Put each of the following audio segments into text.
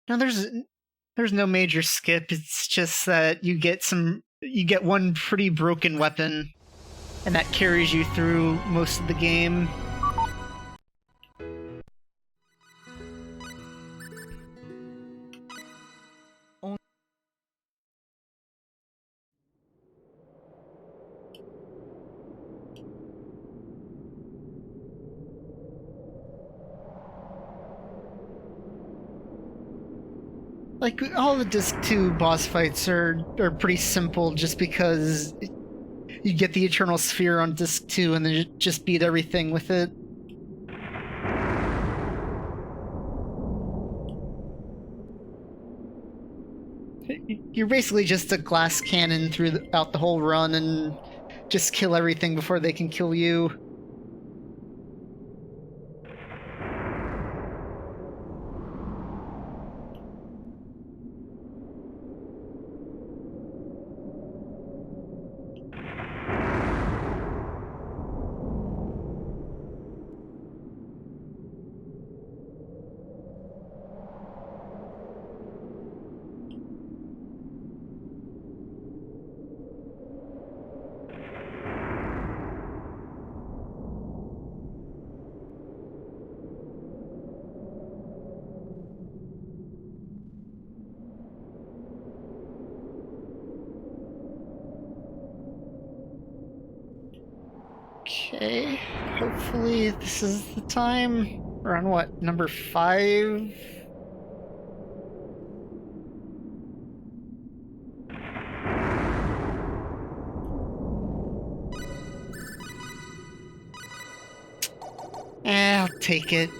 No, there's no major skip. It's just that you get one pretty broken weapon, and that carries you through most of the game. Like, all the Disc 2 boss fights are pretty simple just because you get the Eternal Sphere on Disc 2 and then you just beat everything with it. You're basically just a glass cannon throughout the whole run and just kill everything before they can kill you. Okay, hopefully this is the time. We're on what, number 5? I'll take it.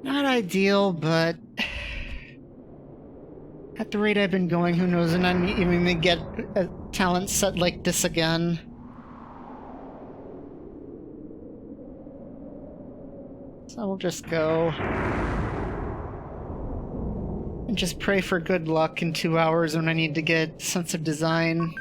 Not ideal, but at the rate I've been going, who knows, and I'm even gonna get a talent set like this again. So we'll just go and just pray for good luck in 2 hours when I need to get Sense of Design.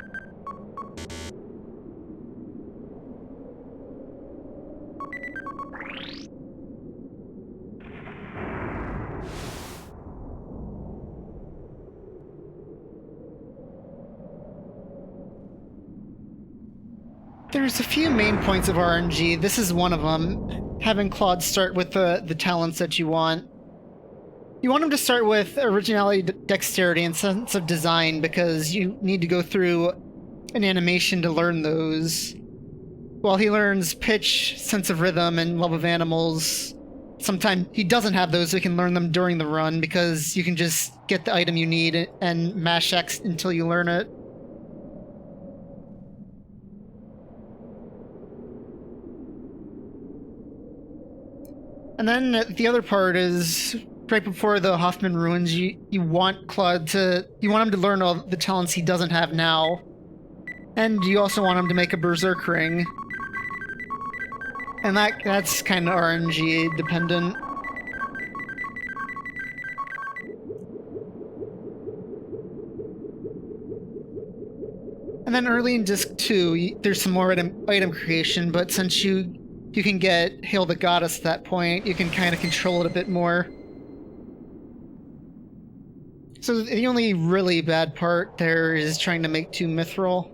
There's a few main points of RNG. This is one of them. Having Claude start with the talents that you want. You want him to start with originality, dexterity, and sense of design because you need to go through an animation to learn those. While he learns pitch, sense of rhythm, and love of animals, sometimes he doesn't have those, so he can learn them during the run because you can just get the item you need and mash X until you learn it. And then the other part is right before the Hoffman ruins, you want him to learn all the talents he doesn't have now. And you also want him to make a Berserk ring. And that's kind of RNG dependent. And then early in Disc 2, there's some more item creation, but since you can get Hail the Goddess at that point, you can kind of control it a bit more. So the only really bad part there is trying to make 2 Mithril.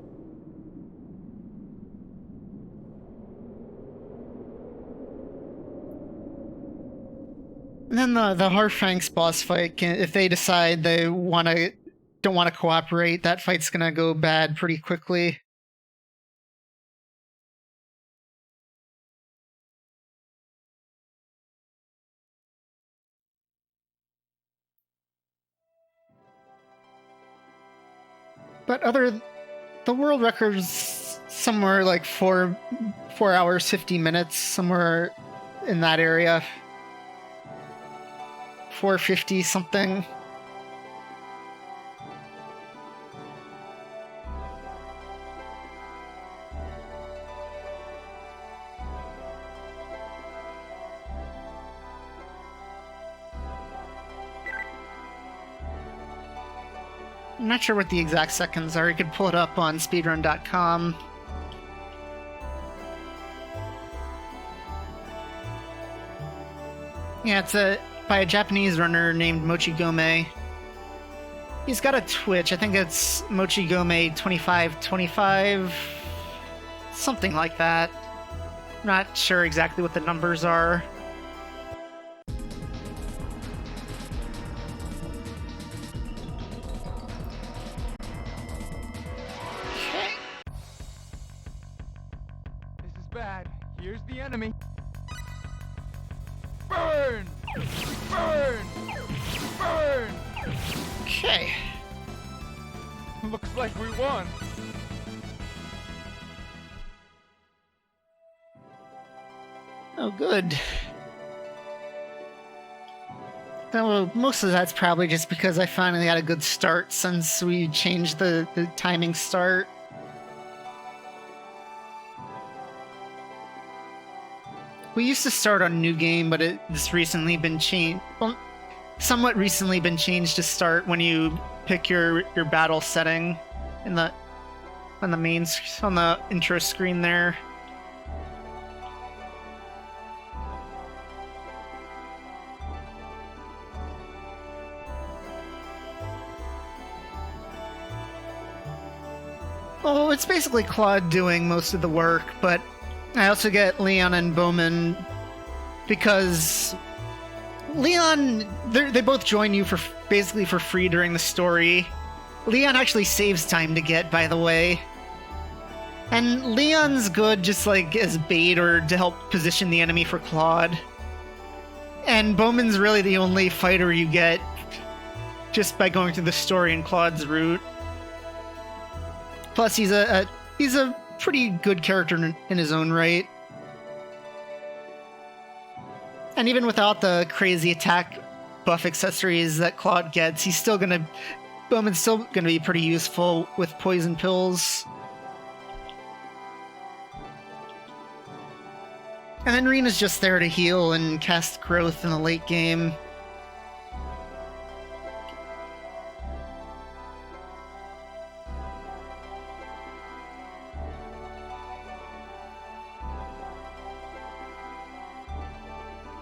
And then the Harfangs boss fight, if they decide they don't want to cooperate, that fight's gonna go bad pretty quickly. But the world record's somewhere like 4 hours 50 minutes, somewhere in that area. 450 something. I'm not sure what the exact seconds are. You could pull it up on speedrun.com. Yeah, it's by a Japanese runner named Mochigome. He's got a Twitch. I think it's Mochigome2525. Something like that. Not sure exactly what the numbers are. Okay. This is bad. Here's the enemy. Burn! Burn! Burn! Okay. Looks like we won. Oh, good. Well, most of that's probably just because I finally had a good start since we changed the timing start. We used to start on New Game, but it's recently been changed. Well, somewhat recently been changed to start when you pick your battle setting in the on the intro screen there. Well, it's basically Claude doing most of the work, but I also get Leon and Bowman because Leon, they both join you for basically for free during the story. Leon actually saves time to get, by the way. And Leon's good just like as bait or to help position the enemy for Claude. And Bowman's really the only fighter you get just by going through the story in Claude's route. Plus, he's a pretty good character in his own right. And even without the crazy attack buff accessories that Claude gets, Bowman's still gonna be pretty useful with poison pills. And then Rina's just there to heal and cast growth in the late game.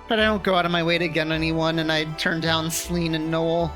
But I don't go out of my way to get anyone, and I turn down Celine and Noel.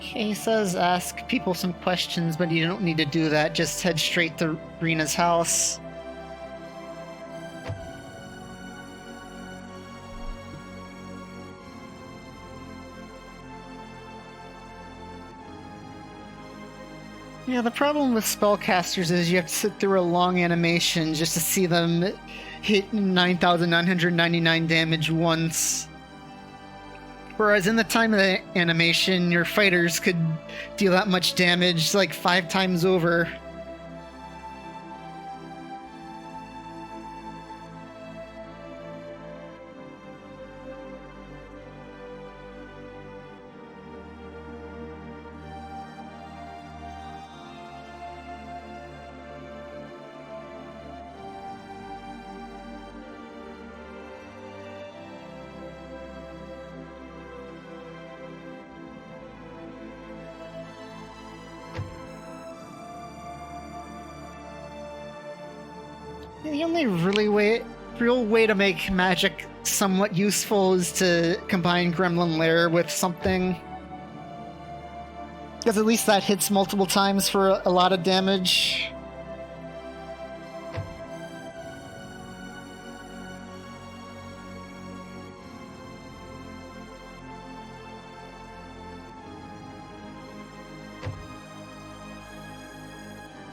Okay, he says ask people some questions, but you don't need to do that. Just head straight to Rina's house. Yeah, the problem with spellcasters is you have to sit through a long animation just to see them hit 9,999 damage once. Whereas in the time of the animation, your fighters could deal that much damage like 5 times over. The only real way to make magic somewhat useful is to combine Gremlin Lair with something. Because at least that hits multiple times for a lot of damage.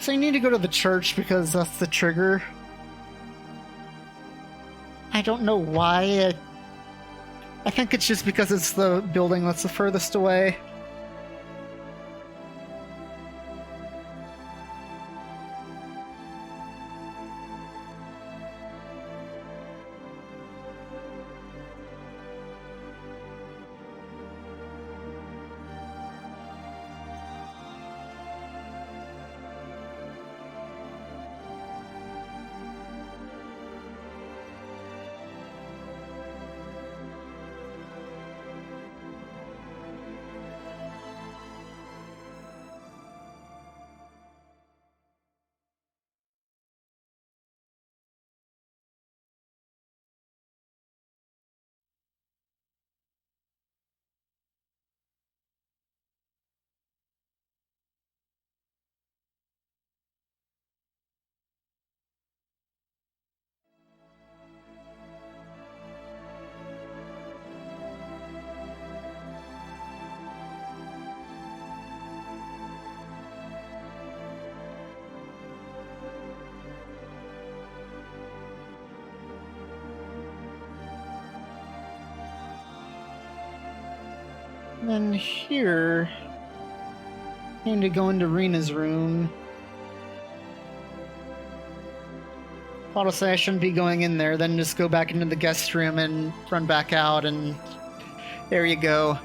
So you need to go to the church because that's the trigger. I don't know why. I think it's just because it's the building that's the furthest away. And then here, I need to go into Rena's room. I'll say I shouldn't be going in there, then just go back into the guest room and run back out, and there you go.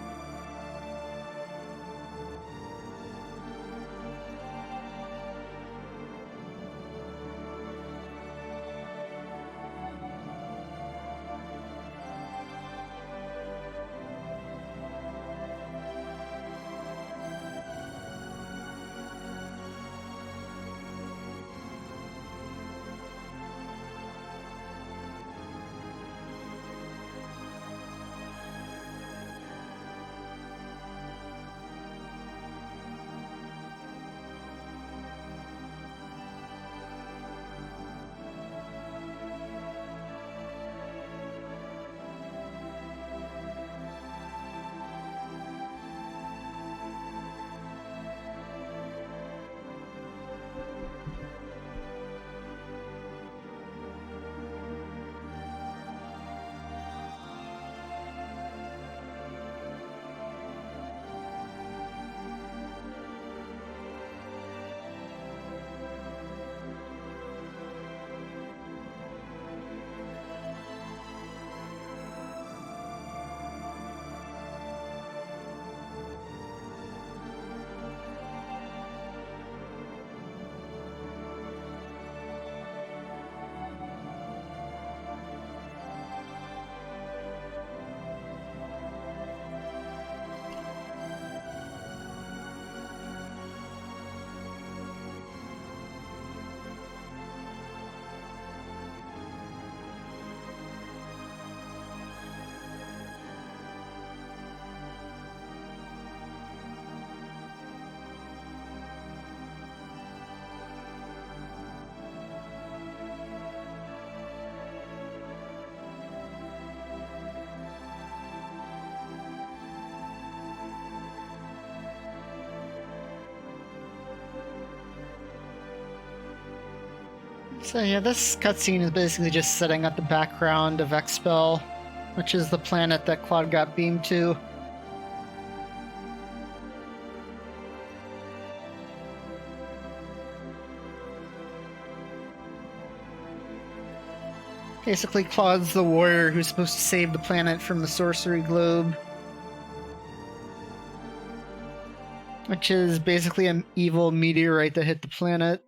So yeah, this cutscene is basically just setting up the background of Expel, which is the planet that Claude got beamed to. Basically, Claude's the warrior who's supposed to save the planet from the sorcery globe, which is basically an evil meteorite that hit the planet.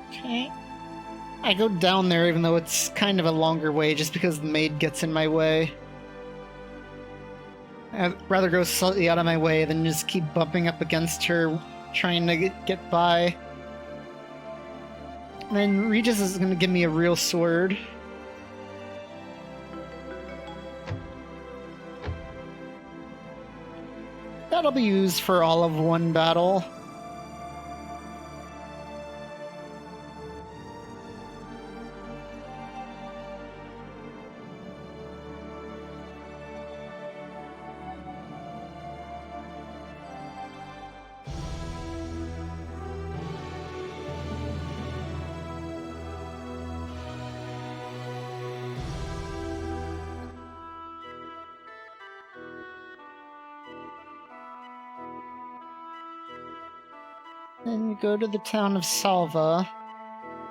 Okay. I go down there even though it's kind of a longer way just because the maid gets in my way. I'd rather go slightly out of my way than just keep bumping up against her trying to get by. And then Regis is going to give me a real sword. That'll be used for all of one battle. Then you go to the town of Salva.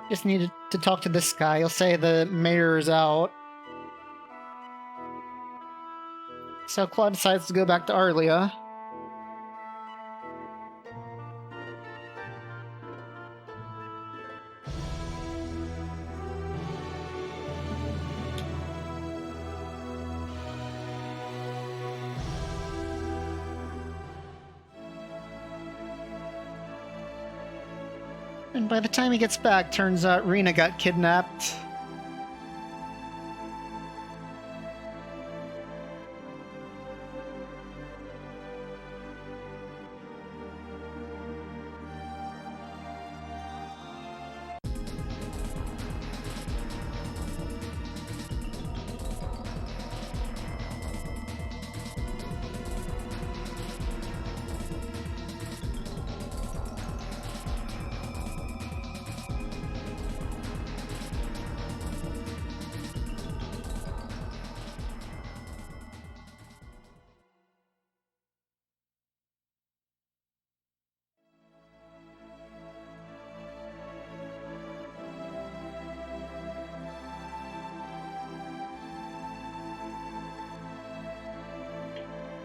Just needed to talk to this guy. He'll say the mayor is out. So Claude decides to go back to Arlia. And by the time he gets back, turns out Rena got kidnapped.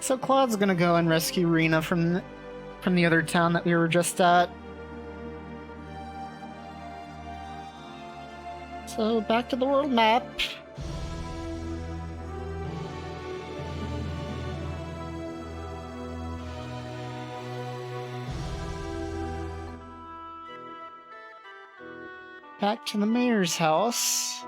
So Claude's gonna go and rescue Rena from the other town that we were just at. So back to the world map. Back to the mayor's house.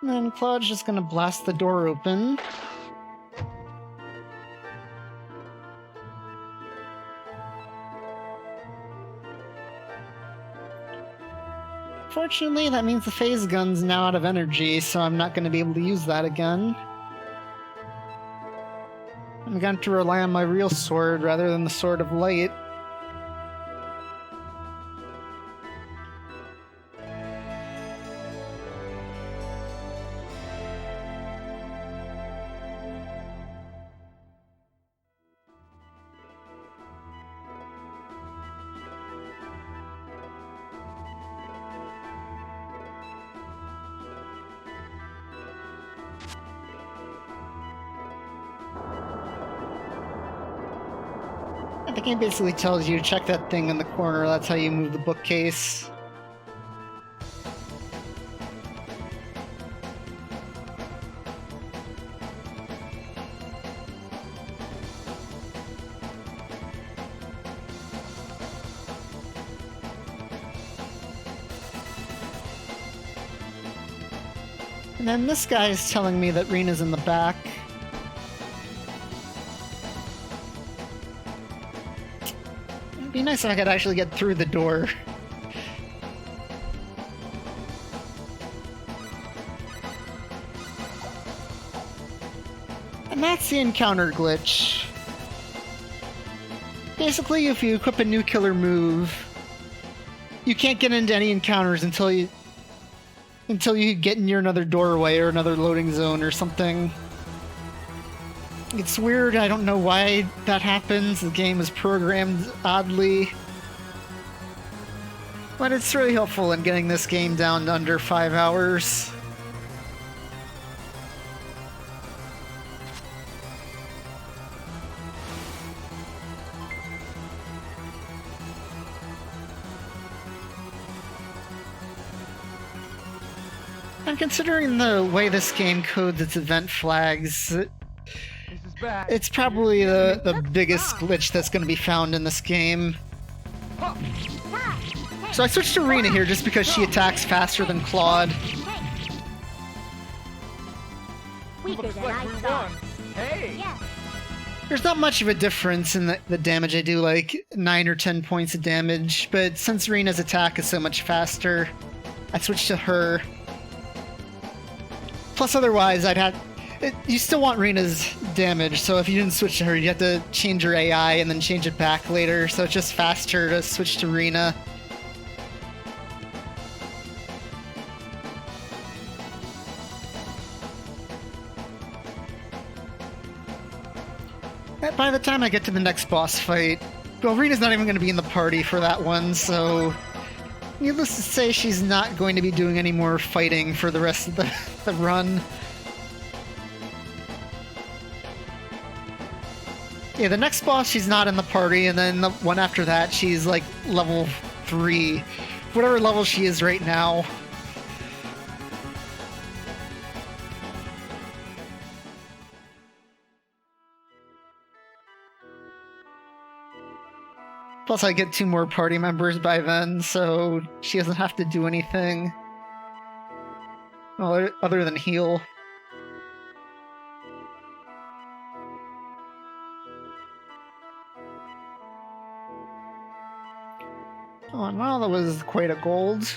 And then Claude's just gonna blast the door open. Fortunately, that means the phase gun's now out of energy, so I'm not gonna be able to use that again. I'm going to rely on my real sword rather than the Sword of Light. The game basically tells you to check that thing in the corner. That's how you move the bookcase. And then this guy is telling me that Rena's in the back. It'd be nice if I could actually get through the door. And that's the encounter glitch. Basically, if you equip a new killer move, you can't get into any encounters until you get near another doorway or another loading zone or something. It's weird, I don't know why that happens. The game is programmed oddly. But it's really helpful in getting this game down to under 5 hours. And considering the way this game codes its event flags, This is bad. it's probably the biggest glitch that's going to be found in this game. So I switched to Rena here just because she attacks faster than Claude. Looks like we won. Hey! There's not much of a difference in the damage I do, like 9 or 10 points of damage, but since Rena's attack is so much faster, I switched to her. Plus, otherwise, you still want Rena's damage, so if you didn't switch to her, you have to change your AI and then change it back later, so it's just faster to switch to Rena. By the time I get to the next boss fight, well, Rena's not even going to be in the party for that one, so needless to say, she's not going to be doing any more fighting for the rest of the run. Yeah, the next boss, she's not in the party, and then the one after that, she's like level 3. Whatever level she is right now. Plus, I get 2 more party members by then, so she doesn't have to do anything other than heal. Oh, well, that was quite a gold.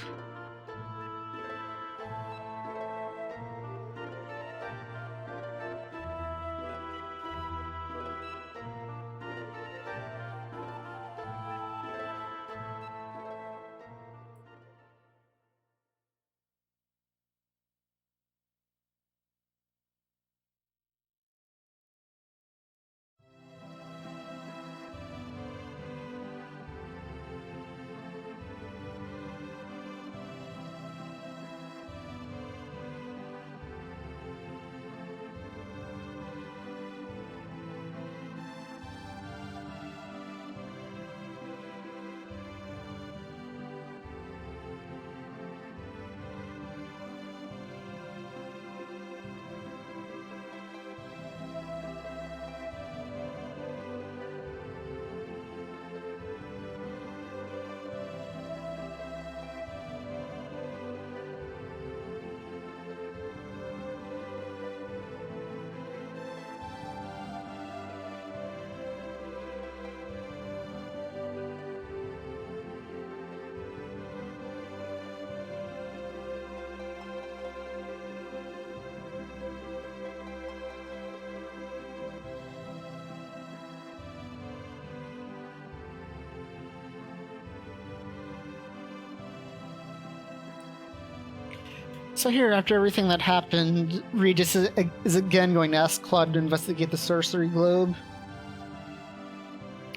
So here, after everything that happened, Regis is again going to ask Claude to investigate the sorcery globe.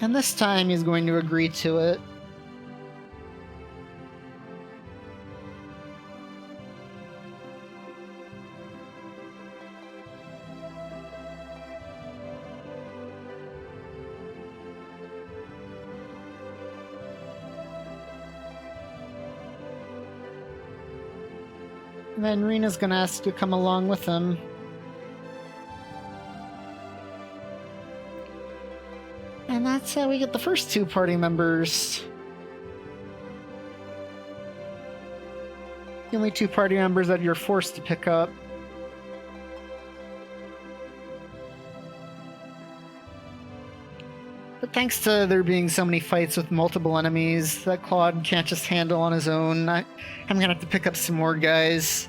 And this time he's going to agree to it. And then Rena's gonna ask you to come along with him. And that's how we get the first two party members. The only two party members that you're forced to pick up. But thanks to there being so many fights with multiple enemies that Claude can't just handle on his own, I'm gonna have to pick up some more guys.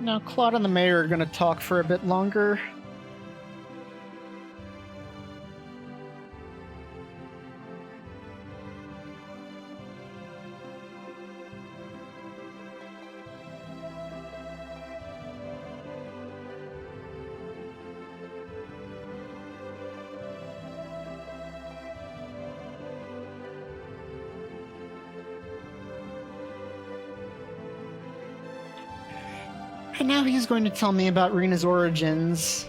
Now Claude and the mayor are gonna talk for a bit longer. And now he's going to tell me about Rena's origins.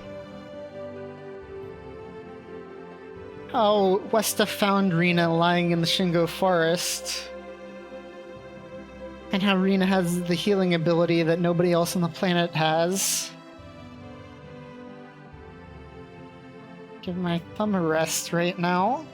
How Westa found Rena lying in the Shingo forest. And how Rena has the healing ability that nobody else on the planet has. Give my thumb a rest right now.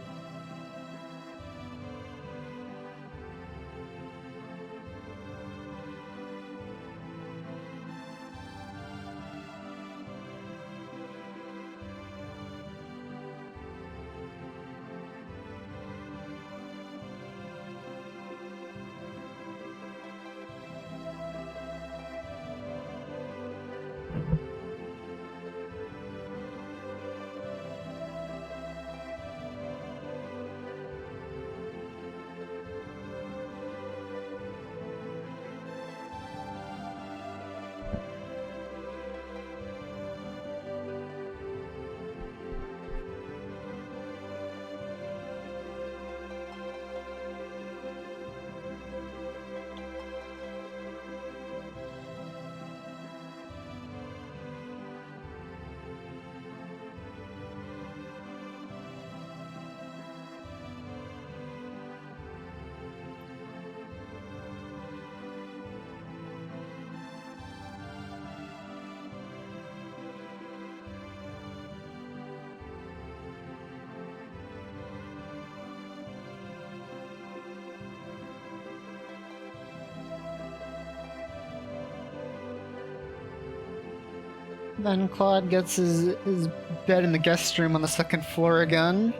Then Claude gets his bed in the guest room on the second floor again.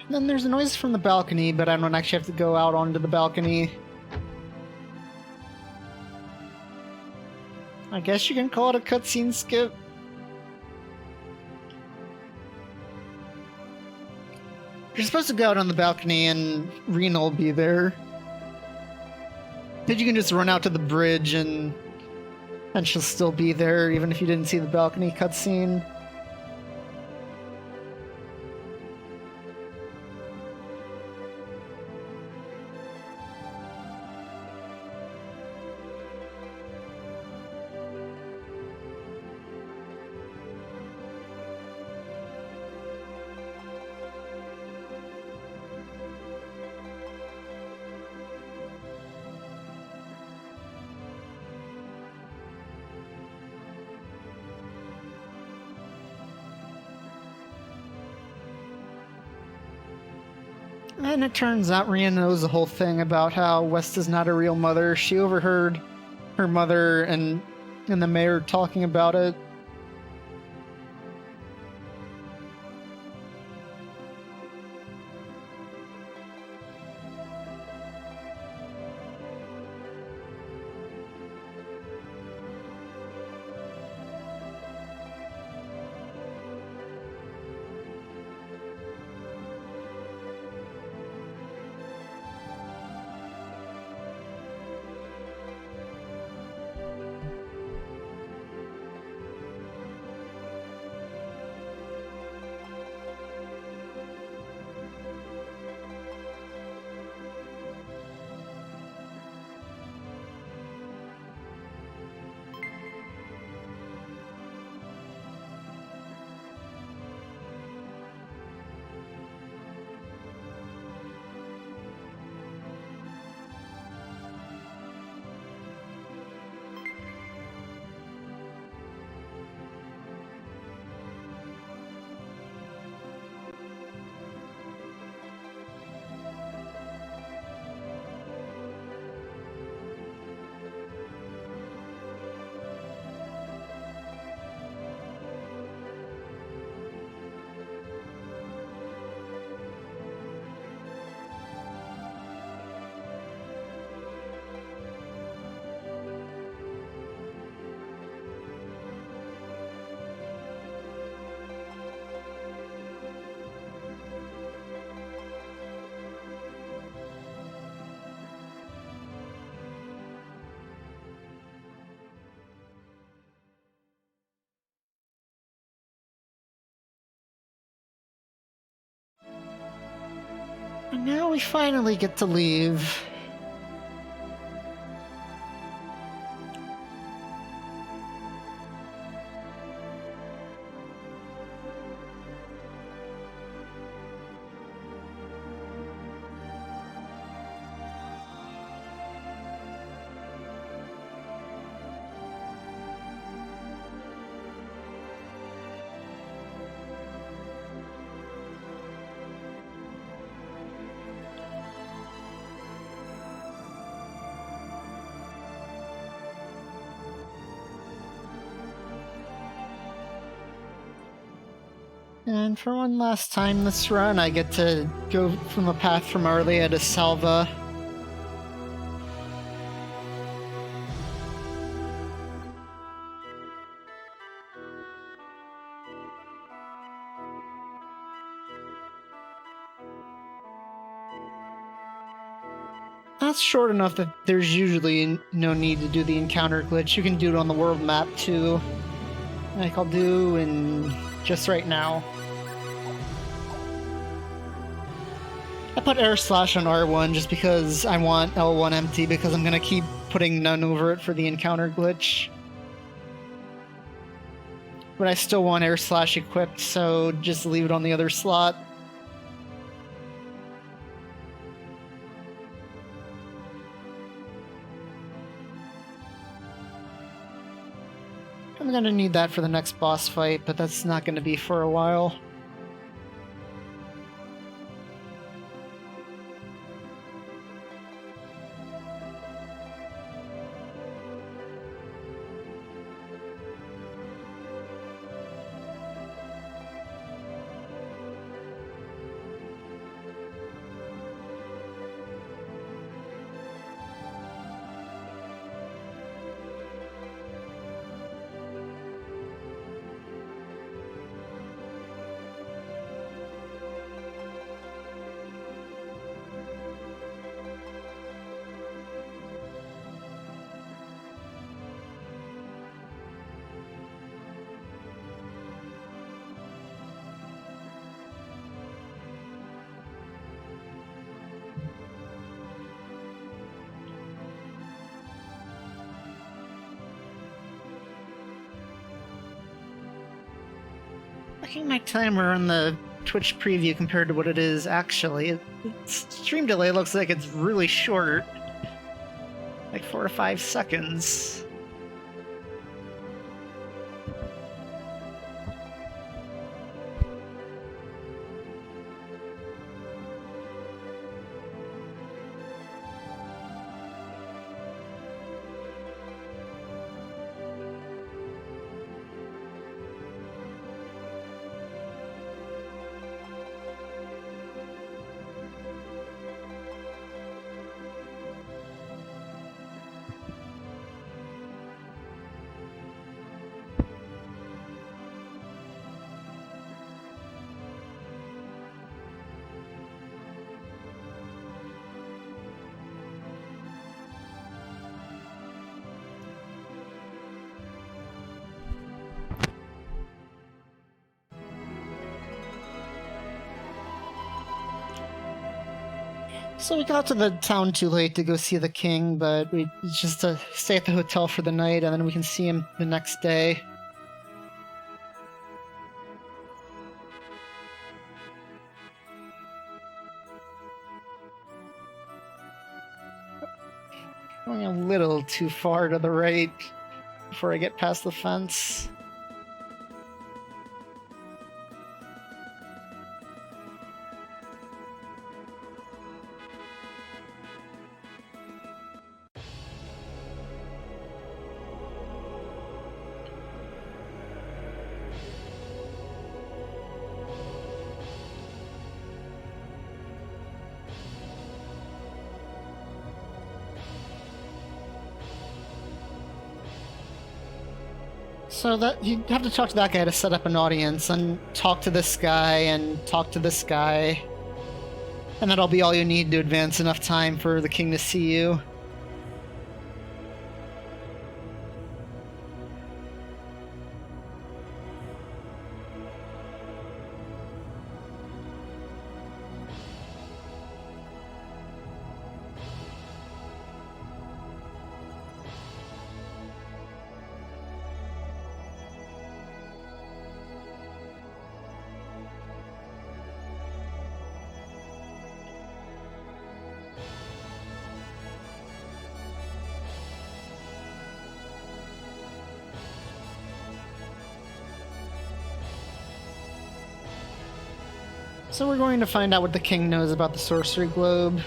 Then there's a noise from the balcony, but I don't actually have to go out onto the balcony. I guess you can call it a cutscene skip. You're supposed to go out on the balcony and Rena will be there. But you can just run out to the bridge and she'll still be there even if you didn't see the balcony cutscene. And it turns out Rhea knows the whole thing about how West is not a real mother. She overheard her mother and the mayor talking about it. And now we finally get to leave. And for one last time this run, I get to go from the path from Arlia to Salva. That's short enough that there's usually no need to do the encounter glitch. You can do it on the world map too, like I'll do in just right now. I put air slash on R1 just because I want L1 empty, because I'm gonna keep putting none over it for the encounter glitch. But I still want air slash equipped, so just leave it on the other slot. I'm gonna need that for the next boss fight, but that's not gonna be for a while. Looking at my timer on the Twitch preview compared to what it is actually, stream delay looks like it's really short. Like 4 to 5 seconds. So we got to the town too late to go see the king, but we just stay at the hotel for the night, and then we can see him the next day. Going a little too far to the right before I get past the fence. So that you have to talk to that guy to set up an audience, and talk to this guy, and talk to this guy. And that'll be all you need to advance enough time for the king to see you. So we're going to find out what the king knows about the sorcery globe.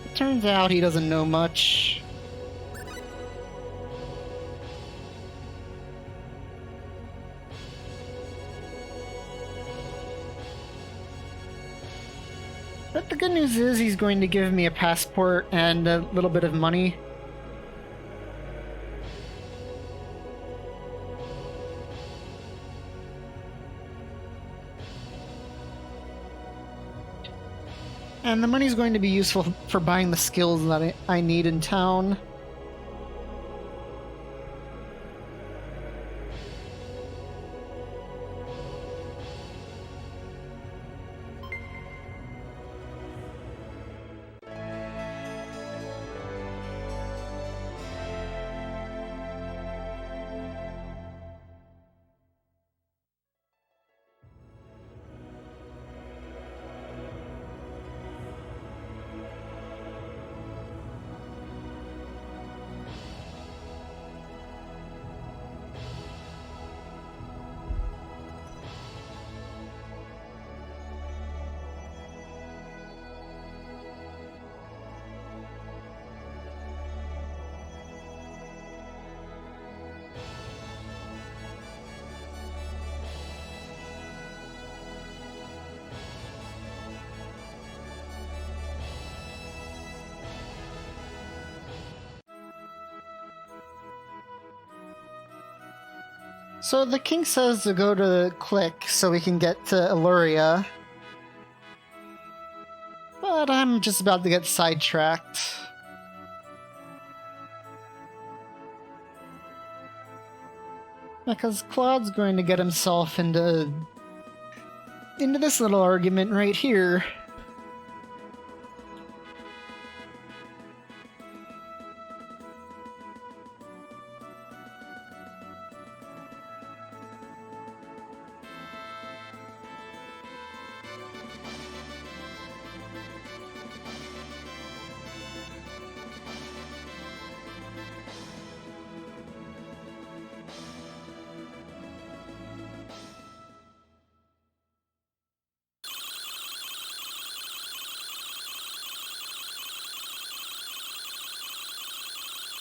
It turns out he doesn't know much. But the good news is he's going to give me a passport and a little bit of money. And the money's going to be useful for buying the skills that I need in town. So the king says to go to Click so we can get to Illuria. But I'm just about to get sidetracked. Because Claude's going to get himself into this little argument right here.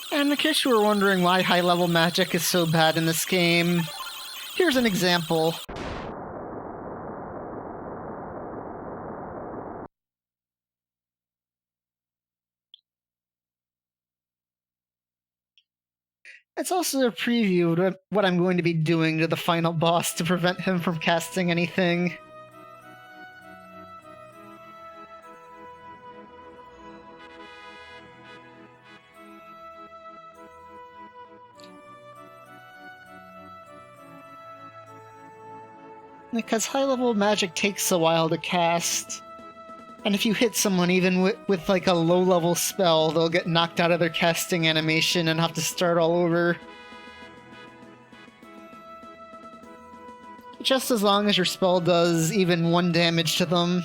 And in case you were wondering why high-level magic is so bad in this game, here's an example. It's also a preview of what I'm going to be doing to the final boss to prevent him from casting anything. Because high-level magic takes a while to cast. And if you hit someone even with like a low-level spell, they'll get knocked out of their casting animation and have to start all over. Just as long as your spell does even 1 damage to them.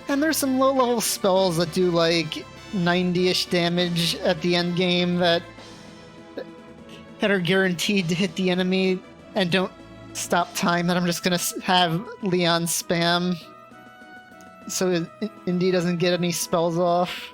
And there's some low-level spells that do like 90-ish damage at the end game that are guaranteed to hit the enemy and don't stop time, that I'm just gonna have Leon spam so Indy doesn't get any spells off.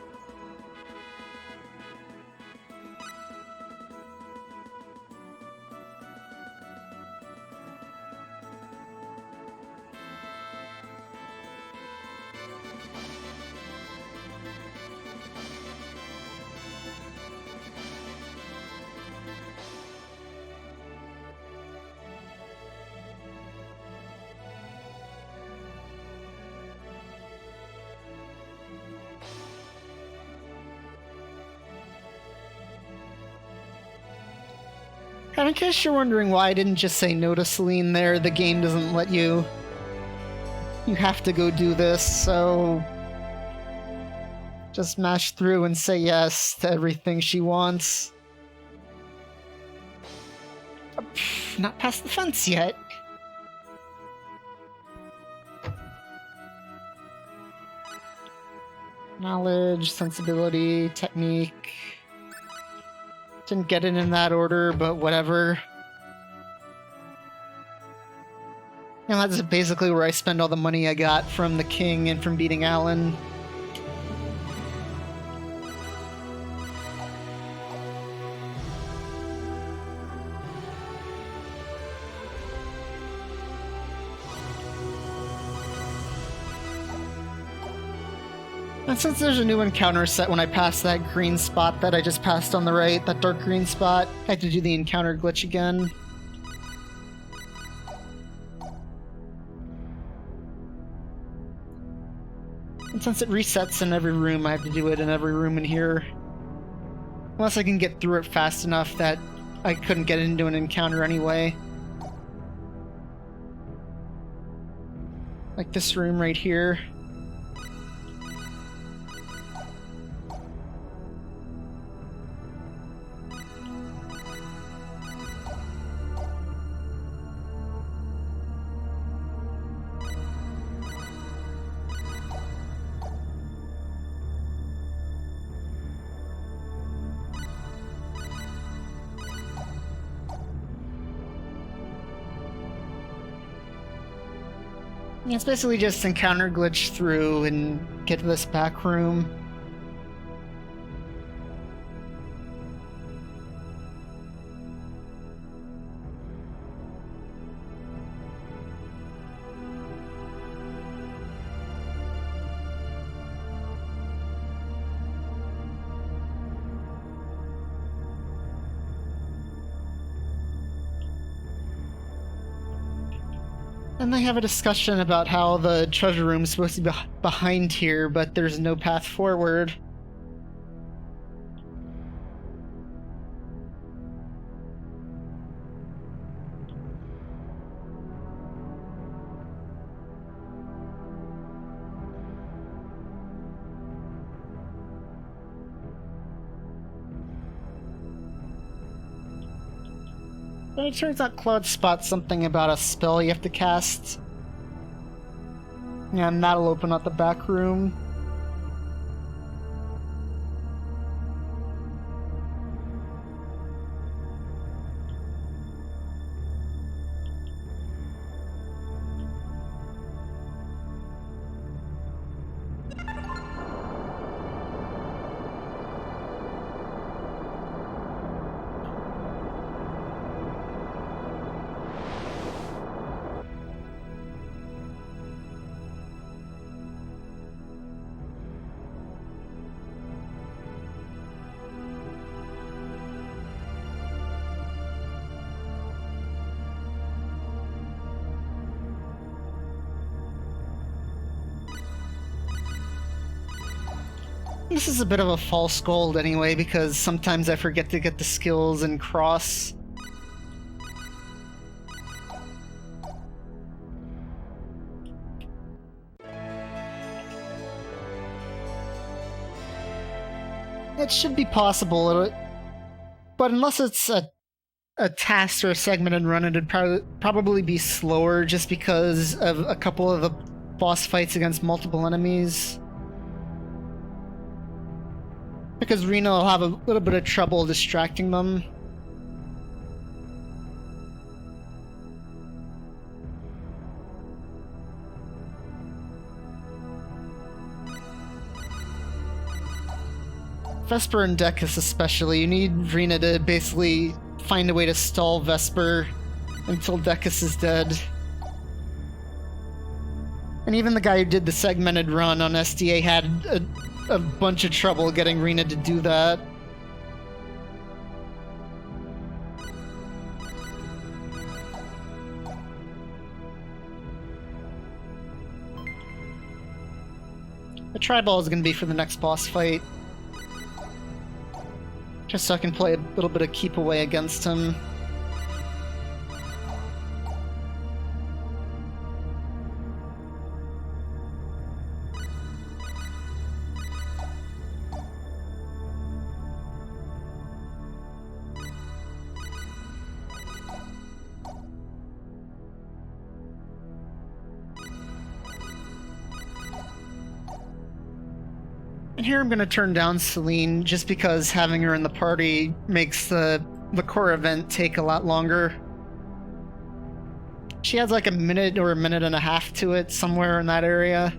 And in case you're wondering why I didn't just say no to Celine there, the game doesn't let you. You have to go do this, so just mash through and say yes to everything she wants. Not past the fence yet. Knowledge, sensibility, technique. Didn't get it in that order, but whatever. And that's basically where I spend all the money I got from the king and from beating Alan. And since there's a new encounter set when I pass that green spot that I just passed on the right, that dark green spot, I had to do the encounter glitch again. And since it resets in every room, I have to do it in every room in here. Unless I can get through it fast enough that I couldn't get into an encounter anyway. Like this room right here. It's basically just encounter glitch through and get to this back room. And they have a discussion about how the treasure room is supposed to be behind here, but there's no path forward. But it turns out Claude spots something about a spell you have to cast. And that'll open up the back room. This is a bit of a false gold anyway, because sometimes I forget to get the skills in cross. It should be possible, but unless it's a task or a segmented run, it'd probably be slower just because of a couple of the boss fights against multiple enemies. Because Rena will have a little bit of trouble distracting them. Vesper and Decus especially, you need Rena to basically find a way to stall Vesper until Decus is dead. And even the guy who did the segmented run on SDA had a bunch of trouble getting Rena to do that. The Tri-Ball is going to be for the next boss fight. Just so I can play a little bit of keep away against him. And here I'm going to turn down Celine just because having her in the party makes the core event take a lot longer. She has like a minute or a minute and a half to it, somewhere in that area.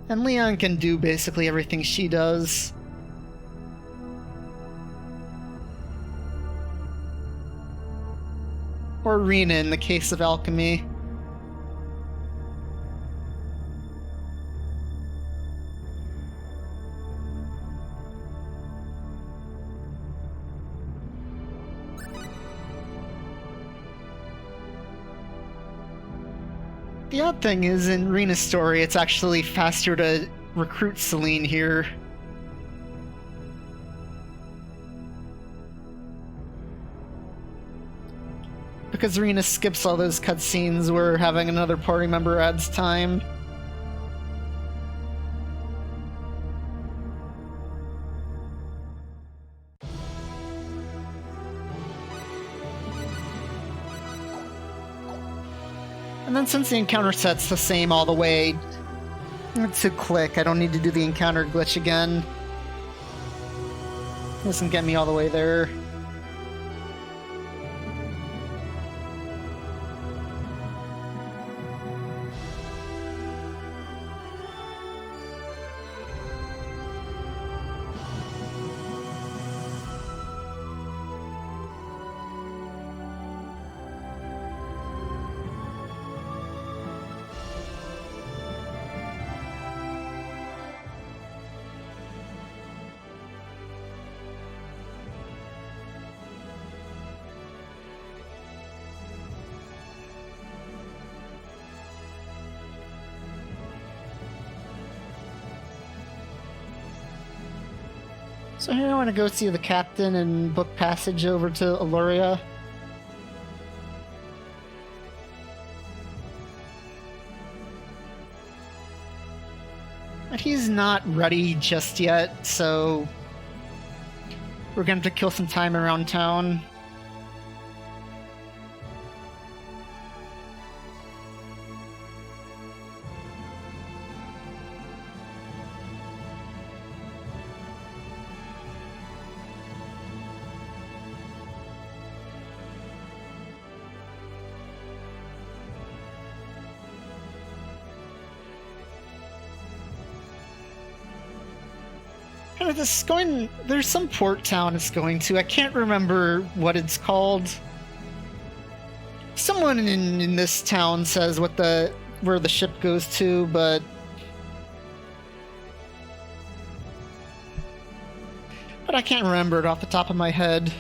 And Leon can do basically everything she does. Or Rena in the case of alchemy. The odd thing is, in Rena's story, it's actually faster to recruit Celine here. Because Rena skips all those cutscenes where having another party member adds time. And then since the encounter set's the same all the way to click, I don't need to do the encounter glitch again. Doesn't get me all the way there. So here I want to go see the captain and book passage over to Aluria. But he's not ready just yet, so we're going to have to kill some time around town. There's some port town it's going to. I can't remember what it's called. Someone in this town says where the ship goes to, but I can't remember it off the top of my head.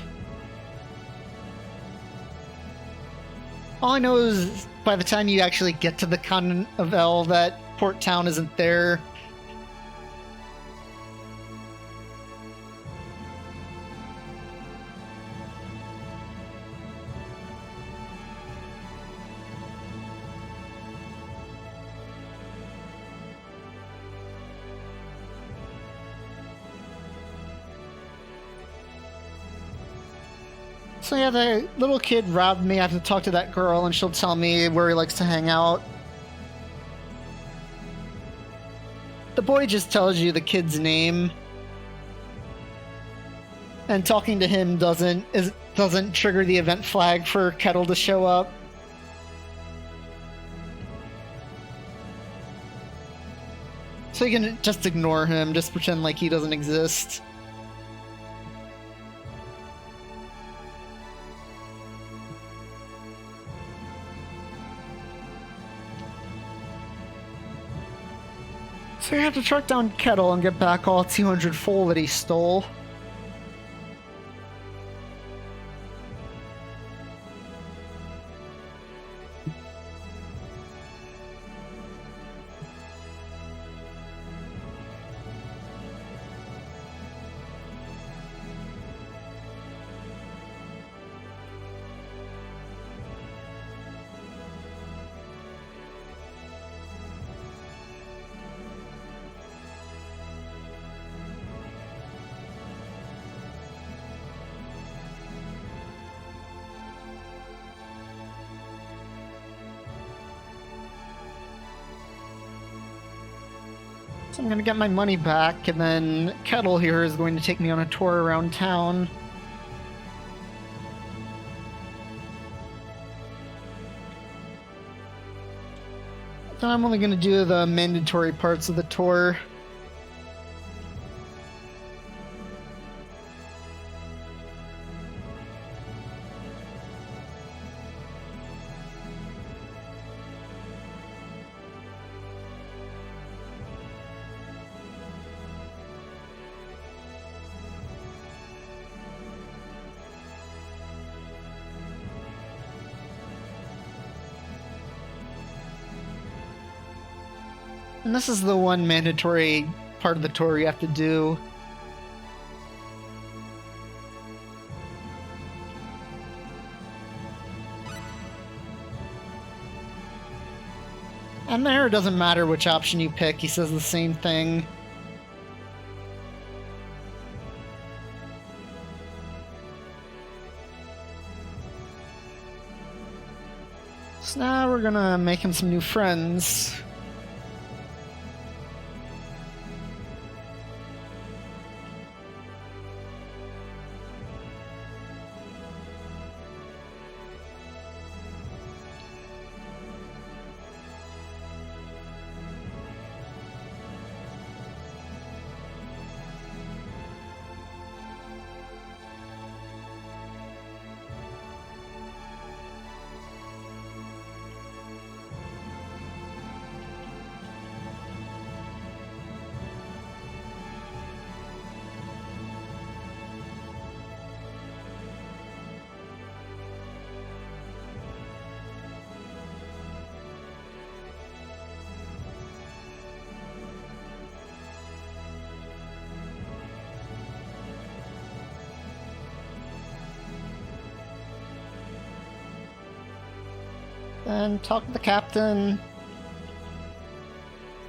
All I know is by the time you actually get to the continent of El, that port town isn't there. So yeah, the little kid robbed me. I have to talk to that girl and she'll tell me where he likes to hang out. The boy just tells you the kid's name. And talking to him doesn't trigger the event flag for Kettle to show up. So you can just ignore him, just pretend like he doesn't exist. So you have to track down Kettle and get back all 200 full that he stole. So I'm gonna get my money back, and then Kettle here is going to take me on a tour around town. Then I'm only gonna do the mandatory parts of the tour. And this is the one mandatory part of the tour you have to do. And there, it doesn't matter which option you pick, he says the same thing. So now we're gonna make him some new friends. Then talk to the captain.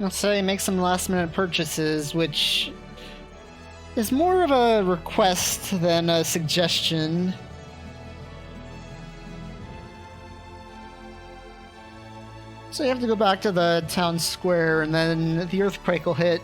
I'll say make some last minute purchases, which is more of a request than a suggestion. So you have to go back to the town square, and then the earthquake will hit.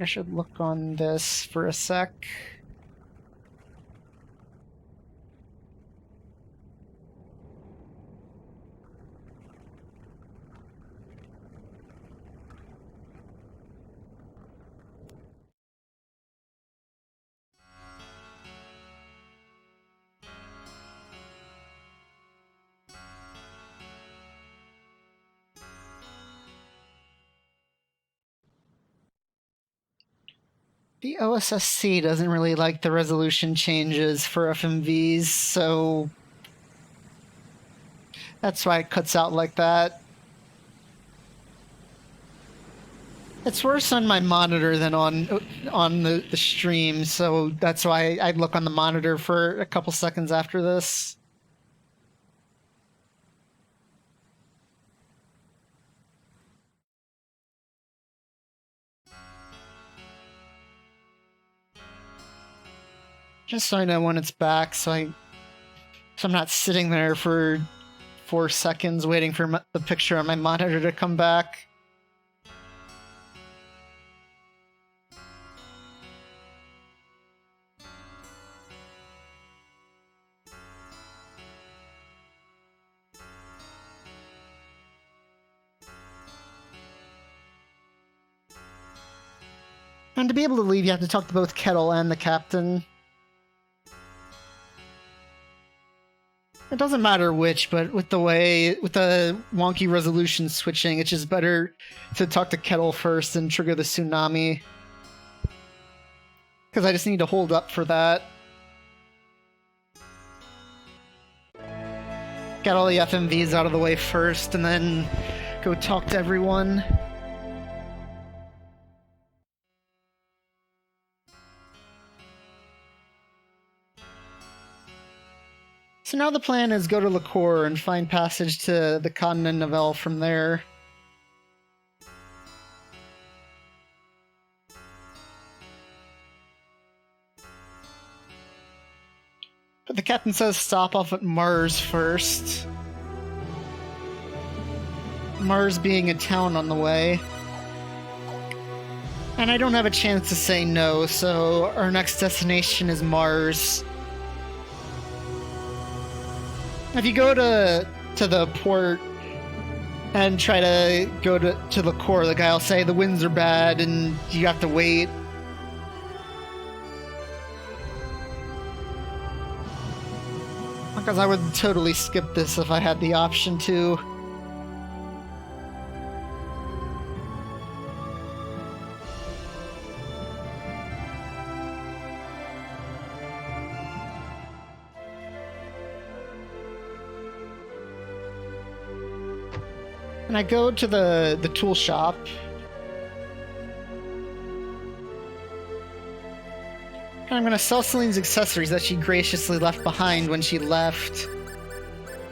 I should look on this for a sec. The OSSC doesn't really like the resolution changes for FMVs, so that's why it cuts out like that. It's worse on my monitor than on the stream, so that's why I'd look on the monitor for a couple seconds after this. Just so I know when it's back, so I'm not sitting there for 4 seconds waiting for the picture on my monitor to come back. And to be able to leave, you have to talk to both Kettle and the captain. It doesn't matter which, but with the wonky resolution switching, it's just better to talk to Kettle first and trigger the tsunami. Because I just need to hold up for that. Get all the FMVs out of the way first, and then go talk to everyone. So now the plan is go to Liqueur and find passage to the continent Novelle from there. But the captain says stop off at Mars first. Mars being a town on the way. And I don't have a chance to say no, so our next destination is Mars. If you go to the port and try to go to the core, the guy will say the winds are bad and you have to wait. Because I would totally skip this if I had the option to. And I go to the tool shop. And I'm gonna sell Celine's accessories that she graciously left behind when she left.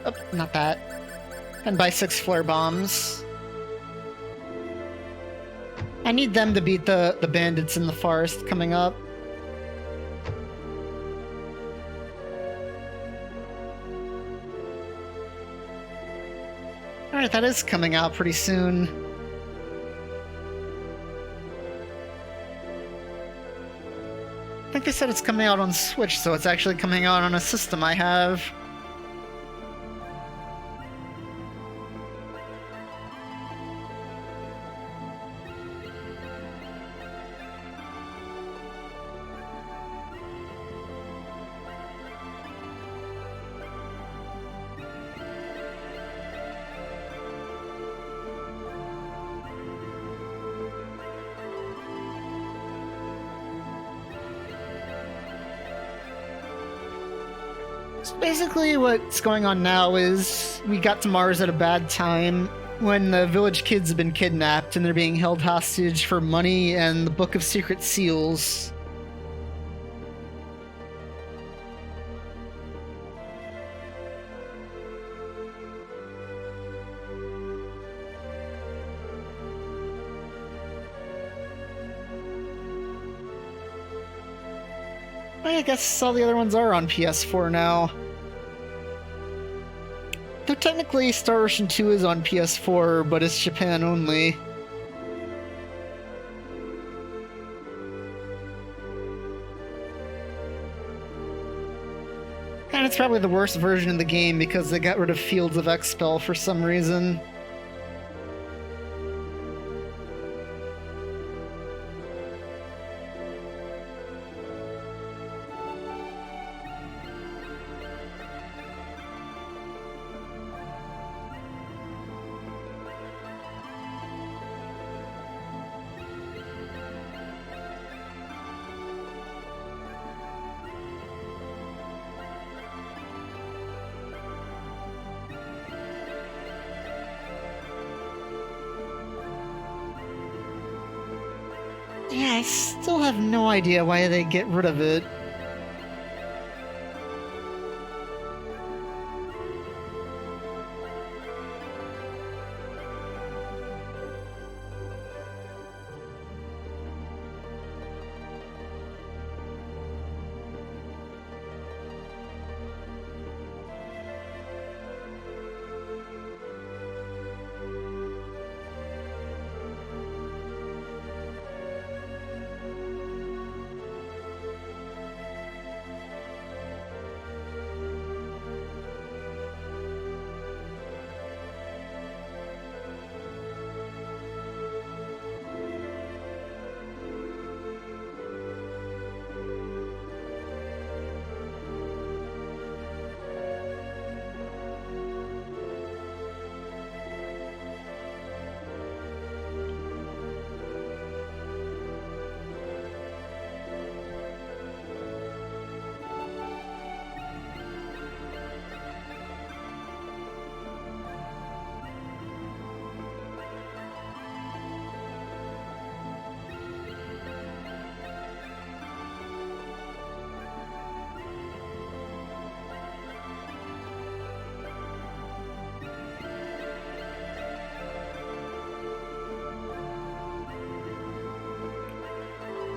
Oh, not that. And buy 6 flare bombs. I need them to beat the bandits in the forest coming up. Alright, that is coming out pretty soon. I think they said it's coming out on Switch, so it's actually coming out on a system I have. Basically, what's going on now is we got to Mars at a bad time when the village kids have been kidnapped and they're being held hostage for money and the Book of Secret Seals. I guess all the other ones are on PS4 now. Though technically Star Ocean 2 is on PS4, but it's Japan only. And it's probably the worst version of the game because they got rid of Fields of Expel for some reason. Yeah, I still have no idea why they get rid of it.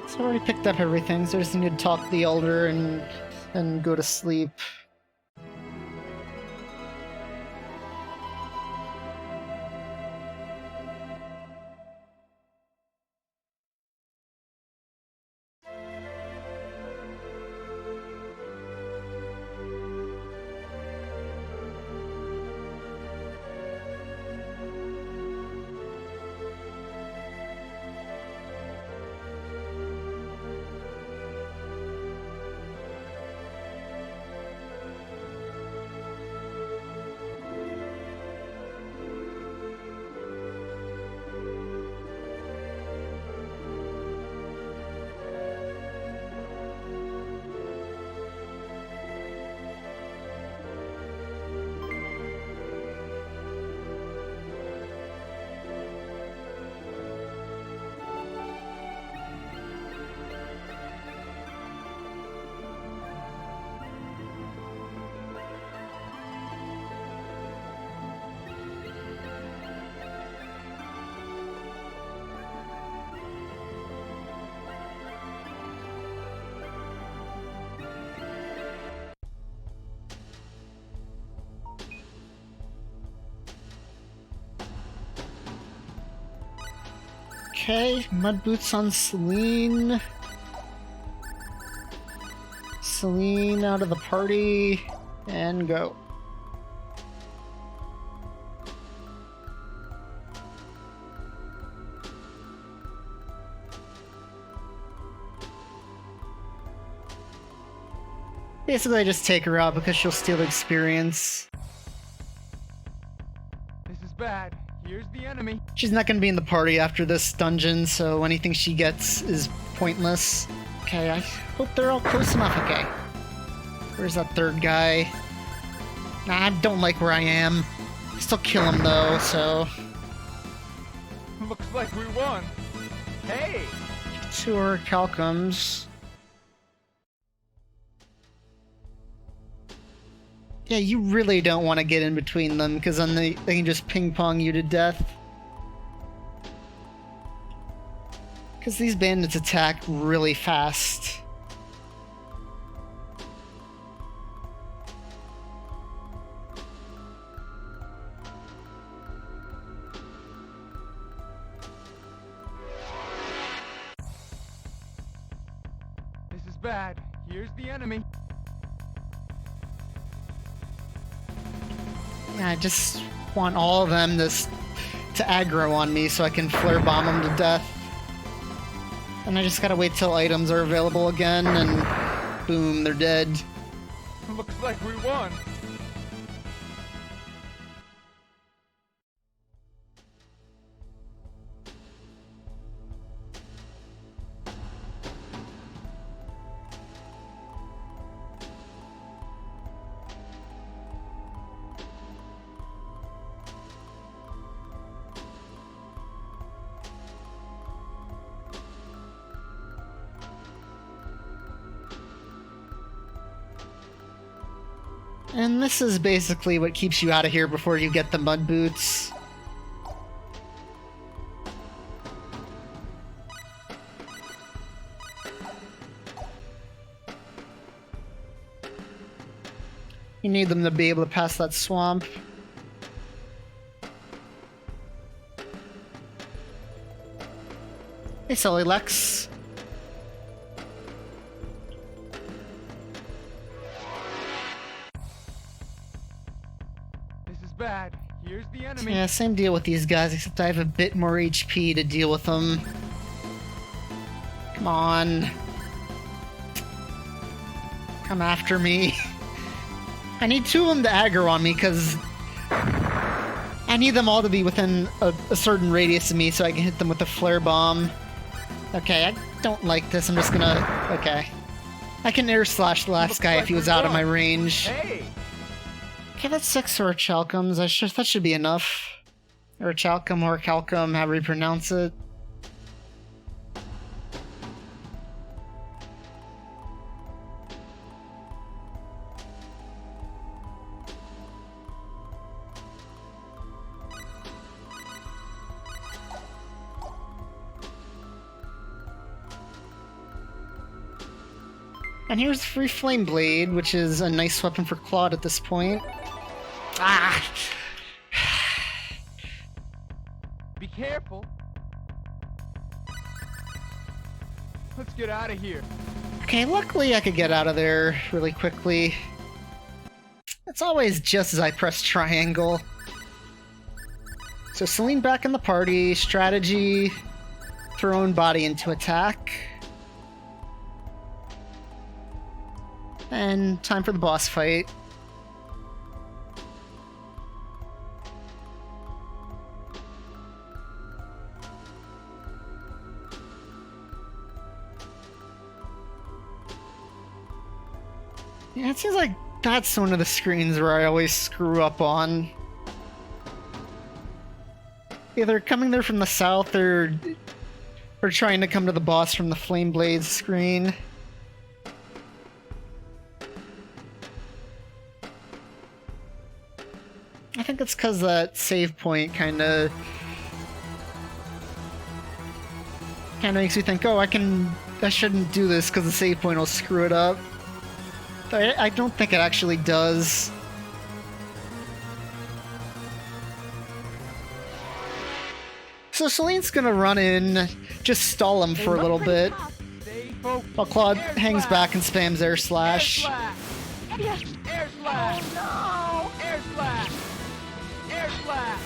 So I already picked up everything, so I just need to talk to the Elder and go to sleep. Okay, mud boots on Celine. Celine out of the party, and go. Basically, I just take her out because she'll steal experience. This is bad. Here's the enemy. She's not going to be in the party after this dungeon, so anything she gets is pointless. Okay, I hope they're all close enough. Okay. Where's that third guy? Nah, I don't like where I am. Still kill him though, so... Looks like we won. Hey! Tour Calcums. Yeah, you really don't want to get in between them, because then they can just ping-pong you to death. Because these bandits attack really fast. This is bad. Here's the enemy. Yeah, I just want all of them to aggro on me so I can flare bomb them to death. And I just gotta wait till items are available again, and boom, they're dead. Looks like we won. And this is basically what keeps you out of here before you get the mud boots. You need them to be able to pass that swamp. Hey, silly Lex. This is bad. Here's the enemy. Yeah, same deal with these guys, except I have a bit more HP to deal with them. Come on. Come after me. I need two of them to aggro on me, because I need them all to be within a certain radius of me so I can hit them with a flare bomb. Okay, I don't like this. I'm just gonna... Okay. I can air slash the last guy if he was out of my range. Hey! Okay, that's 6 Orichalcums. That should be enough. Orichalcum, Orichalcum, however you pronounce it. And here's Free Flame Blade, which is a nice weapon for Claude at this point. Ah! Be careful. Let's get out of here. Okay, luckily I could get out of there really quickly. It's always just as I press triangle. So Celine back in the party, strategy, throw own body into attack. And time for the boss fight. Yeah, it seems like that's one of the screens where I always screw up on. Either coming there from the south or trying to come to the boss from the Flame Blades screen. I think it's because that save point kinda makes you think, oh, I shouldn't do this because the save point will screw it up. But I don't think it actually does. So Celine's gonna run in, just stall him for a little bit, Stay focused. while Claude hangs back and spams air slash. Air slash! Oh Air slash! Air slash!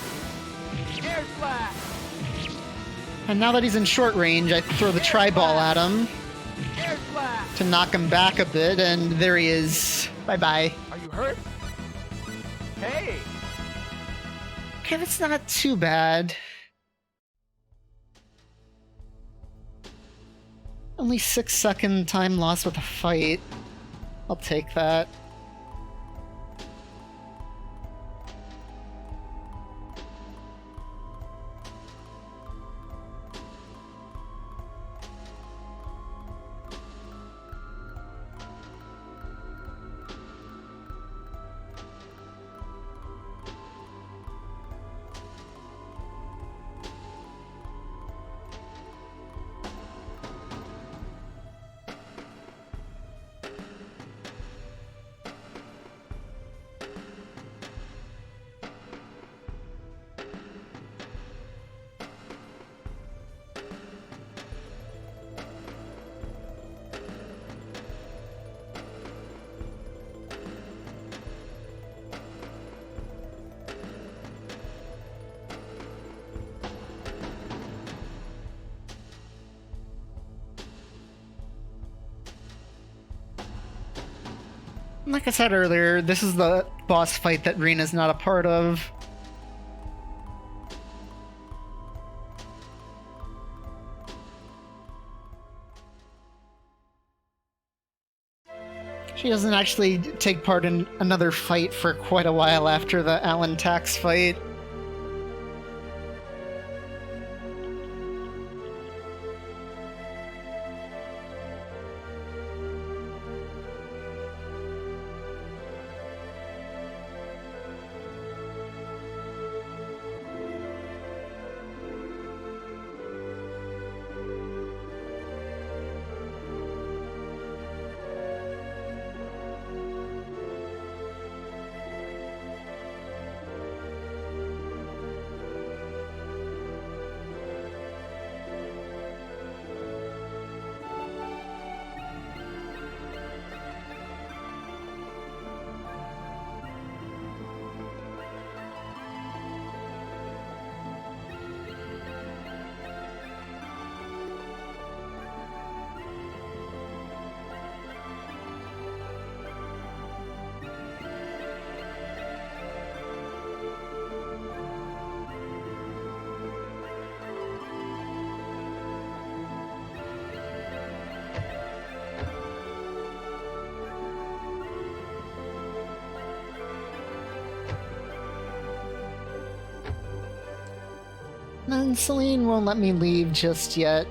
Air slash! And now that he's in short range, I throw the tri-ball at him Air slash! to knock him back a bit, and there he is. Bye-bye. Are you hurt? Hey! Okay, that's not too bad. Only 6-second time loss with a fight. I'll take that. Like I said earlier, this is the boss fight that Rena's not a part of. She doesn't actually take part in another fight for quite a while after the Alan Tax fight. And Celine won't let me leave just yet.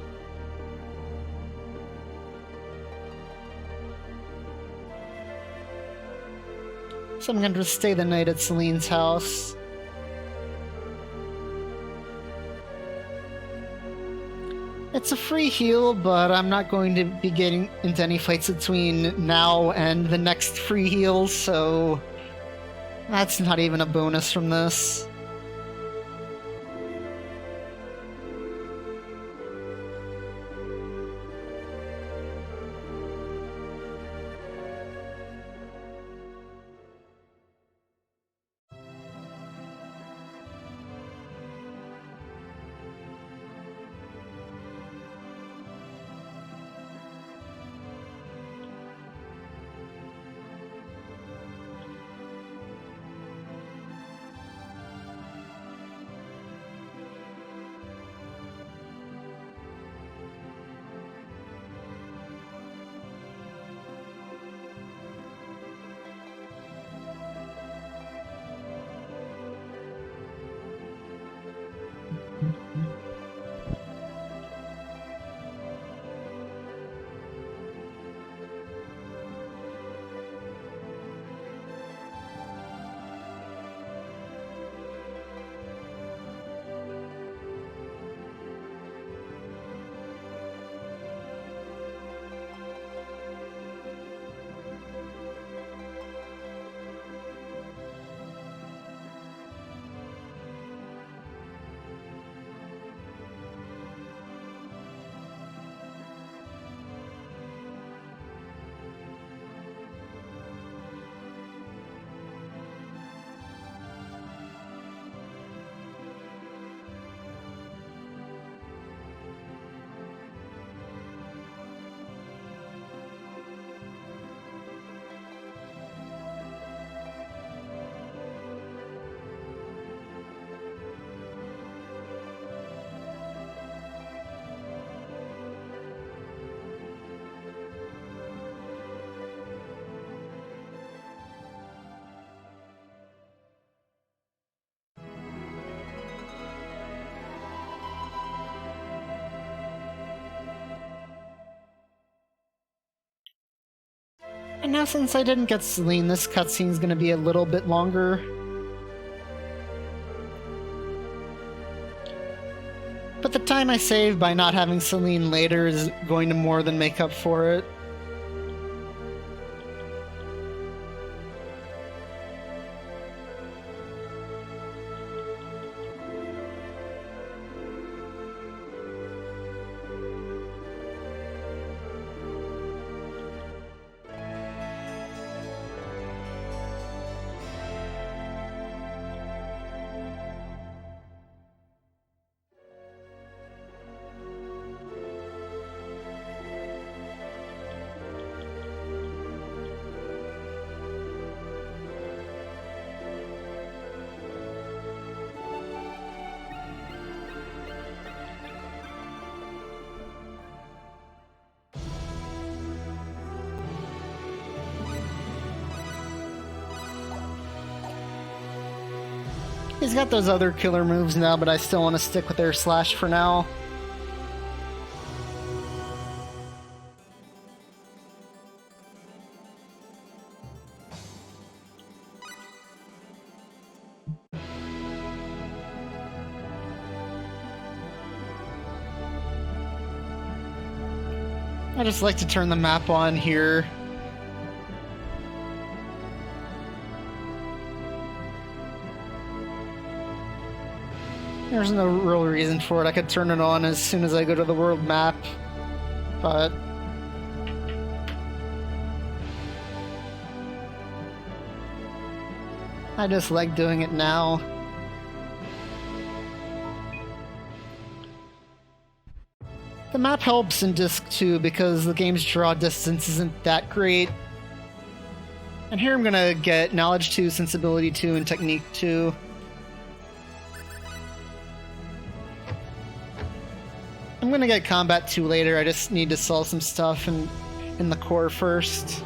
So I'm gonna stay the night at Celine's house. It's a free heal, but I'm not going to be getting into any fights between now and the next free heal, so that's not even a bonus from this. And now since I didn't get Celine, this cutscene's gonna be a little bit longer. But the time I saved by not having Celine later is going to more than make up for it. He's got those other killer moves now, but I still want to stick with Air Slash for now. I just like to turn the map on here. There's no real reason for it. I could turn it on as soon as I go to the world map, but I just like doing it now. The map helps in Disc 2 because the game's draw distance isn't that great. And here I'm gonna get Knowledge 2, Sensibility 2, and Technique 2. I'm gonna get Combat 2 later, I just need to sell some stuff in the core first.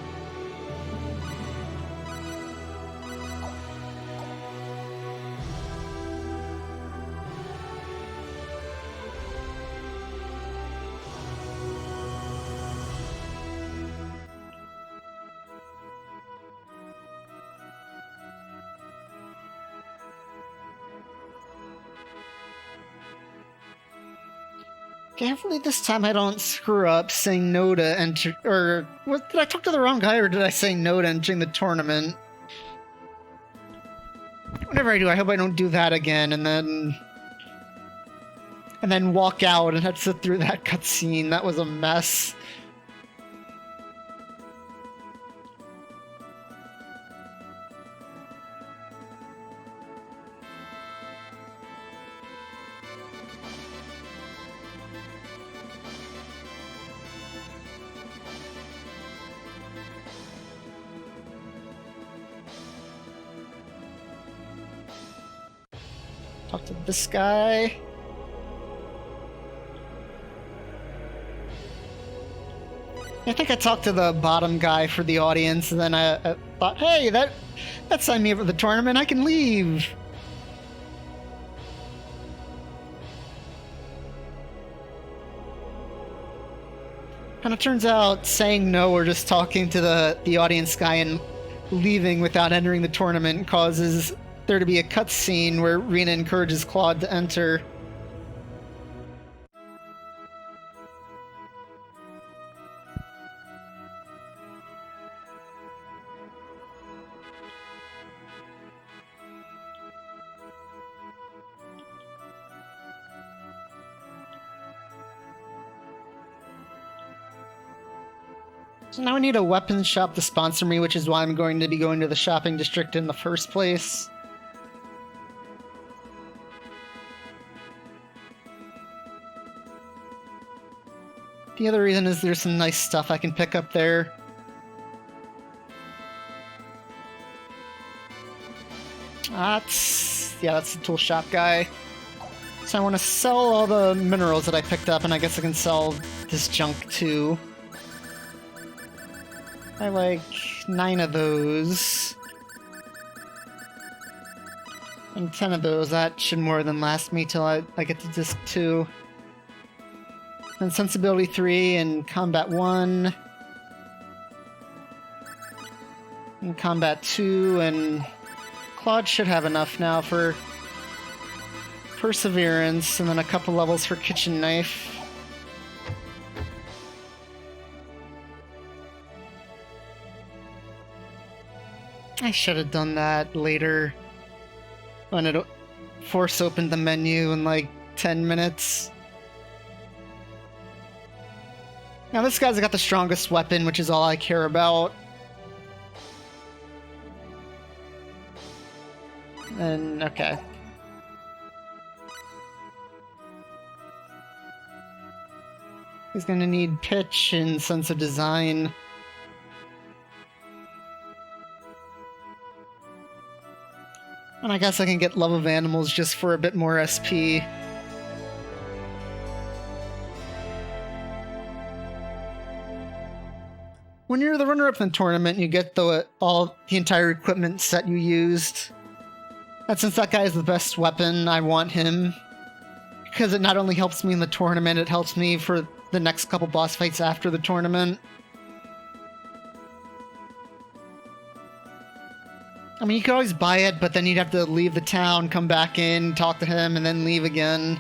Okay, hopefully this time I don't screw up saying no to enter. Or what? Did I talk to the wrong guy, or did I say no to entering the tournament? Whatever I do, I hope I don't do that again, and then walk out and have to sit through that cutscene. That was a mess. Talk to this guy. I think I talked to the bottom guy for the audience, and then I thought, hey, that signed me up for the tournament. I can leave. And it turns out saying no or just talking to the audience guy and leaving without entering the tournament causes there to be a cutscene where Rena encourages Claude to enter. So now I need a weapons shop to sponsor me, which is why I'm going to be going to the shopping district in the first place. The other reason is there's some nice stuff I can pick up there. That's the tool shop guy. So I want to sell all the minerals that I picked up, and I guess I can sell this junk too. I like 9 of those. And 10 of those. That should more than last me till I get to disc 2. And sensibility 3 and combat 1. And combat 2, and Claude should have enough now for perseverance, and then a couple levels for kitchen knife. I should have done that later when it force opened the menu in like 10 minutes. Now this guy's got the strongest weapon, which is all I care about. And okay. He's gonna need pitch and sense of design. And I guess I can get Love of Animals just for a bit more SP. When you're the runner-up in the tournament, you get the entire equipment set you used. And since that guy is the best weapon, I want him. Because it not only helps me in the tournament, it helps me for the next couple boss fights after the tournament. I mean, you could always buy it, but then you'd have to leave the town, come back in, talk to him, and then leave again.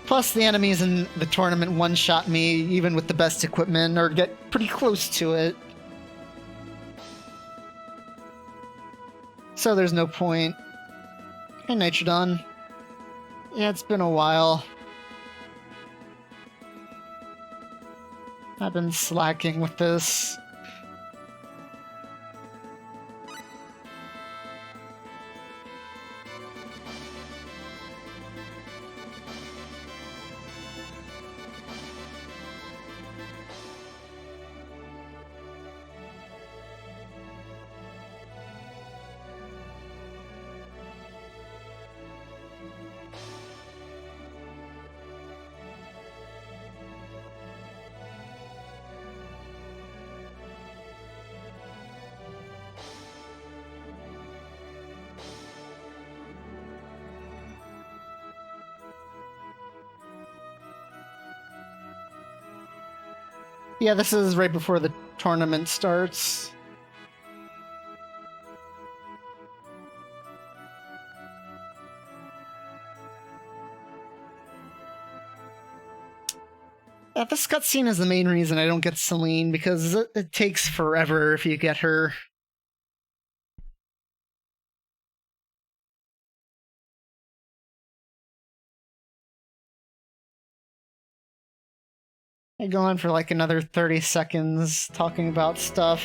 Plus, the enemies in the tournament one-shot me, even with the best equipment, or get pretty close to it. So there's no point. Hey, Nitrodon. Yeah, it's been a while. I've been slacking with this. Yeah, this is right before the tournament starts. Yeah, this cutscene is the main reason I don't get Celine, because it takes forever if you get her. I go on for like another 30 seconds talking about stuff.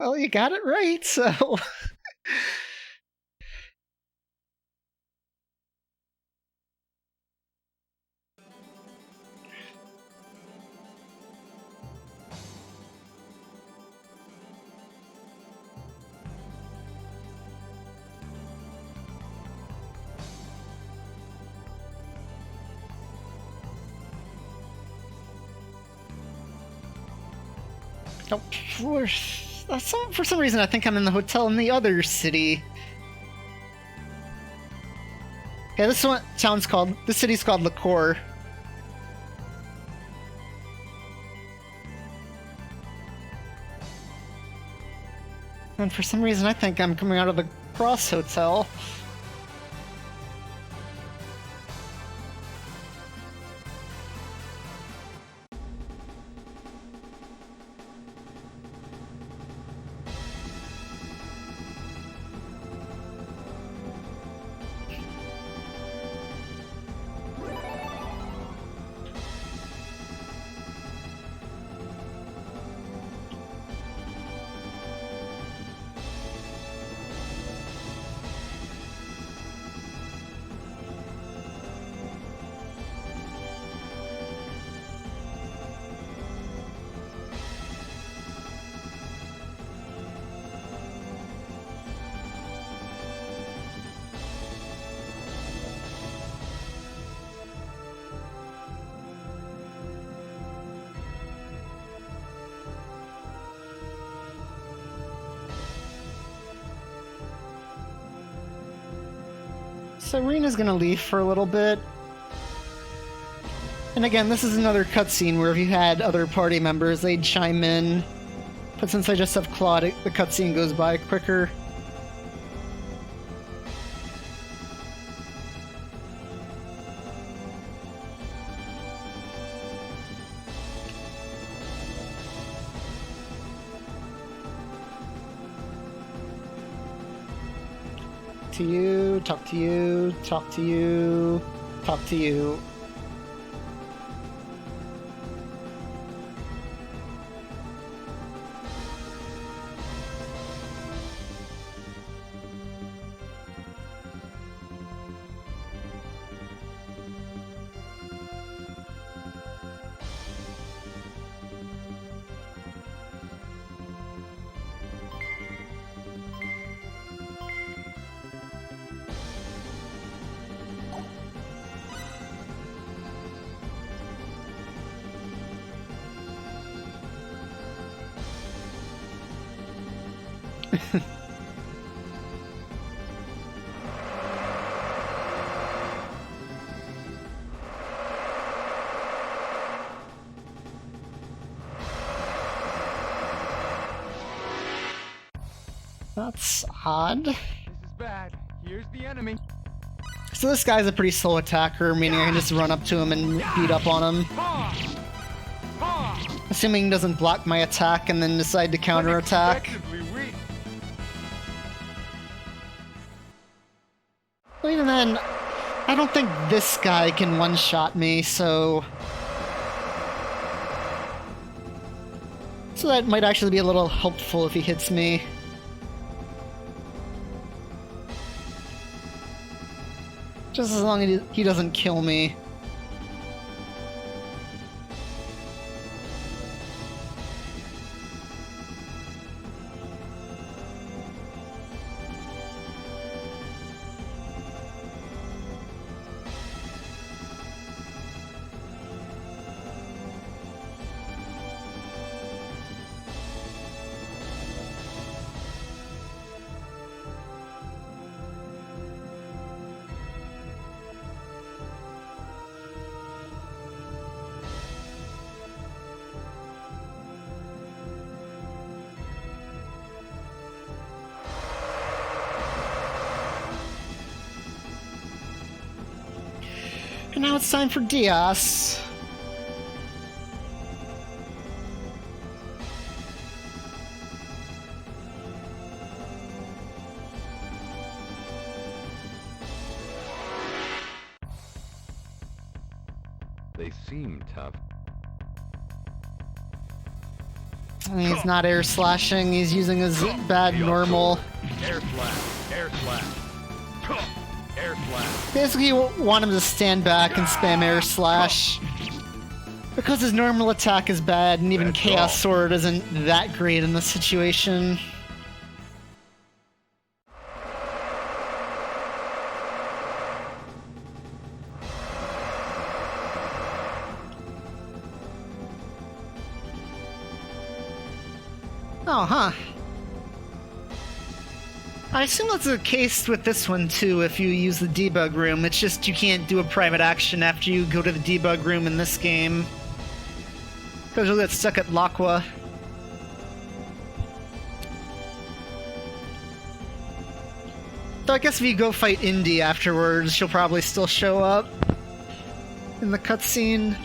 Well, you got it right, so... Oh, for some reason I think I'm in the hotel in the other city. Yeah, this city's called Liqueur. And for some reason I think I'm coming out of the Cross Hotel. So Rena's gonna leave for a little bit. And again, this is another cutscene where if you had other party members, they'd chime in. But since I just have Claude, the cutscene goes by quicker. To you, talk to you, talk to you, talk to you. That's odd. This is bad. Here's the enemy. So this guy's a pretty slow attacker, meaning I can just run up to him and beat up on him. Assuming he doesn't block my attack and then decide to counterattack. But even then, I don't think this guy can one-shot me, so... So that might actually be a little helpful if he hits me. Just as long as he doesn't kill me. And now it's time for Diaz. They seem tough. He's not air slashing, he's using his bad normal. Air slash. Air slash. Air slash. Basically, you want him to stand back and spam air slash. Because his normal attack is bad, and even Chaos Sword isn't that great in this situation. Oh, huh. I assume that's the case with this one too if you use the debug room. It's just you can't do a private action after you go to the debug room in this game. Because you'll get stuck at Laqua. Though I guess if you go fight Indy afterwards, she'll probably still show up in the cutscene.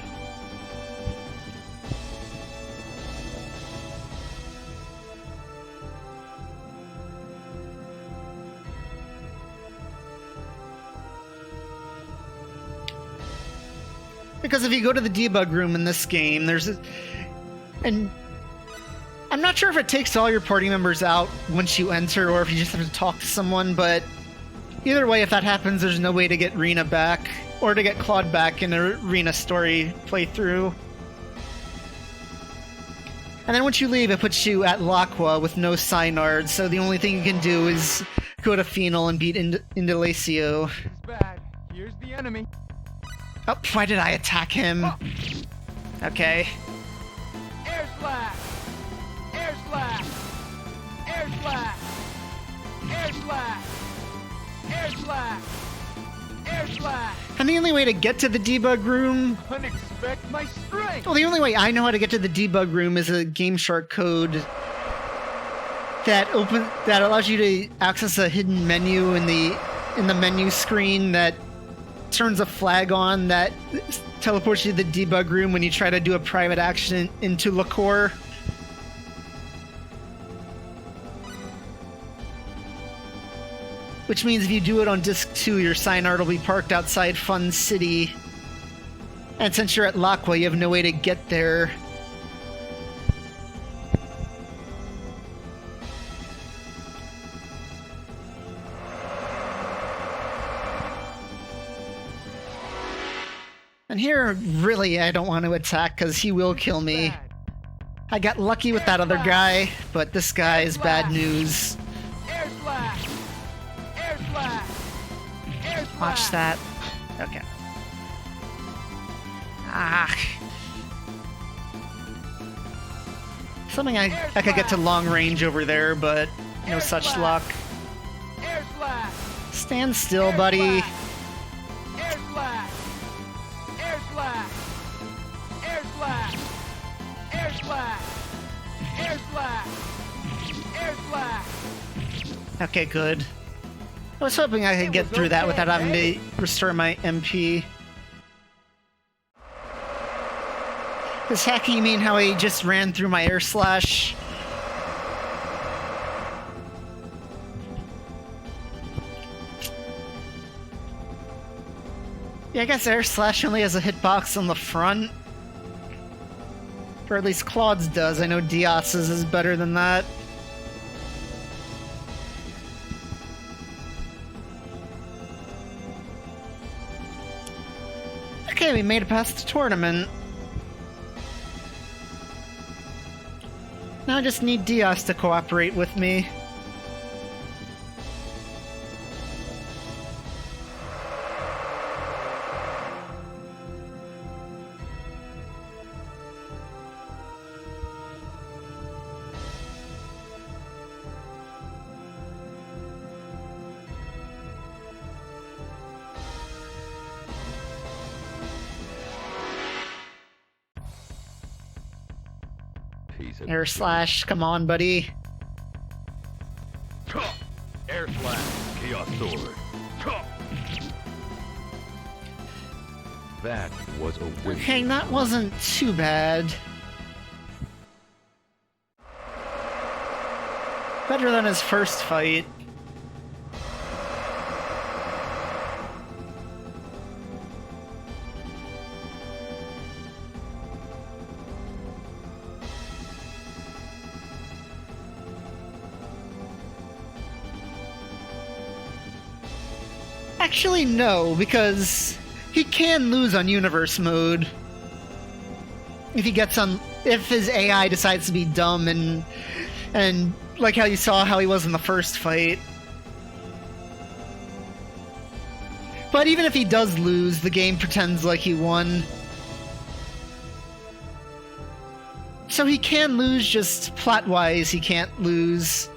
Because if you go to the debug room in this game, and I'm not sure if it takes all your party members out once you enter, or if you just have to talk to someone, but either way, if that happens, there's no way to get Rena back, or to get Claude back in a Rena story playthrough. And then once you leave, it puts you at Laqua with no Synard, so the only thing you can do is go to Phenol and beat Indalacio. This is bad. Here's the enemy. Oh, why did I attack him? Okay. Air slash. Air slash. Air slash. Air slash. Air slash. Air slash. And the only way to get to the debug room... Unexpect my strength. Well, the only way I know how to get to the debug room is a Game Shark code that allows you to access a hidden menu in the menu screen that turns a flag on that teleports you to the debug room when you try to do a private action into Liquor. Which means if you do it on disc 2, your Synard will be parked outside Fun City. And since you're at Laqua, you have no way to get there. And here, really, I don't want to attack because he will kill me. I got lucky with that other guy, but this guy is bad news. Air slash. Air slash. Air slash. Watch that. Okay. Ah. Something I could get to long range over there, but no such luck. Air slash. Stand still, buddy. Air slash. Air slash. Air slash. Air slash. Air slash. Air slash. Okay, good. I was hoping I could get through that without having to restore my MP. Is hacking you mean how he just ran through my air slash? Yeah, I guess air slash only has a hitbox on the front. Or at least Claude's does. I know Diaz's is better than that. Okay, we made it past the tournament. Now I just need Diaz to cooperate with me. Air slash, come on, buddy. Air slash. Chaos sword. That was a win. Okay, that wasn't too bad. Better than his first fight. Actually, no, because he can lose on universe mode. If he gets on, if his AI decides to be dumb and like how you saw how he was in the first fight. But even if he does lose, the game pretends like he won. So he can lose, just plot-wise he can't lose.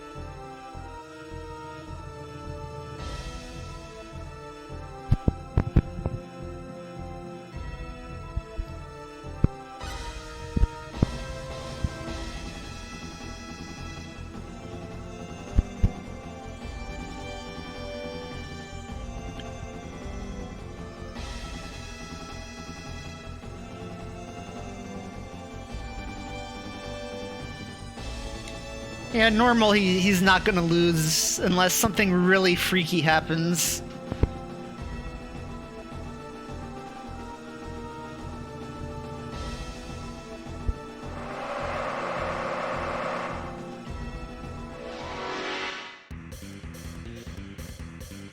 Yeah, normal he's not gonna lose unless something really freaky happens.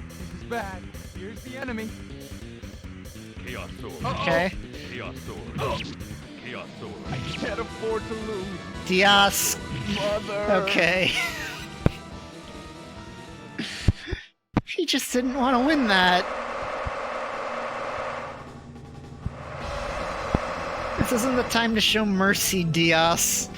This is bad. Here's the enemy. Chaos Sword. Okay. Chaos Sword. Chaos Sword. I can't afford to lose. Diaz. Mother. Okay. He just didn't want to win that. This isn't the time to show mercy, Diaz.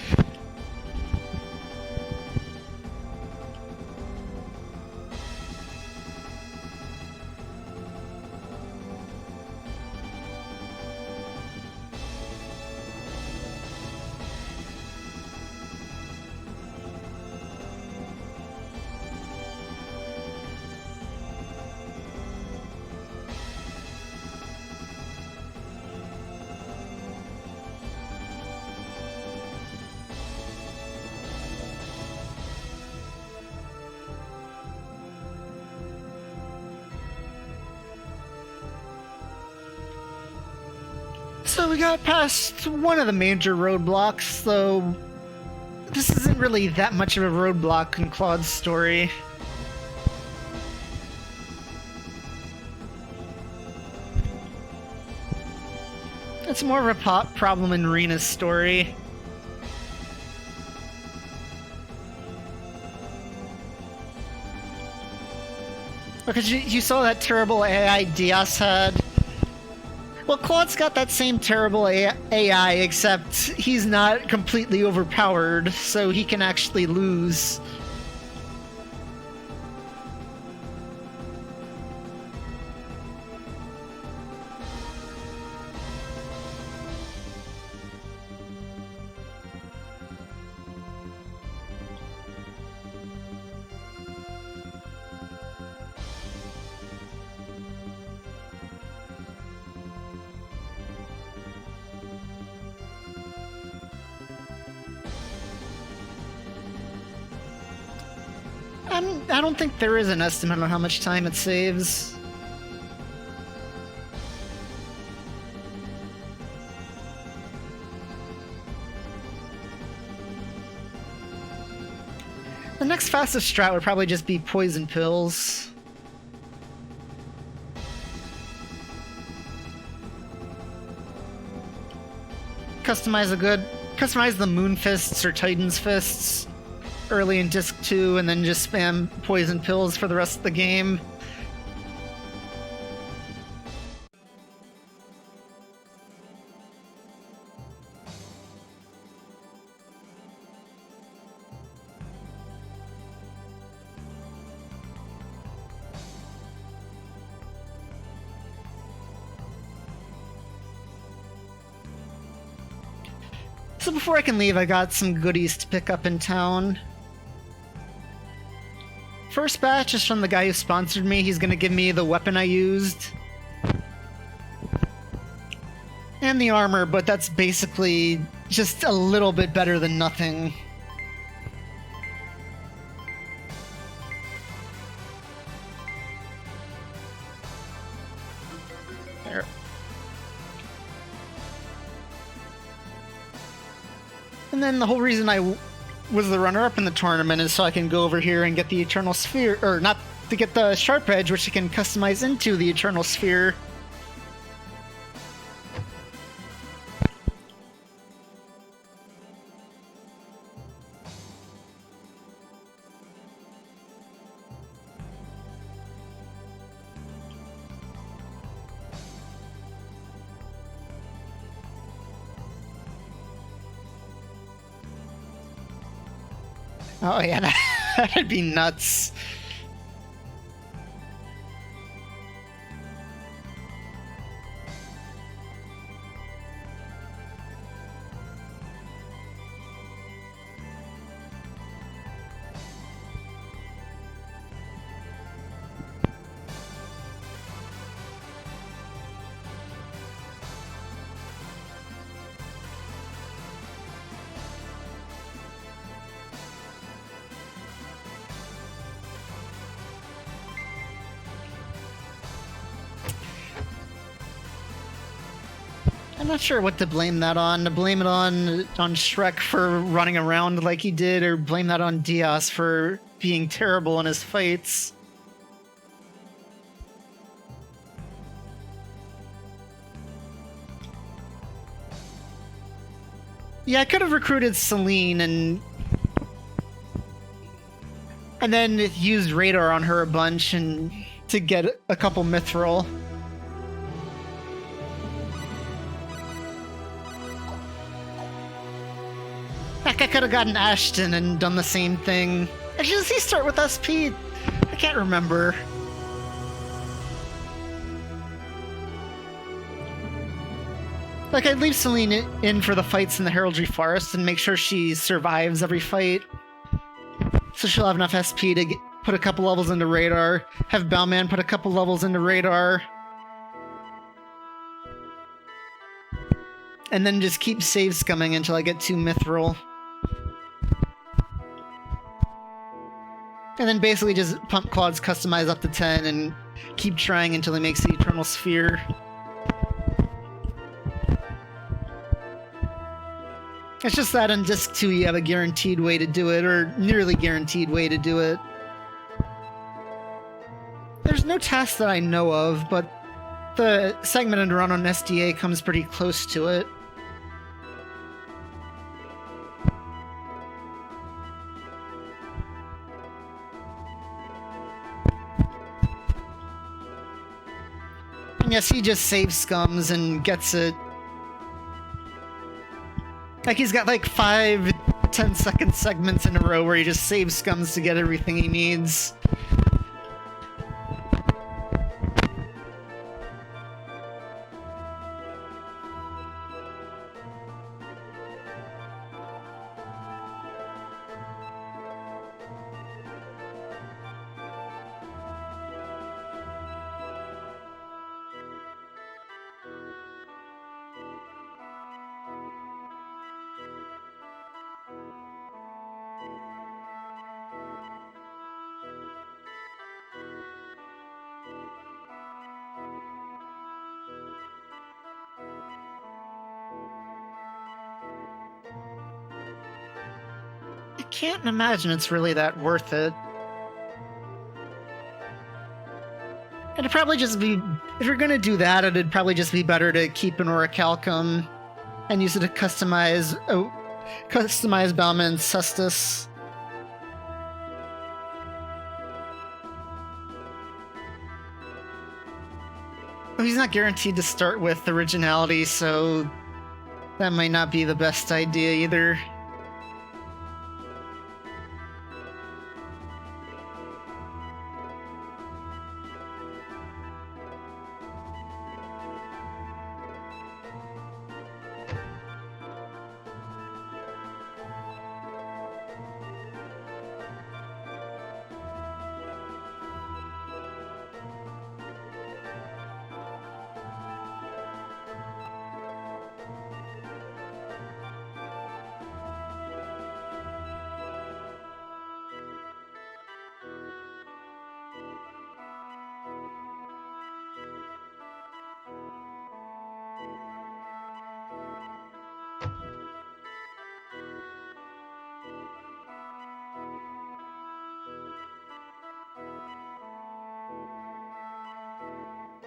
So we got past one of the major roadblocks, though this isn't really that much of a roadblock in Claude's story. It's more of a problem in Rena's story. Because you saw that terrible AI Diaz had. Well, Claude's got that same terrible AI, except he's not completely overpowered, so he can actually lose. I don't think there is an estimate on how much time it saves. The next fastest strat would probably just be poison pills. Customize the Moon Fists or Titan's Fists early in Disc 2, and then just spam poison pills for the rest of the game. So before I can leave, I got some goodies to pick up in town. First batch is from the guy who sponsored me. He's gonna give me the weapon I used. And the armor, but that's basically just a little bit better than nothing. There. And then the whole reason I was the runner-up in the tournament is so I can go over here and get the Eternal Sphere, or not to get the Sharp Edge, which I can customize into the Eternal Sphere. Oh yeah, that'd be nuts. I'm not sure what to blame that on. To blame it on Shrek for running around like he did, or blame that on Diaz for being terrible in his fights. Yeah, I could have recruited Celine and then used radar on her a bunch and to get a couple mithril. Heck, I could have gotten Ashton and done the same thing. Actually, does he start with SP? I can't remember. Like, I'd leave Celine in for the fights in the Heraldry Forest and make sure she survives every fight. So she'll have enough SP to put a couple levels into radar. Have Bowman put a couple levels into radar. And then just keep save scumming until I get 2 mithril. And then basically just pump Claude's customize up to 10 and keep trying until he makes the Eternal Sphere. It's just that on Disc 2 you have a guaranteed way to do it, or nearly guaranteed way to do it. There's no task that I know of, but the segmented run on SDA comes pretty close to it. And yes, he just save scums and gets it. Like, he's got like 5-10 second segments in a row where he just saves scums to get everything he needs. I can't imagine it's really that worth it. It'd probably just be, if you're gonna do that, it'd probably just be better to keep an Orichalcum and use it to customize Bauman's Cestus. Well, he's not guaranteed to start with originality, so that might not be the best idea either.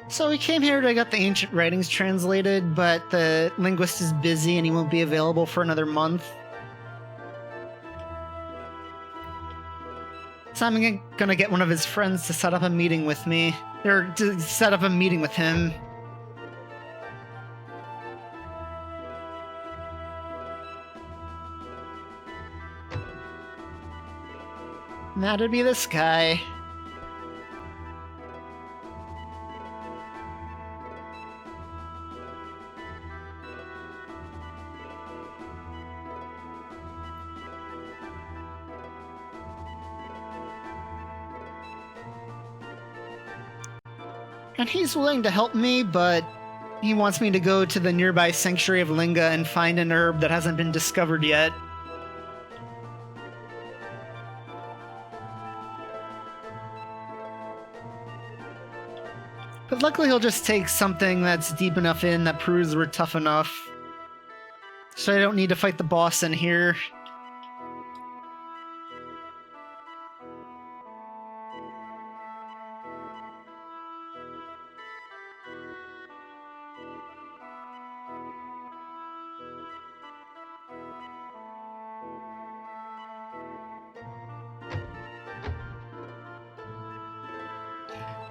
So we came here to get the ancient writings translated, but the linguist is busy and he won't be available for another month. So I'm gonna get one of his friends to set up a meeting with me. Or to set up a meeting with him. And that'd be this guy. And he's willing to help me, but he wants me to go to the nearby Sanctuary of Linga and find an herb that hasn't been discovered yet. But luckily he'll just take something that's deep enough in that proves we're tough enough. So I don't need to fight the boss in here.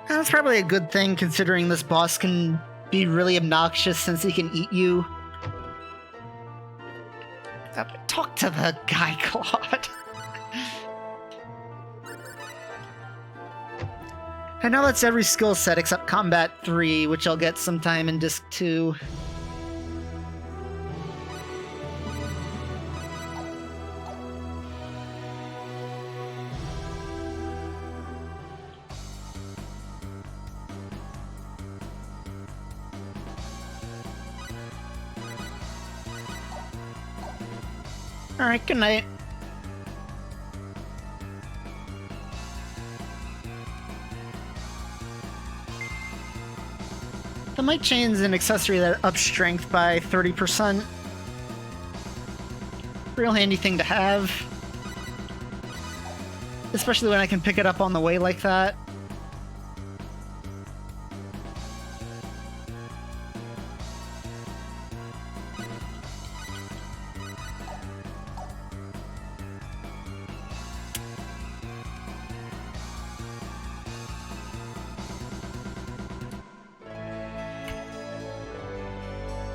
That's probably a good thing, considering this boss can be really obnoxious since he can eat you. Talk to the guy, Claude. And now that's every skill set except Combat 3, which I'll get sometime in Disc 2. Alright, good night. The mic chain's an accessory that ups strength by 30%. Real handy thing to have. Especially when I can pick it up on the way like that.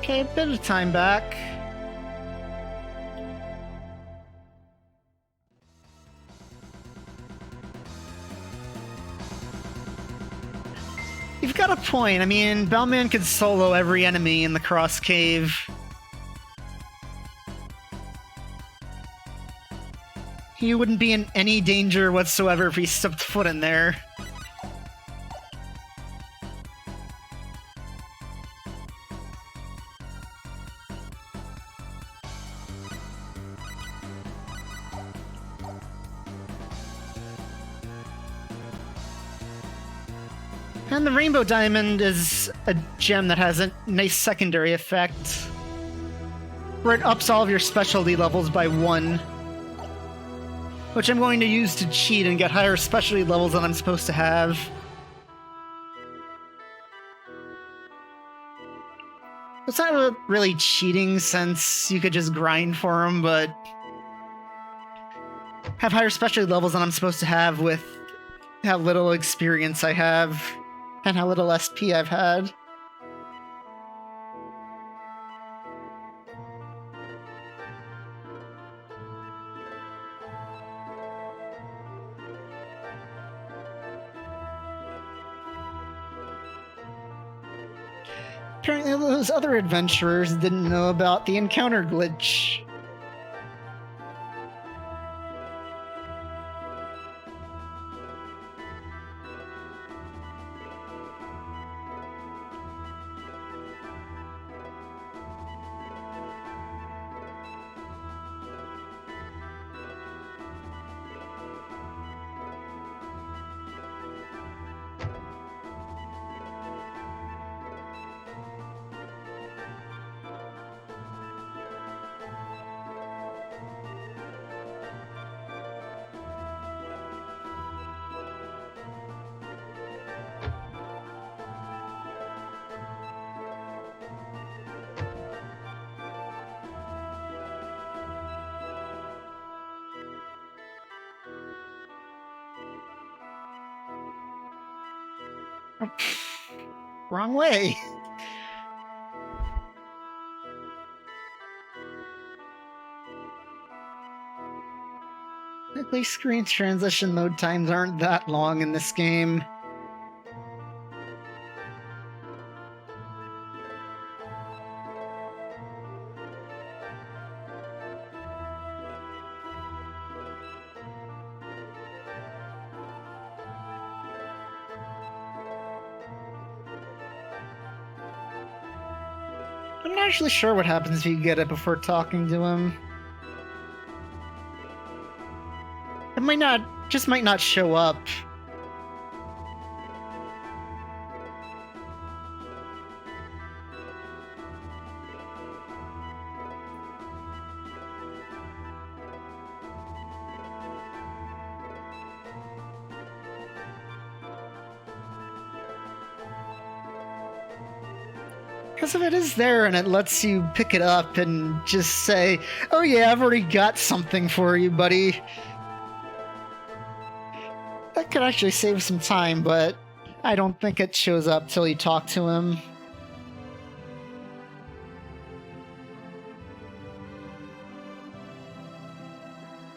Okay, a bit of time back. You've got a point. I mean, Bellman could solo every enemy in the Cross Cave. He wouldn't be in any danger whatsoever if he stepped foot in there. And the Rainbow Diamond is a gem that has a nice secondary effect, where it ups all of your specialty levels by 1, which I'm going to use to cheat and get higher specialty levels than I'm supposed to have. It's not really cheating since you could just grind for them, but have higher specialty levels than I'm supposed to have with how little experience I have. And how little SP I've had. Apparently those other adventurers didn't know about the encounter glitch. Wrong way. At least screen transition load times aren't that long in this game. I'm not actually sure what happens if you get it before talking to him. It might not show up. Because if it is there and it lets you pick it up and just say, oh yeah, I've already got something for you, buddy. That could actually save some time, but I don't think it shows up till you talk to him.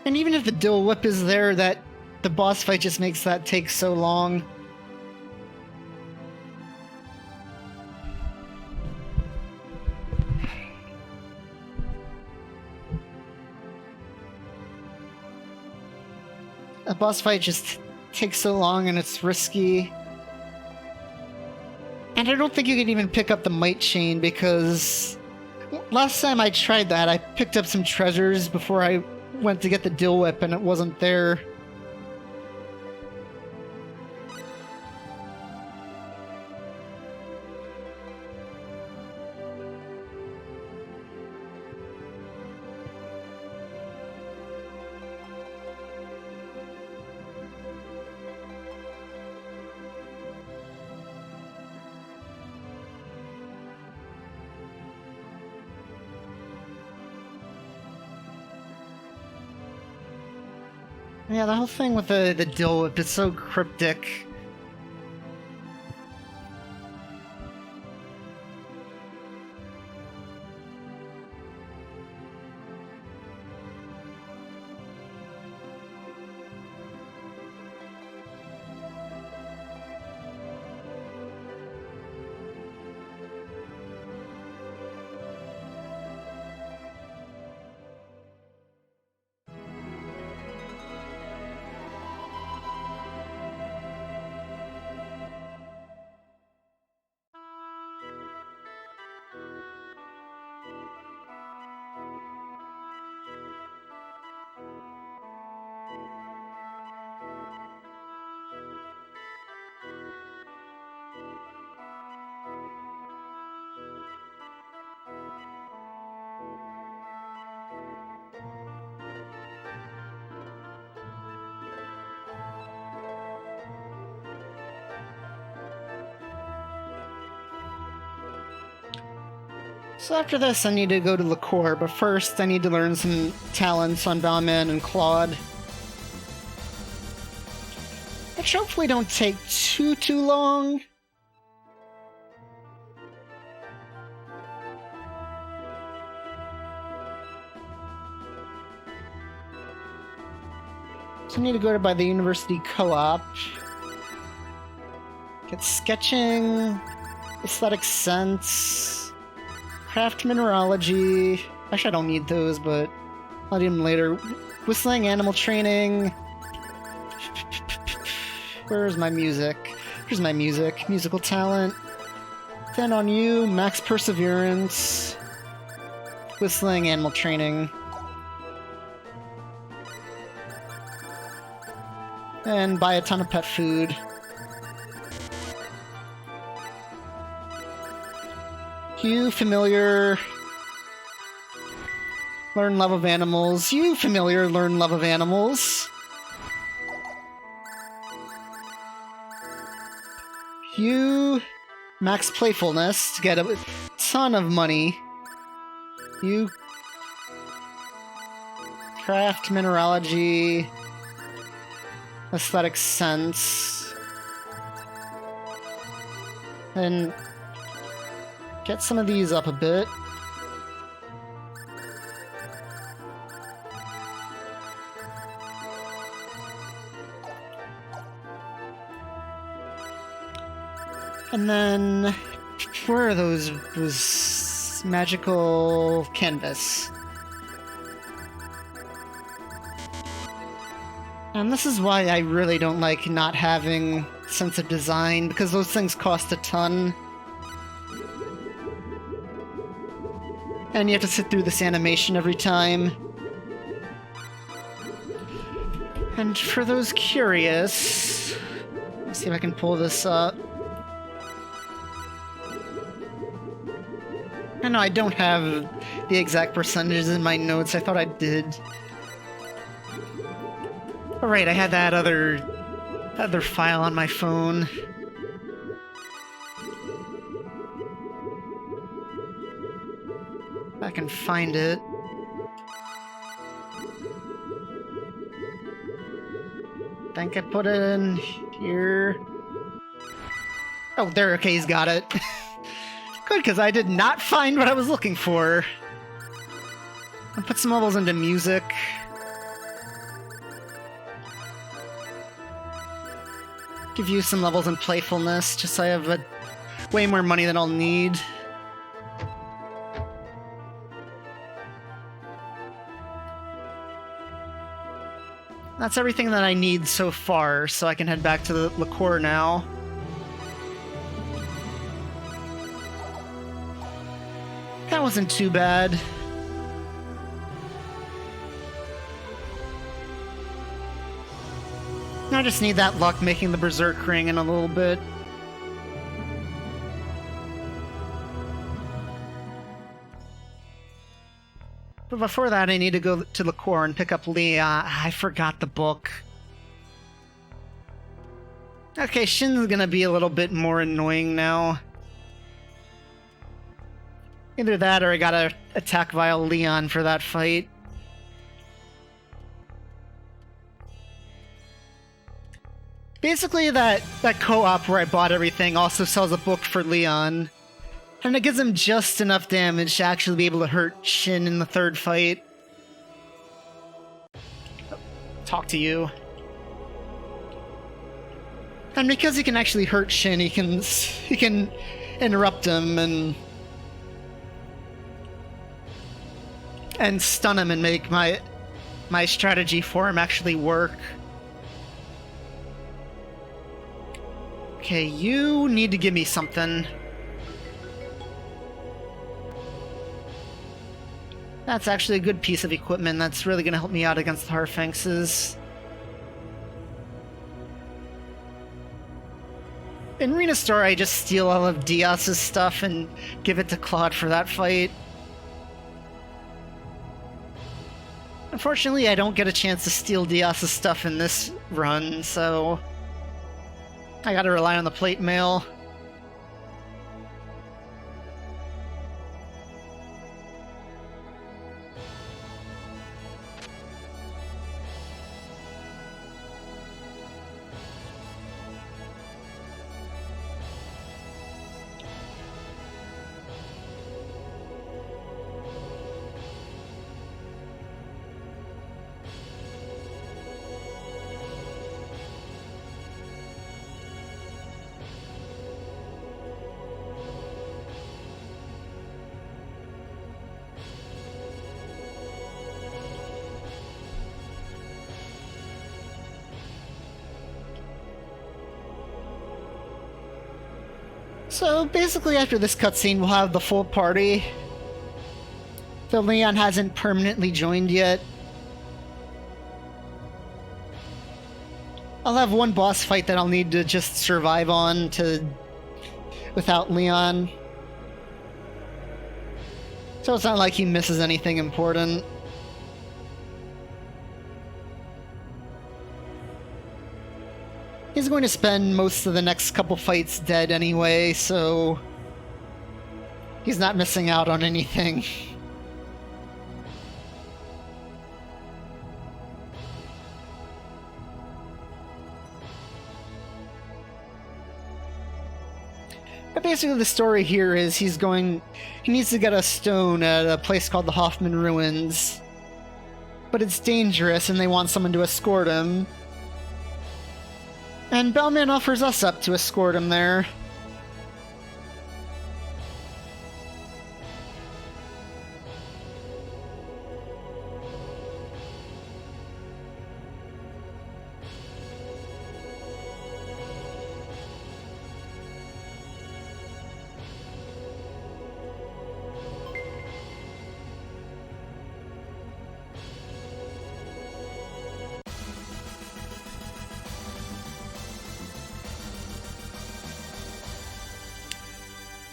And even if the dual whip is there, the boss fight just makes that take so long. A boss fight just takes so long and it's risky. And I don't think you can even pick up the might chain because last time I tried that, I picked up some treasures before I went to get the dual whip and it wasn't there. Yeah, the whole thing with the dual whip is so cryptic. So after this, I need to go to Liqueur, but first I need to learn some talents on Balmain and Claude. Which hopefully don't take too long. So I need to go to by the university co-op. Get sketching, aesthetic sense. Craft mineralogy. Actually, I don't need those, but I'll need them later. Whistling, animal training. Where's my music? Here's my music. Musical talent. Stand on you. Max perseverance. Whistling, animal training. And buy a ton of pet food. You familiar, learn love of animals. You familiar, learn love of animals. You max playfulness to get a ton of money. You craft mineralogy, aesthetic sense. And get some of these up a bit. And then, where are those magical canvas? And this is why I really don't like not having sense of design, because those things cost a ton. And you have to sit through this animation every time. And for those curious, let's see if I can pull this up. I know I don't have the exact percentages in my notes. I thought I did. Oh, right, I had that other file on my phone. If I can find it. Think I put it in here. Oh, there. Okay, he's got it. Good, because I did not find what I was looking for. I'll put some levels into music. Give you some levels in playfulness, just so I have way more money than I'll need. That's everything that I need so far, so I can head back to the liqueur now. That wasn't too bad. I just need that luck making the Berserk ring in a little bit. But before that, I need to go to liqueur and pick up Leah. I forgot the book. Okay, Shin's gonna be a little bit more annoying now. Either that or I gotta attack via Leon for that fight. Basically, that co-op where I bought everything also sells a book for Leon. And it gives him just enough damage to actually be able to hurt Shin in the third fight. Talk to you. And because he can actually hurt Shin, he can interrupt him and stun him and make my strategy for him actually work. Okay, you need to give me something. That's actually a good piece of equipment that's really going to help me out against the Harfinxes. In Rena Store, I just steal all of Dias's stuff and give it to Claude for that fight. Unfortunately, I don't get a chance to steal Dias's stuff in this run, so I gotta rely on the plate mail. So basically after this cutscene we'll have the full party. Though Leon hasn't permanently joined yet. I'll have one boss fight that I'll need to just survive on without Leon. So it's not like he misses anything important. He's going to spend most of the next couple fights dead anyway, so he's not missing out on anything. But basically the story here is he needs to get a stone at a place called the Hoffman Ruins. But it's dangerous and they want someone to escort him. And Bellman offers us up to escort him there.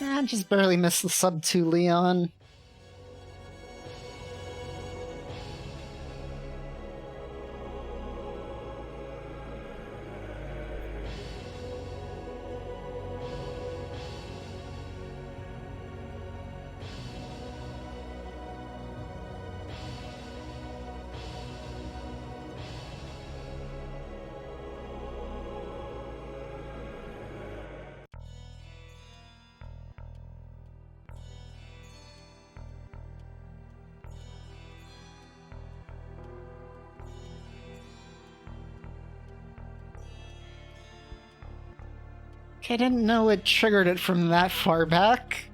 I just barely missed the sub 2 Leon. I didn't know it triggered it from that far back.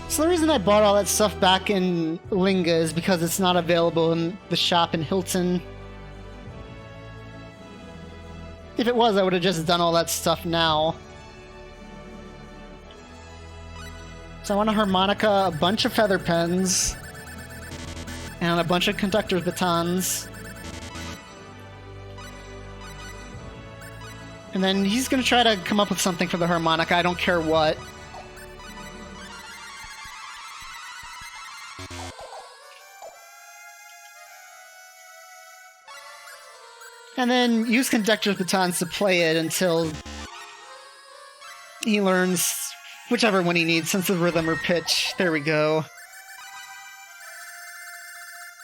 So the reason I bought all that stuff back in Linga is because it's not available in the shop in Hilton. If it was, I would have just done all that stuff now. So I want a harmonica, a bunch of feather pens, and a bunch of conductor's batons. And then he's gonna try to come up with something for the harmonica, I don't care what. And then use conductor's batons to play it until he learns whichever one he needs, sense of rhythm or pitch. There we go.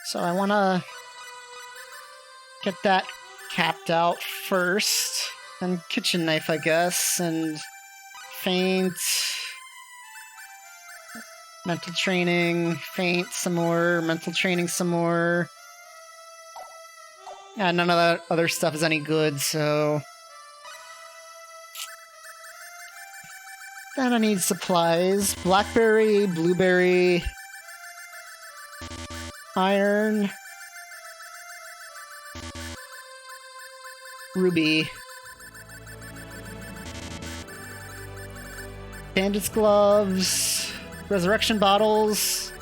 So I want to get that capped out first. Then kitchen knife, I guess, and feint. Mental training, feint some more, mental training some more. Yeah, none of that other stuff is any good, so... Then I need supplies. Blackberry, blueberry... Iron... Ruby... Bandit's gloves... Resurrection bottles...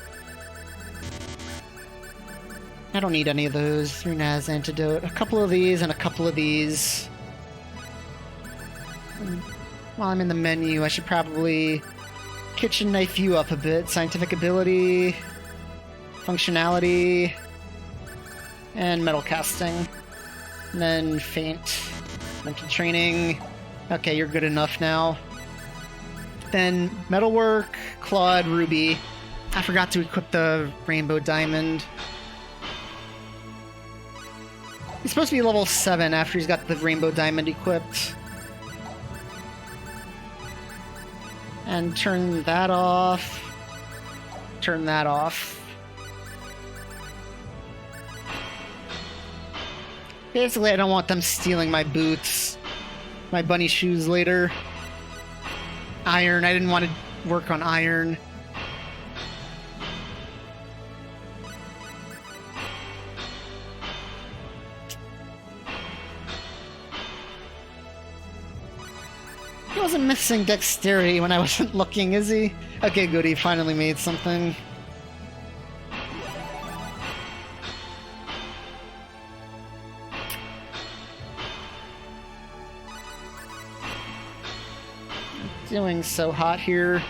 I don't need any of those. Runaz antidote. A couple of these and a couple of these. And while I'm in the menu, I should probably kitchen knife you up a bit. Scientific ability, functionality, and metal casting. And then feint, mental training. Okay, you're good enough now. Then metalwork, Claude, Ruby. I forgot to equip the rainbow diamond. He's supposed to be level 7 after he's got the rainbow diamond equipped. And turn that off. Turn that off. Basically, I don't want them stealing my boots. My bunny shoes later. Iron, I didn't want to work on iron. He wasn't missing dexterity when I wasn't looking, is he? Okay, good, he finally made something. Doing so hot here.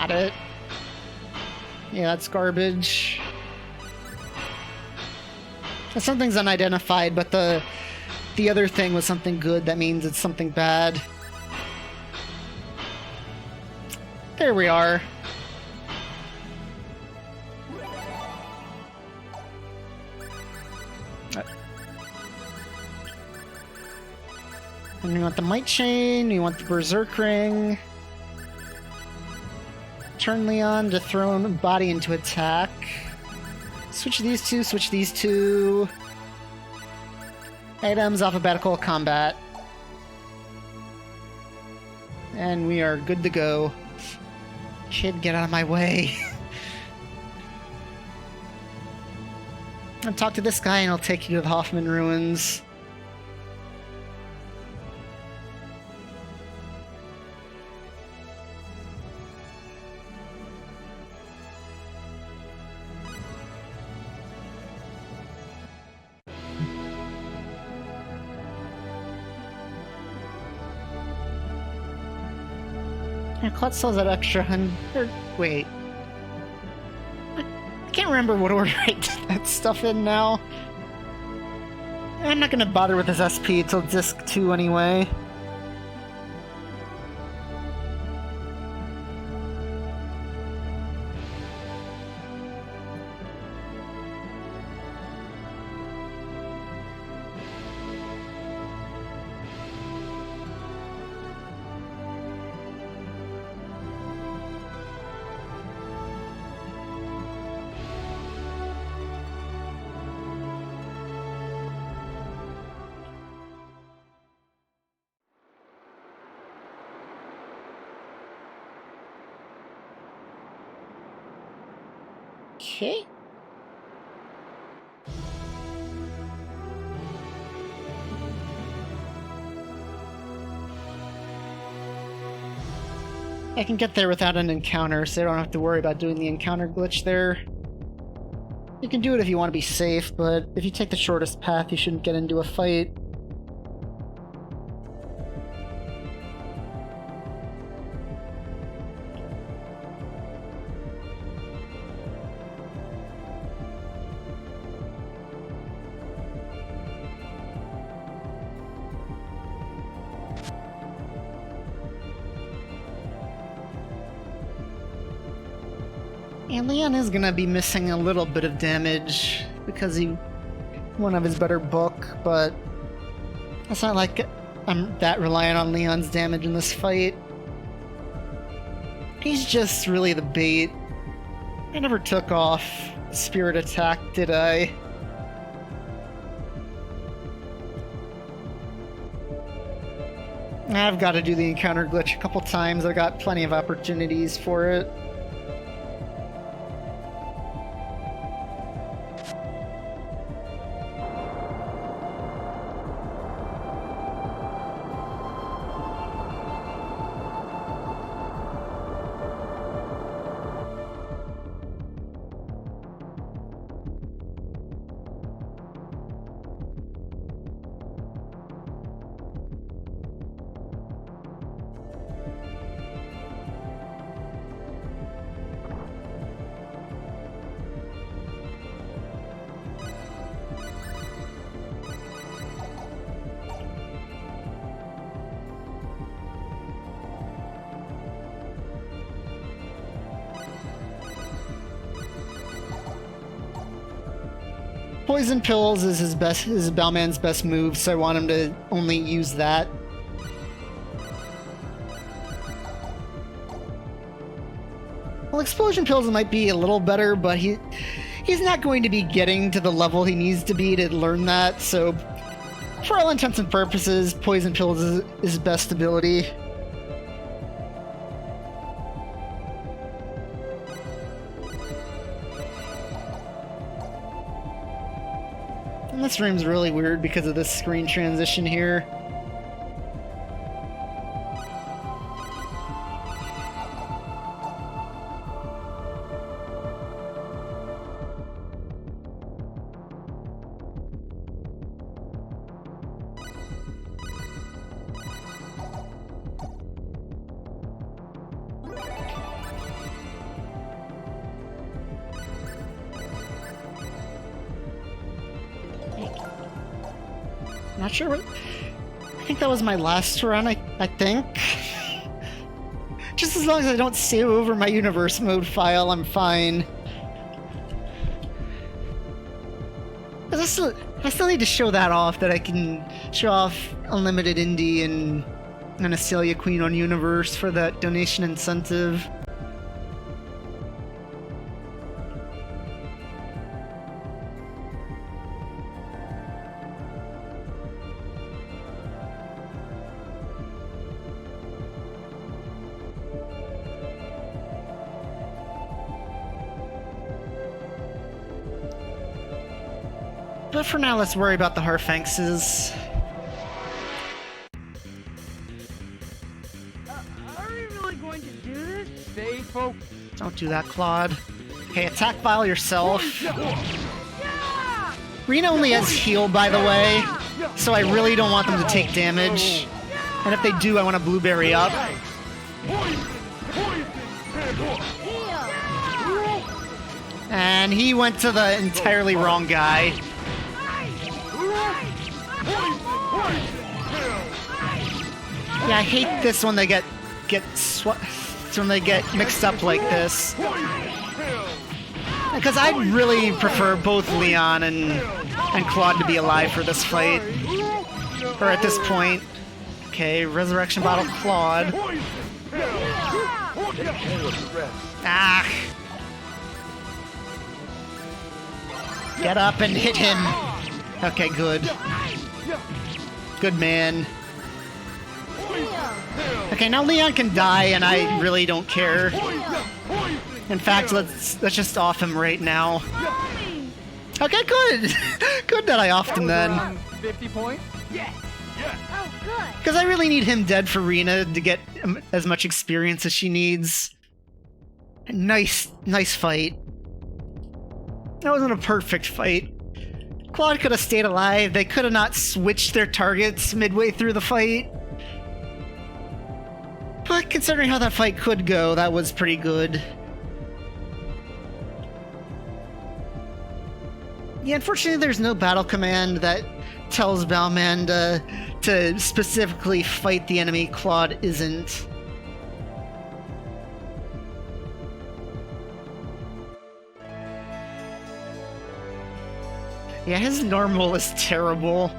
not it. Yeah, that's garbage. Something's unidentified, but the other thing was something good. That means it's something bad. There we are. And you want the Might Chain, you want the Berserk Ring. Turn Leon to throw him body into attack. Switch these two, switch these two. Items, alphabetical, combat. And we are good to go. Kid, get out of my way. I'll talk to this guy and I'll take you to the Hoffman Ruins. Yeah, Claude still has that extra wait. I can't remember what order I did that stuff in now. I'm not gonna bother with this SP till Disc 2 anyway. Okay. I can get there without an encounter, so I don't have to worry about doing the encounter glitch there. You can do it if you want to be safe, but if you take the shortest path, you shouldn't get into a fight. And Leon is gonna be missing a little bit of damage because he one of his better book, but it's not like I'm that reliant on Leon's damage in this fight. He's just really the bait. I never took off Spirit Attack, did I? I've got to do the encounter glitch a couple times. I've got plenty of opportunities for it. Poison Pills is his Bellman's best move, so I want him to only use that. Well, Explosion Pills might be a little better, but he's not going to be getting to the level he needs to be to learn that, so for all intents and purposes, Poison Pills is his best ability. And this room's really weird because of this screen transition here. not sure what... I think that was my last run, I think. Just as long as I don't save over my universe mode file, I'm fine. I still need to show that off, that I can show off Unlimited Indie and Anastasia Queen on Universe for that donation incentive. But for now, let's worry about the Harfanxes. Are we really going to do this? Stay focused. Don't do that, Claude. Okay, attack Vile yourself. Yeah! Rena only has heal, by the way, so I really don't want them to take damage. And if they do, I want to blueberry up. And he went to the entirely wrong guy. Yeah, I hate this when they get mixed up like this. Because I'd really prefer both Leon and Claude to be alive for this fight. Or at this point. Okay, Resurrection Bottle Claude. Ah! Get up and hit him! Okay, good. Good man. Okay, now Leon can die, and I really don't care. In fact, let's just off him right now. Okay, good. Good that I offed him then. 50 points? Oh, good. Because I really need him dead for Rena to get as much experience as she needs. Nice fight. That wasn't a perfect fight. Claude could have stayed alive. They could have not switched their targets midway through the fight. But considering how that fight could go, that was pretty good. Yeah, unfortunately there's no battle command that tells Bowman to specifically fight the enemy Claude isn't. Yeah, his normal is terrible.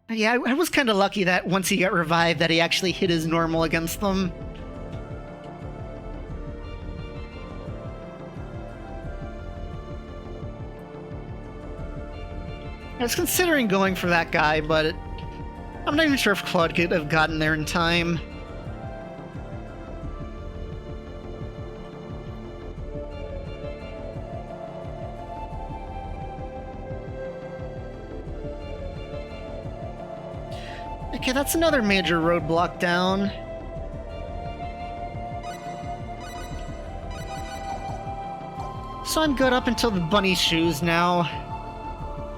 Yeah, I was kind of lucky that once he got revived that he actually hit his normal against them. I was considering going for that guy, but I'm not even sure if Claude could have gotten there in time. Okay, that's another major roadblock down. So I'm good up until the bunny shoes now.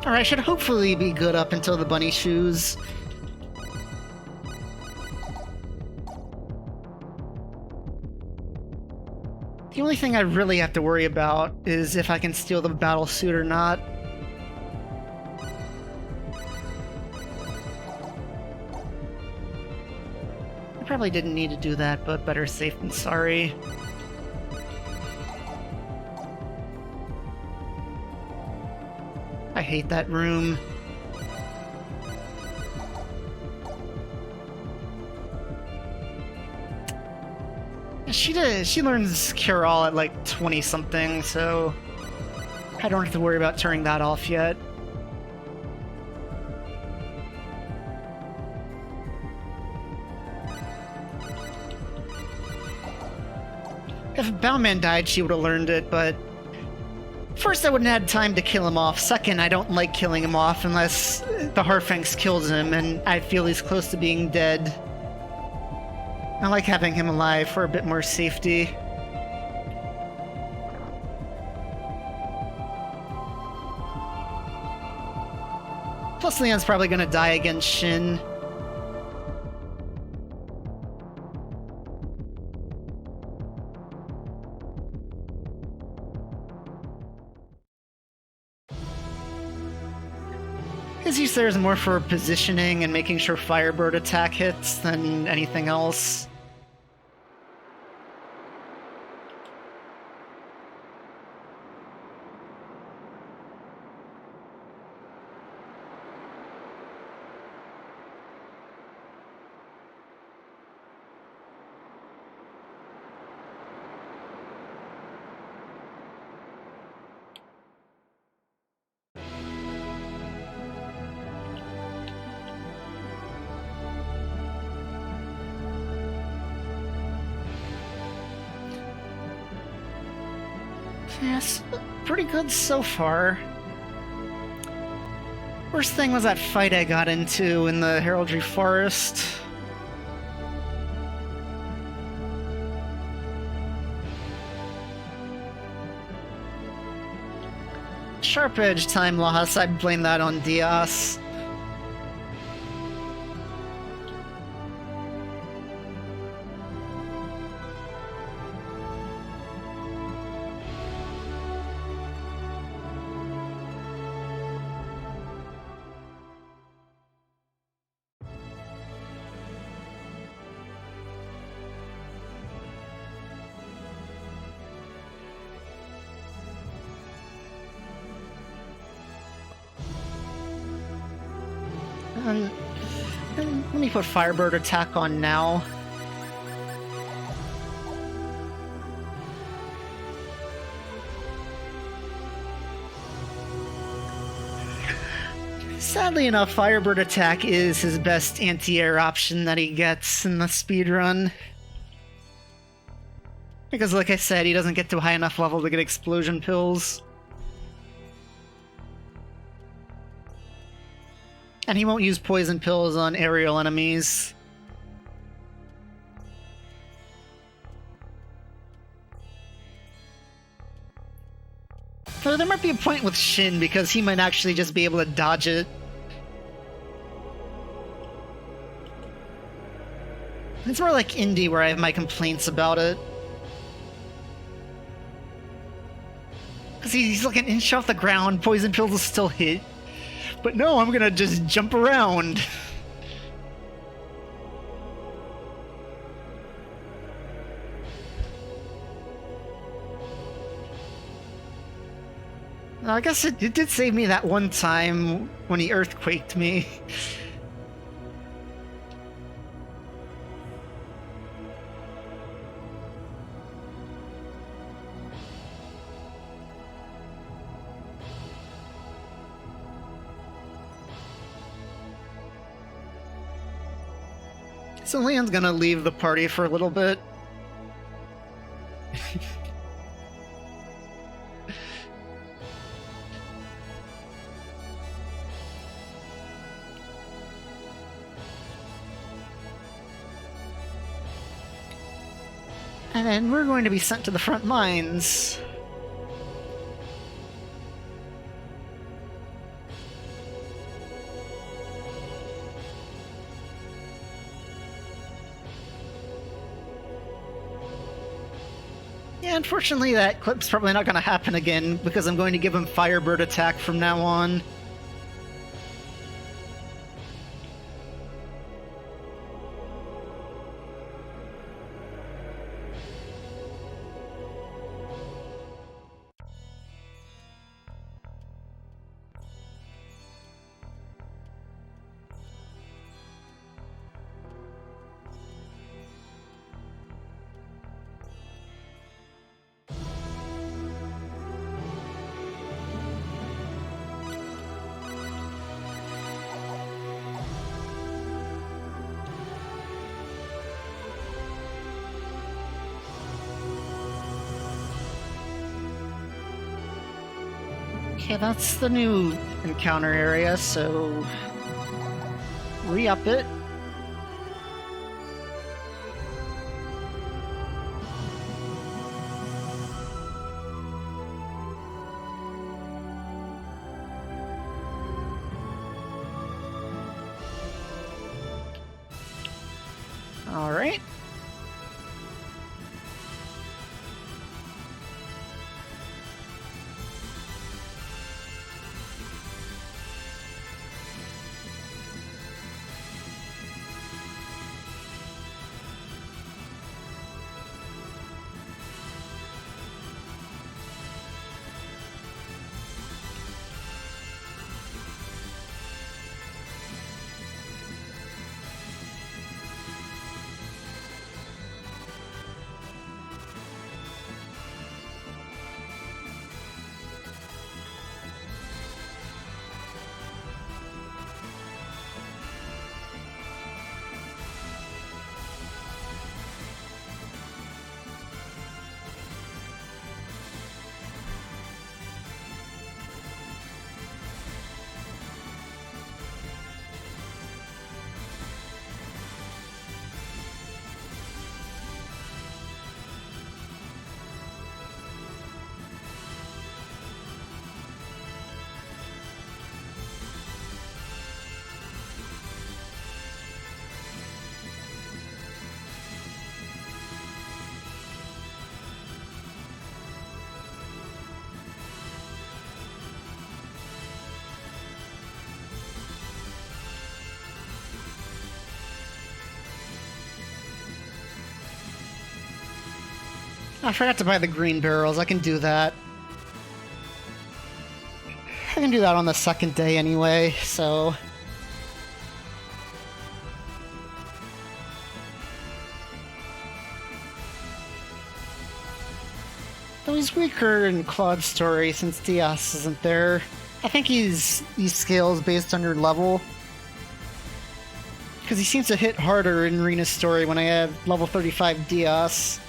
Or I should hopefully be good up until the bunny shoes. The only thing I really have to worry about is if I can steal the battle suit or not. I probably didn't need to do that, but better safe than sorry. I hate that room. She learns Cure All at like 20 something, so I don't have to worry about turning that off yet. If Bowman died, she would have learned it, but first, I wouldn't have had time to kill him off. Second, I don't like killing him off unless the Harfanx kills him and I feel he's close to being dead. I like having him alive for a bit more safety. Plus, Leon's probably gonna die against Shin. His use there is more for positioning and making sure Firebird attack hits than anything else. Yes, pretty good so far. Worst thing was that fight I got into in the Heraldry Forest. Sharp Edge time loss, I'd blame that on Diaz. And let me put Firebird attack on now. Sadly enough, Firebird attack is his best anti-air option that he gets in the speedrun. Because like I said, he doesn't get to a high enough level to get explosion pills. And he won't use poison pills on aerial enemies. So there might be a point with Shin, because he might actually just be able to dodge it. It's more like Indy where I have my complaints about it. Because he's like an inch off the ground, poison pills will still hit. But no, I'm gonna just jump around. I guess it did save me that one time when he earthquaked me. So Leon's gonna leave the party for a little bit. And then we're going to be sent to the front lines. Yeah, unfortunately that clip's probably not going to happen again, because I'm going to give him Firebird attack from now on. Okay, that's the new encounter area, so re-up it. All right. I forgot to buy the green barrels. I can do that. I can do that on the second day anyway, so... Though he's weaker in Claude's story since Diaz isn't there. I think he scales based on your level. Because he seems to hit harder in Rena's story when I have level 35 Diaz.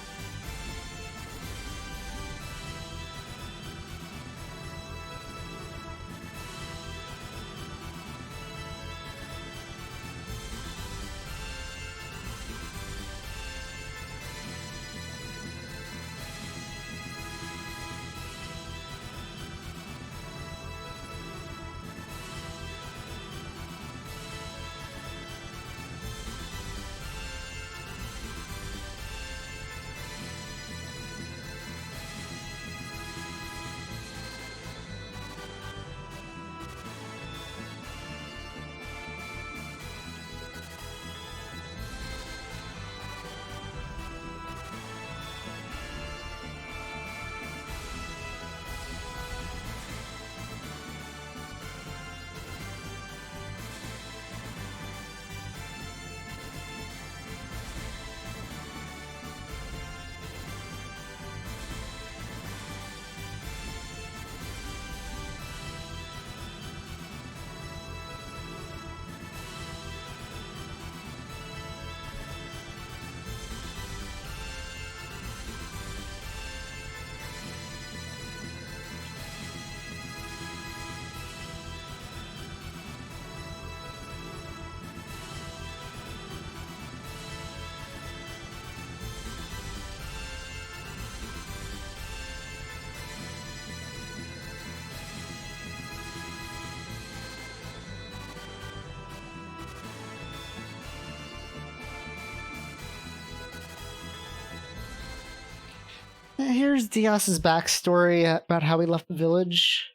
Here's Diaz's backstory about how he left the village.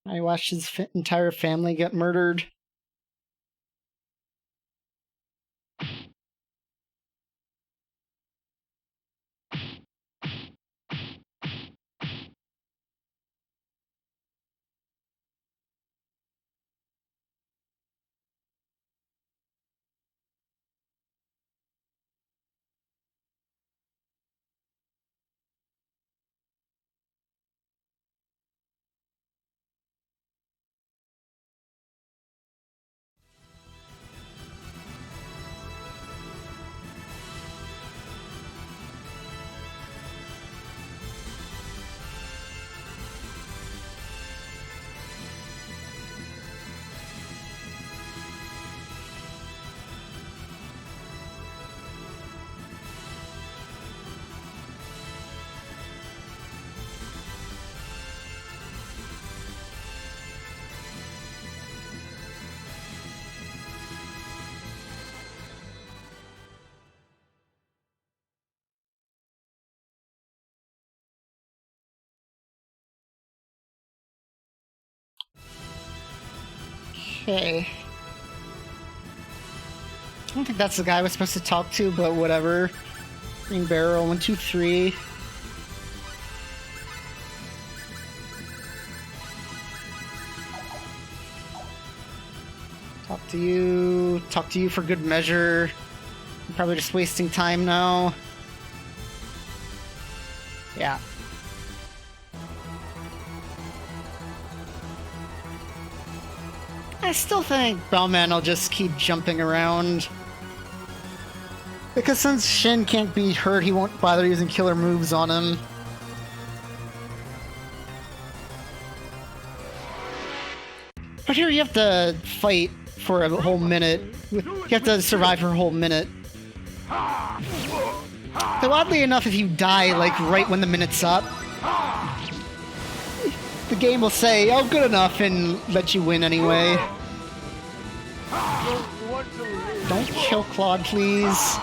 I watched his entire family get murdered. Okay. I don't think that's the guy I was supposed to talk to, but whatever. Green barrel, 1, 2, 3. Talk to you for good measure. I'm probably just wasting time now. Yeah. I still think Bellman will just keep jumping around. Because since Shin can't be hurt, he won't bother using killer moves on him. But here you have to fight for a whole minute. You have to survive for a whole minute. So oddly enough, if you die, like, right when the minute's up, the game will say, oh, good enough, and let you win anyway. Don't kill Claude, please.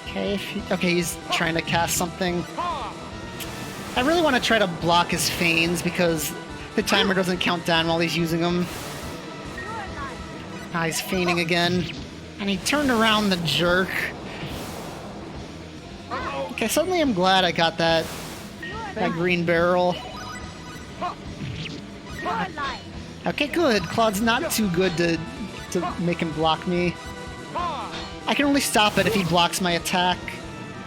Okay, okay, he's trying to cast something. I really want to try to block his feigns because the timer doesn't count down while he's using them. He's feigning again. And he turned around, the jerk. Okay, suddenly I'm glad I got that green barrel. You're alive. Okay, good. Claude's not too good to make him block me. I can only stop it if he blocks my attack.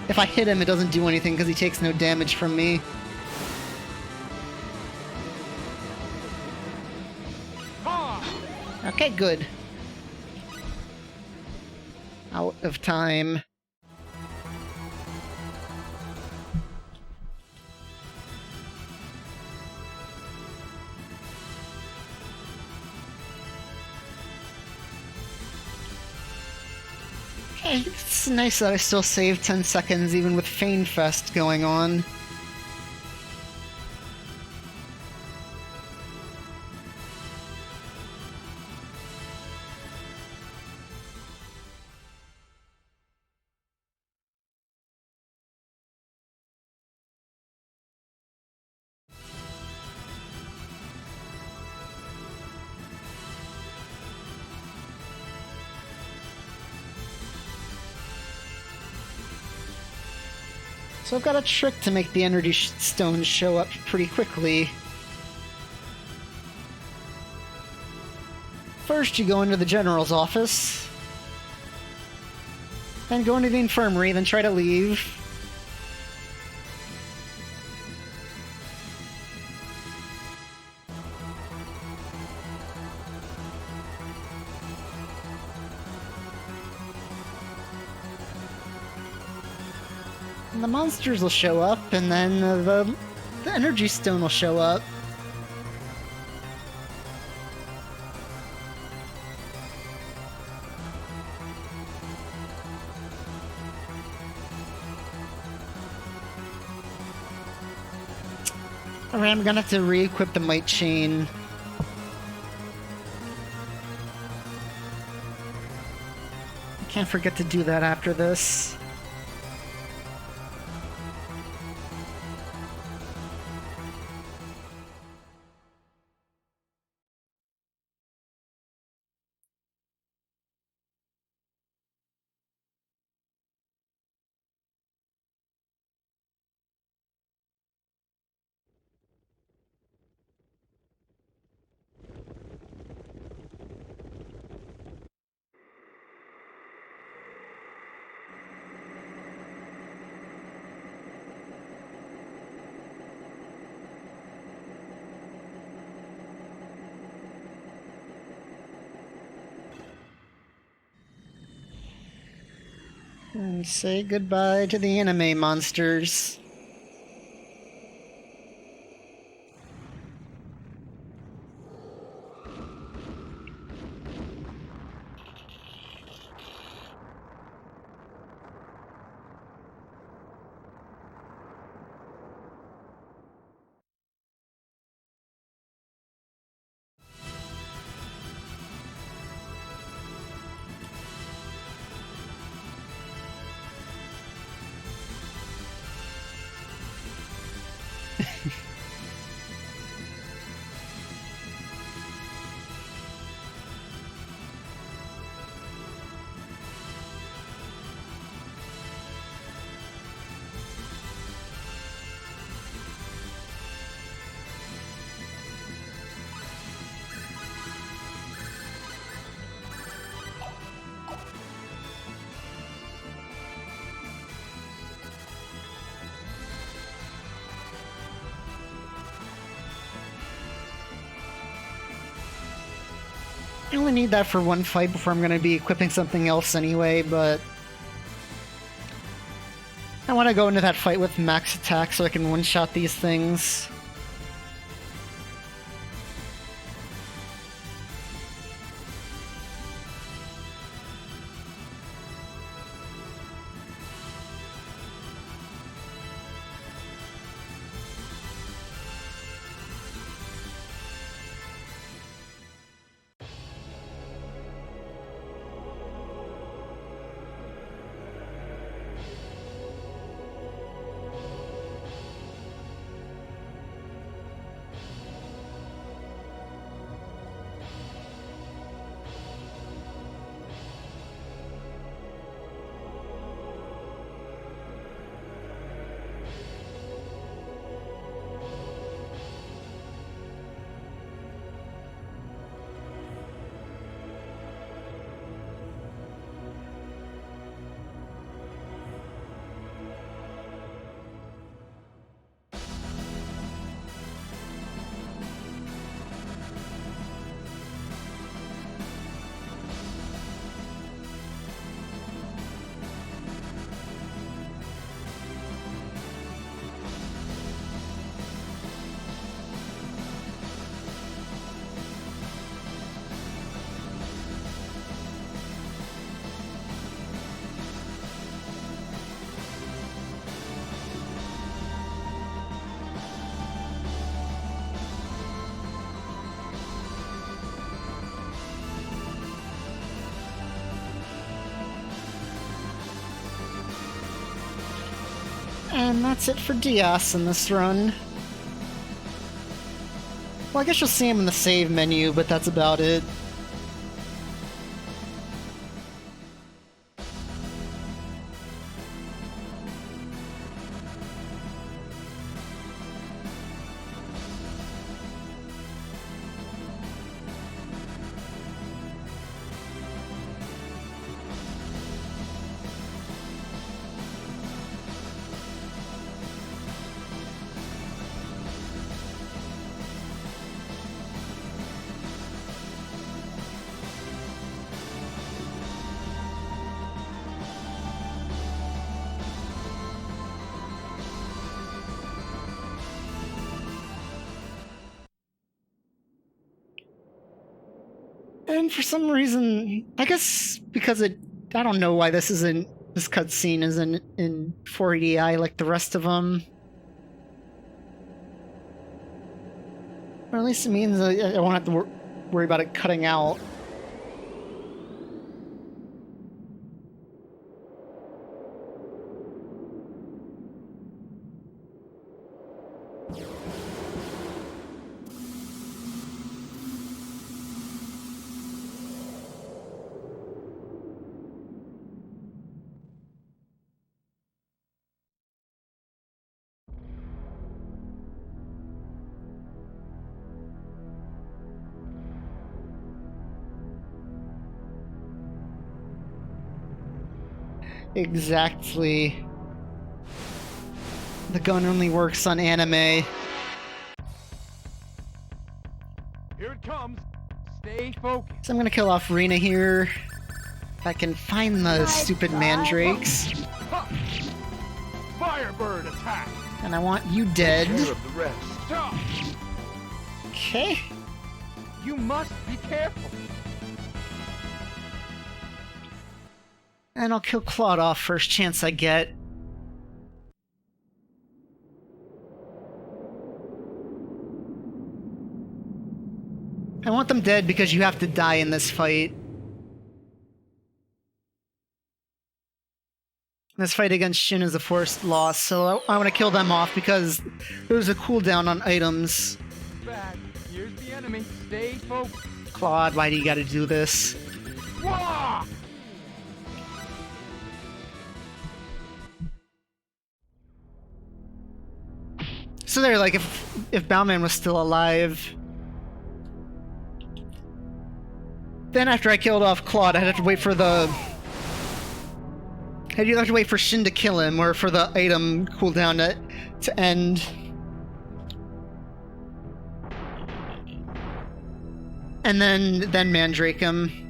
If I hit him, it doesn't do anything because he takes no damage from me. Okay, good. Out of time. Hey, it's nice that I still saved 10 seconds even with Feign Fest going on. So I've got a trick to make the energy stones show up pretty quickly. First, you go into the general's office, then go into the infirmary, then try to leave. And the monsters will show up, and then the energy stone will show up. Alright, I'm gonna have to re-equip the Might Chain. I can't forget to do that after this. And say goodbye to the anime monsters. I only need that for one fight before I'm going to be equipping something else anyway, but I want to go into that fight with max attack so I can one-shot these things. And that's it for Diaz in this run. Well, I guess you'll see him in the save menu, but that's about it. And for some reason, I guess because I don't know why this cutscene isn't in 480i like the rest of them. Or at least it means I won't have to worry about it cutting out. Exactly. The gun only works on anime. Here it comes. Stay focused. So I'm gonna kill off Rena here. If I can find the stupid mandrakes. Ha! Firebird attack. And I want you dead. Care of the rest. Stop. Okay. You must be careful. And I'll kill Claude off first chance I get. I want them dead because you have to die in this fight. This fight against Shin is a forced loss, so I want to kill them off because there's a cooldown on items. Back. Here's the enemy. Stay focused. Claude, why do you gotta do this? Wah! So there, like, if Bowman was still alive, then after I killed off Claude, I'd have to wait for I'd either have to wait for Shin to kill him or for the item cooldown to end. And then Mandrake him.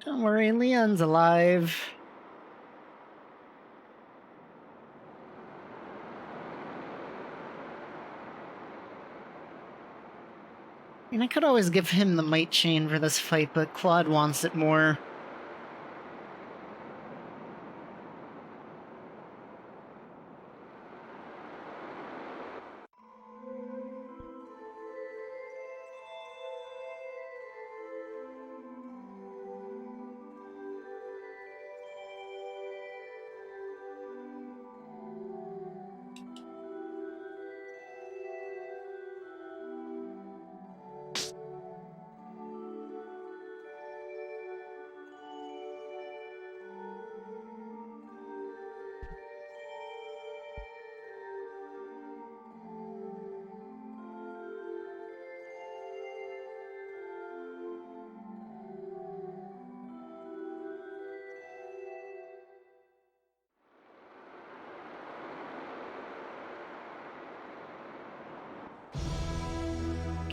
Don't worry, Leon's alive. I mean, I could always give him the might chain for this fight, but Claude wants it more.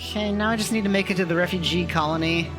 Okay, now I just need to make it to the refugee colony.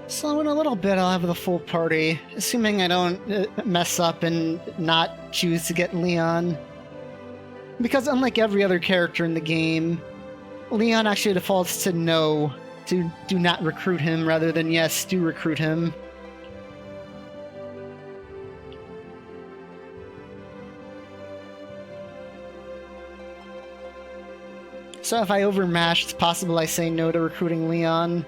So in a little bit I'll have the full party, assuming I don't mess up and not choose to get Leon. Because unlike every other character in the game, Leon actually defaults to no, to do not recruit him, rather than yes, do recruit him. So if I overmash, it's possible I say no to recruiting Leon.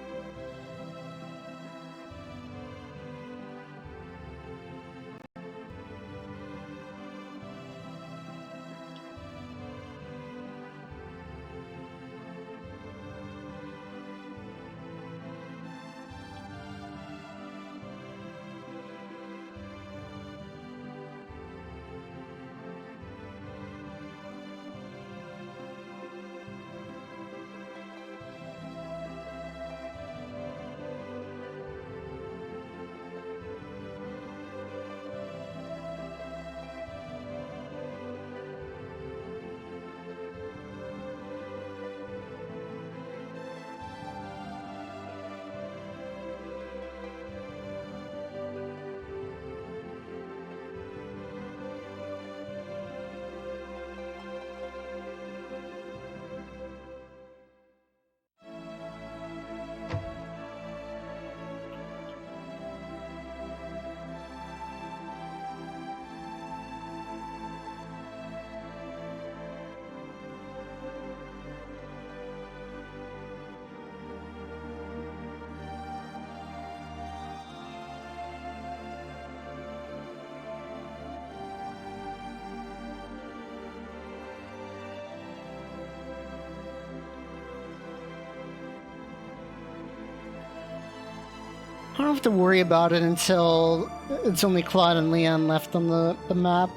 I don't have to worry about it until it's only Claude and Leon left on the map.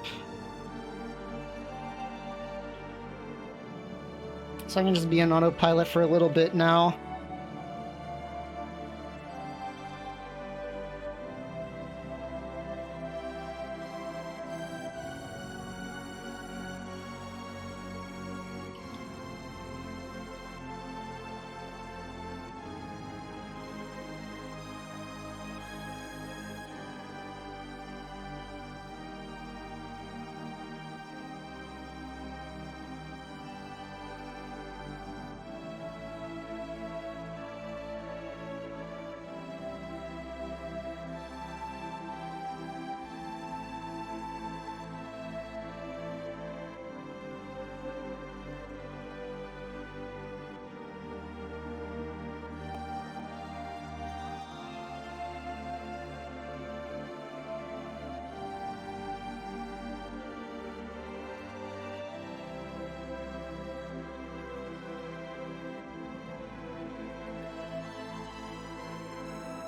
So I can just be on autopilot for a little bit now.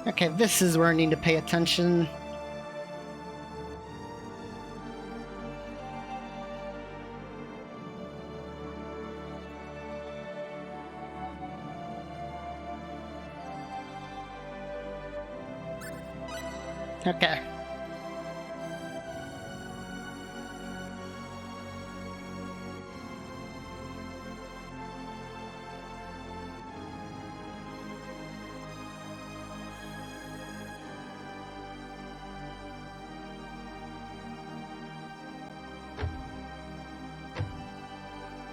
Okay, this is where I need to pay attention. Okay.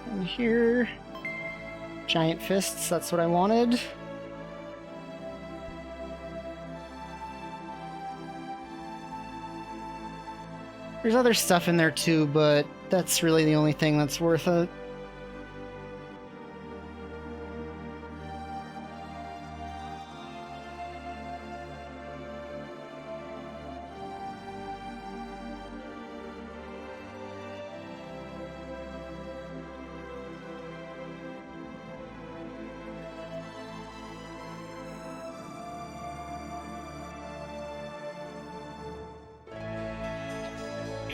And here, giant fists, that's what I wanted. There's other stuff in there too, but that's really the only thing that's worth it.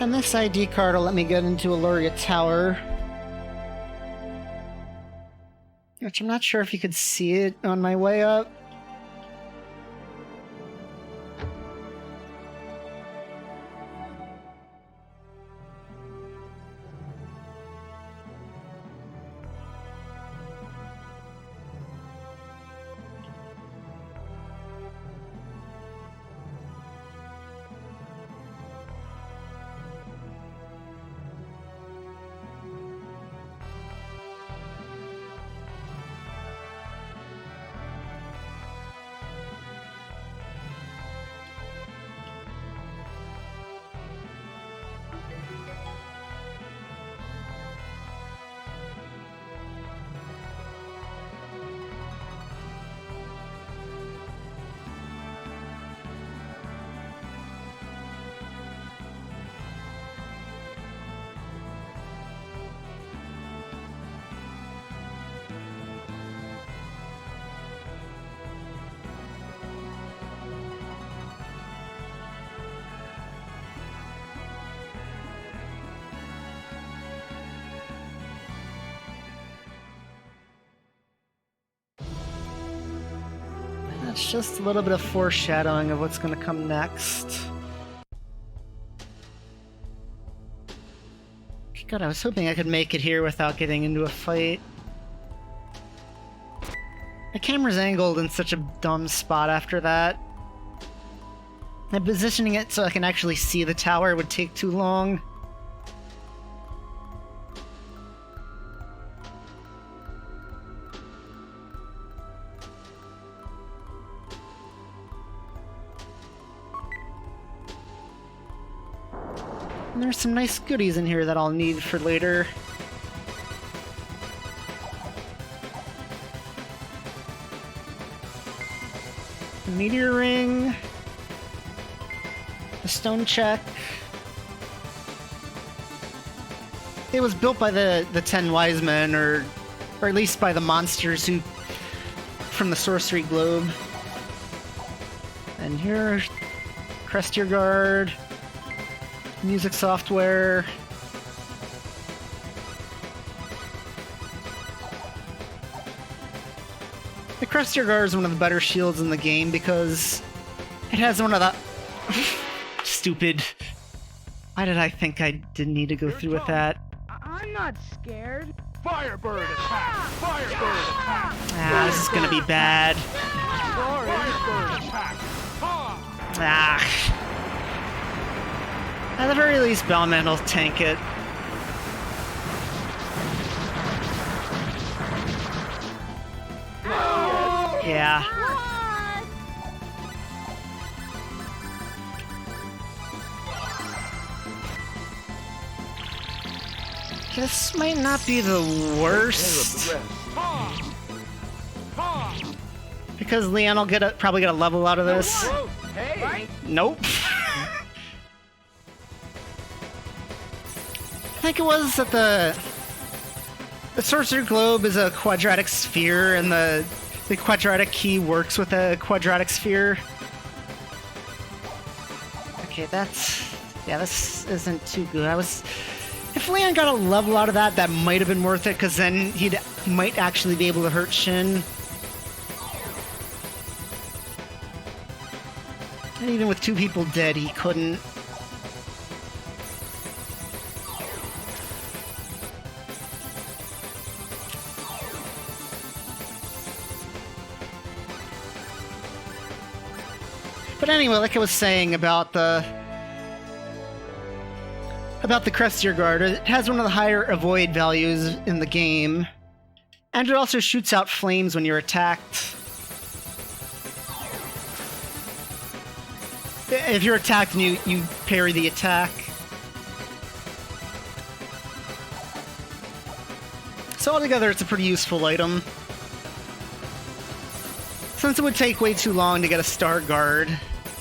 And this ID card will let me get into Aluria Tower. Which I'm not sure if you could see it on my way up. That's just a little bit of foreshadowing of what's going to come next. God, I was hoping I could make it here without getting into a fight. The camera's angled in such a dumb spot after that. And positioning it so I can actually see the tower would take too long. And there's some nice goodies in here that I'll need for later. A meteor ring. A stone check. It was built by the 10 wise men, or at least by the monsters who from the sorcery globe. And here, crest your guard. Music software. The Crest Guard is one of the better shields in the game because it has one of the... Stupid. Why did I think I didn't need to go through with that? I'm not scared. Firebird attack! Firebird attack! Ah, this is gonna be bad. Firebird attack! Ah. At the very least, Bellman will tank it. Yeah. This might not be the worst. Because Leanne will probably get a level out of this. Hey! Nope. I think it was that the Sorcerer Globe is a quadratic sphere, and the quadratic key works with a quadratic sphere. Okay, this isn't too good. If Leon got a level out of that, that might have been worth it, because then he might actually be able to hurt Shin. And even with 2 people dead, he couldn't. But anyway, like I was saying about the Crestier Guard, it has one of the higher avoid values in the game, and it also shoots out flames when you're attacked. If you're attacked and you parry the attack. So altogether, it's a pretty useful item. Since it would take way too long to get a Star Guard,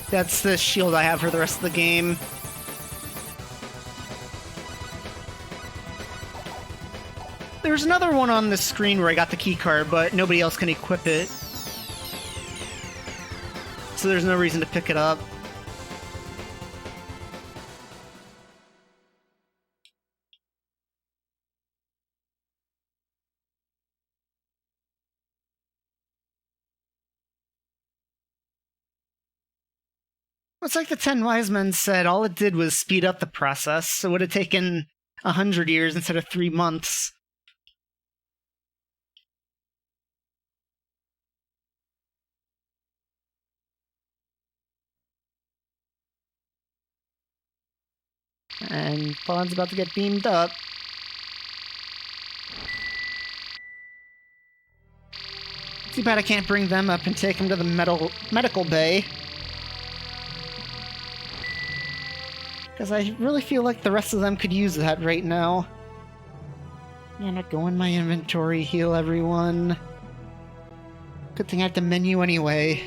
that's the shield I have for the rest of the game. There's another one on the screen where I got the keycard, but nobody else can equip it. So there's no reason to pick it up. It's like the 10 Wise Men said, all it did was speed up the process. It would have taken 100 years instead of 3 months. And Claude's about to get beamed up. Too bad I can't bring them up and take them to the medical bay. Because I really feel like the rest of them could use that right now. I'm gonna go in my inventory, heal everyone. Good thing I have the menu anyway.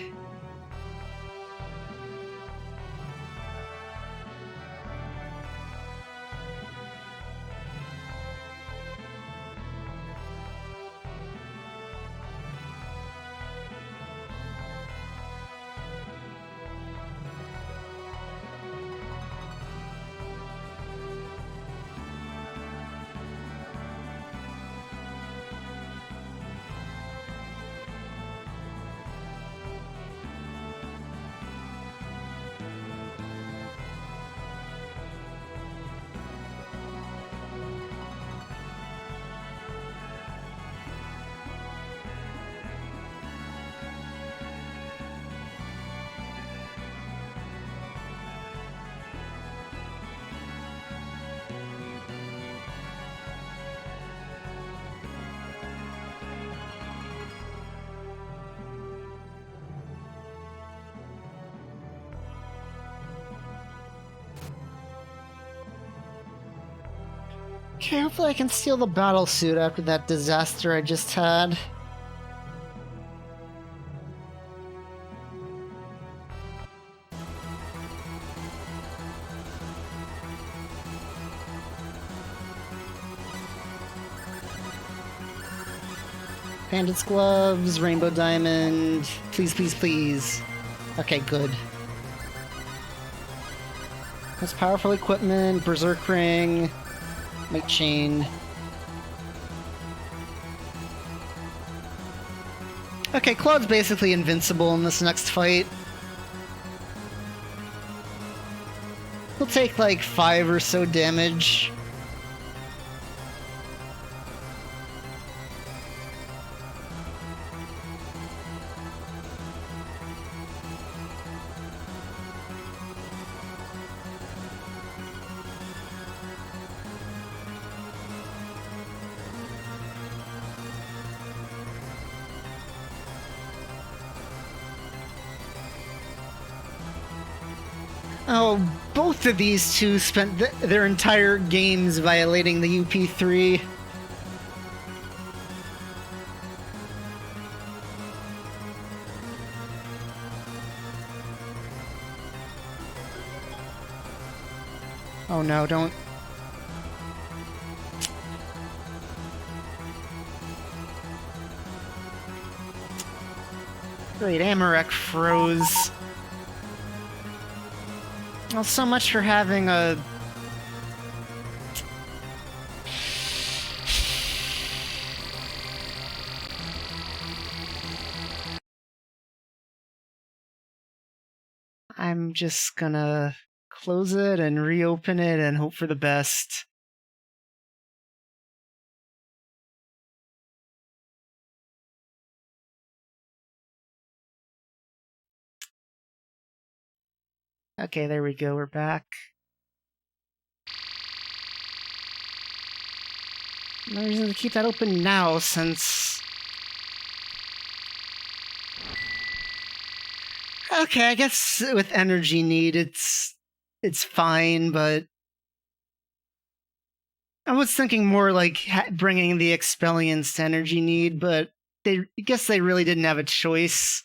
Okay, hopefully I can steal the battle suit after that disaster I just had. Bandit's gloves, rainbow diamond. Please, please, please. Okay, good. Most powerful equipment, berserk ring, might chain. Okay, Claude's basically invincible in this next fight. He'll take like 5 or so damage. Oh, both of these two spent their entire games violating the UP3. Oh no, don't... Great, Amarek froze. Well, so much for having a... I'm just gonna close it and reopen it and hope for the best. Okay, there we go, we're back. No reason to keep that open now, since... Okay, I guess with energy need, it's fine, but... I was thinking more like bringing the Expellions to energy need, but I guess they really didn't have a choice.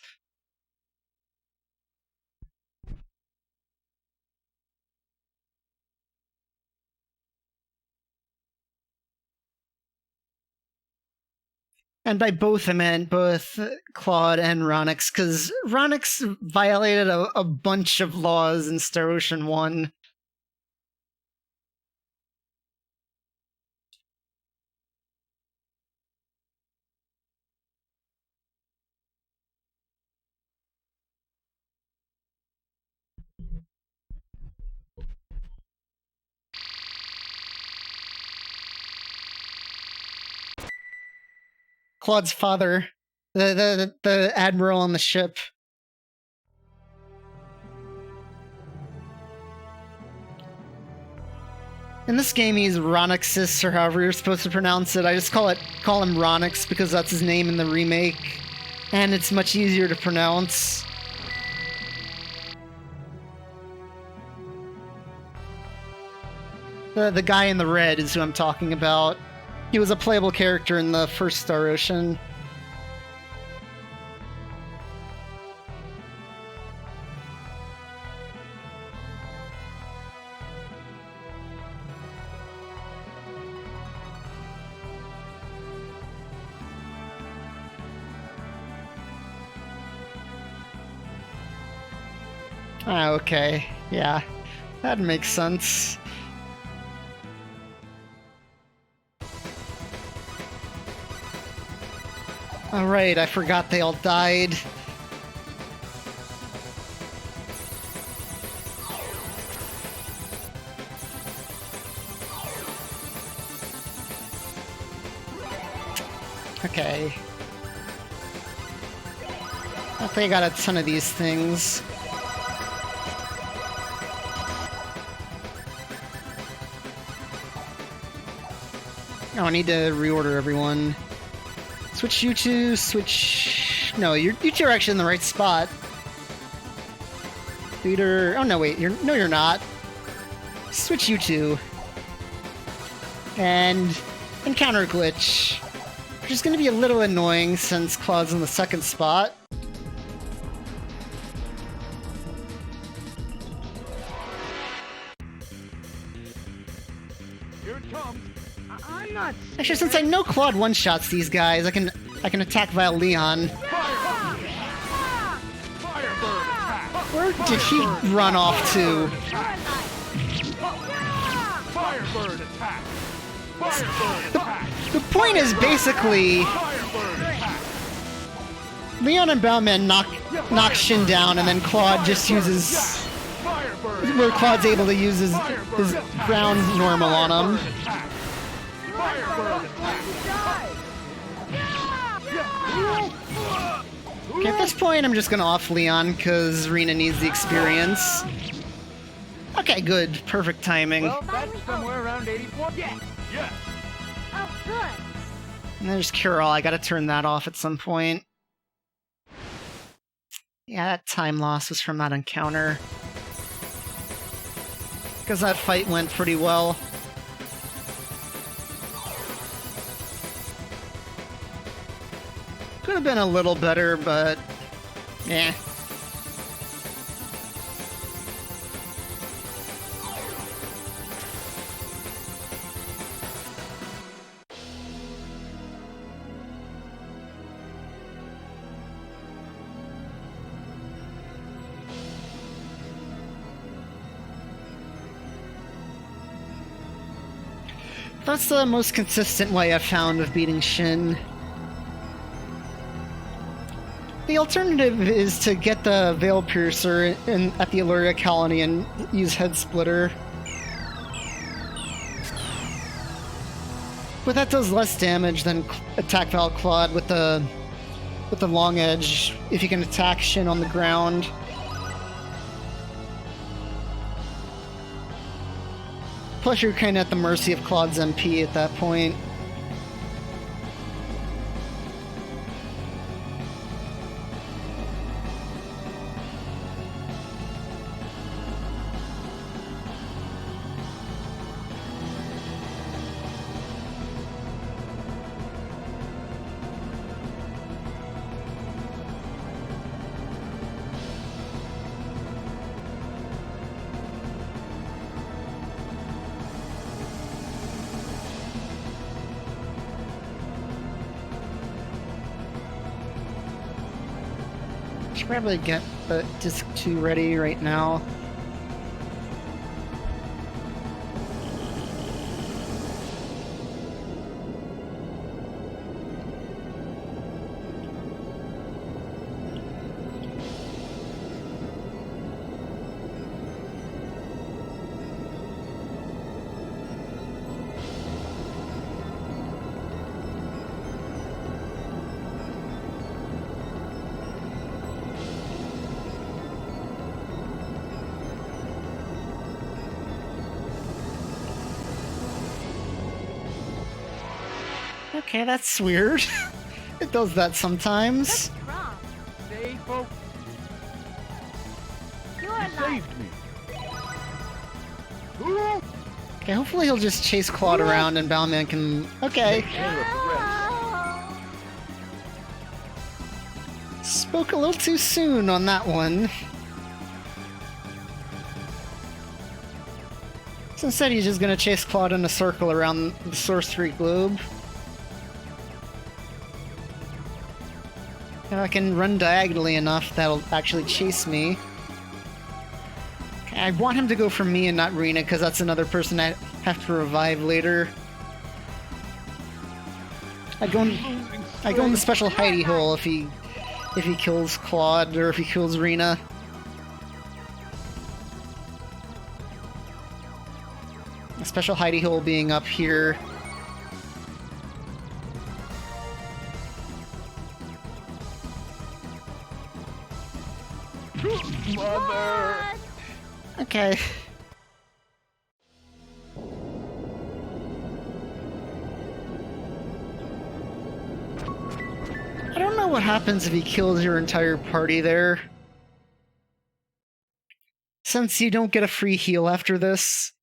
And by both, I meant both Claude and Ronix, because Ronix violated a bunch of laws in Star Ocean 1. Claude's father, the admiral on the ship. In this game, he's Ronixus, or however you're supposed to pronounce it. I just call him Ronix because that's his name in the remake, and it's much easier to pronounce. The guy in the red is who I'm talking about. He was a playable character in the first Star Ocean. Ah, okay. Yeah, that makes sense. Alright, I forgot they all died. Okay. I think I got a ton of these things. Oh, I need to reorder everyone. Switch you two, switch... No, you two are actually in the right spot. Leader... Oh, no, wait. No, you're not. Switch you two. And... Encounter glitch. Which is going to be a little annoying since Claude's in the second spot. Here it comes. I'm not. Actually, since I know Claude one-shots these guys, I can attack via Leon. Firebird attack. Where did he run off to? Firebird attack. Firebird attack. The point is basically Firebird attack. Leon and Bowman knock Shin down, and then Claude just uses Firebird. where Claude's able to use his ground normal on him. Attack. Firebird attack. Okay, at this point, I'm just gonna off Leon because Rena needs the experience. Okay, good, perfect timing. Well, that's somewhere around 84. Yes. Yes. Oh, good. And there's Cure All. I gotta turn that off at some point. Yeah, that time loss was from that encounter. Because that fight went pretty well. Could have been a little better, but... eh. That's the most consistent way I've found of beating Shin. The alternative is to get the Veil Piercer at the Illyria colony and use Head Splitter. But that does less damage than attack Val Claude with the long edge if you can attack Shin on the ground. Plus, you're kind of at the mercy of Claude's MP at that point. Probably get the disc 2 ready right now. Okay, that's weird. It does that sometimes. Wrong. Stay focused. You're You alive. saved me. Ooh. Okay, hopefully he'll just chase Claude around and Bowman can... Okay. Oh. Spoke a little too soon on that one. So instead he's just gonna chase Claude in a circle around the sorcery globe. If I can run diagonally enough, that'll actually chase me. Okay, I want him to go for me and not Rena, because that's another person I have to revive later. I go in the special hidey hole if he kills Claude or if he kills Rena. A special hidey hole being up here. Mother. Okay. I don't know what happens if he kills your entire party there. Since you don't get a free heal after this.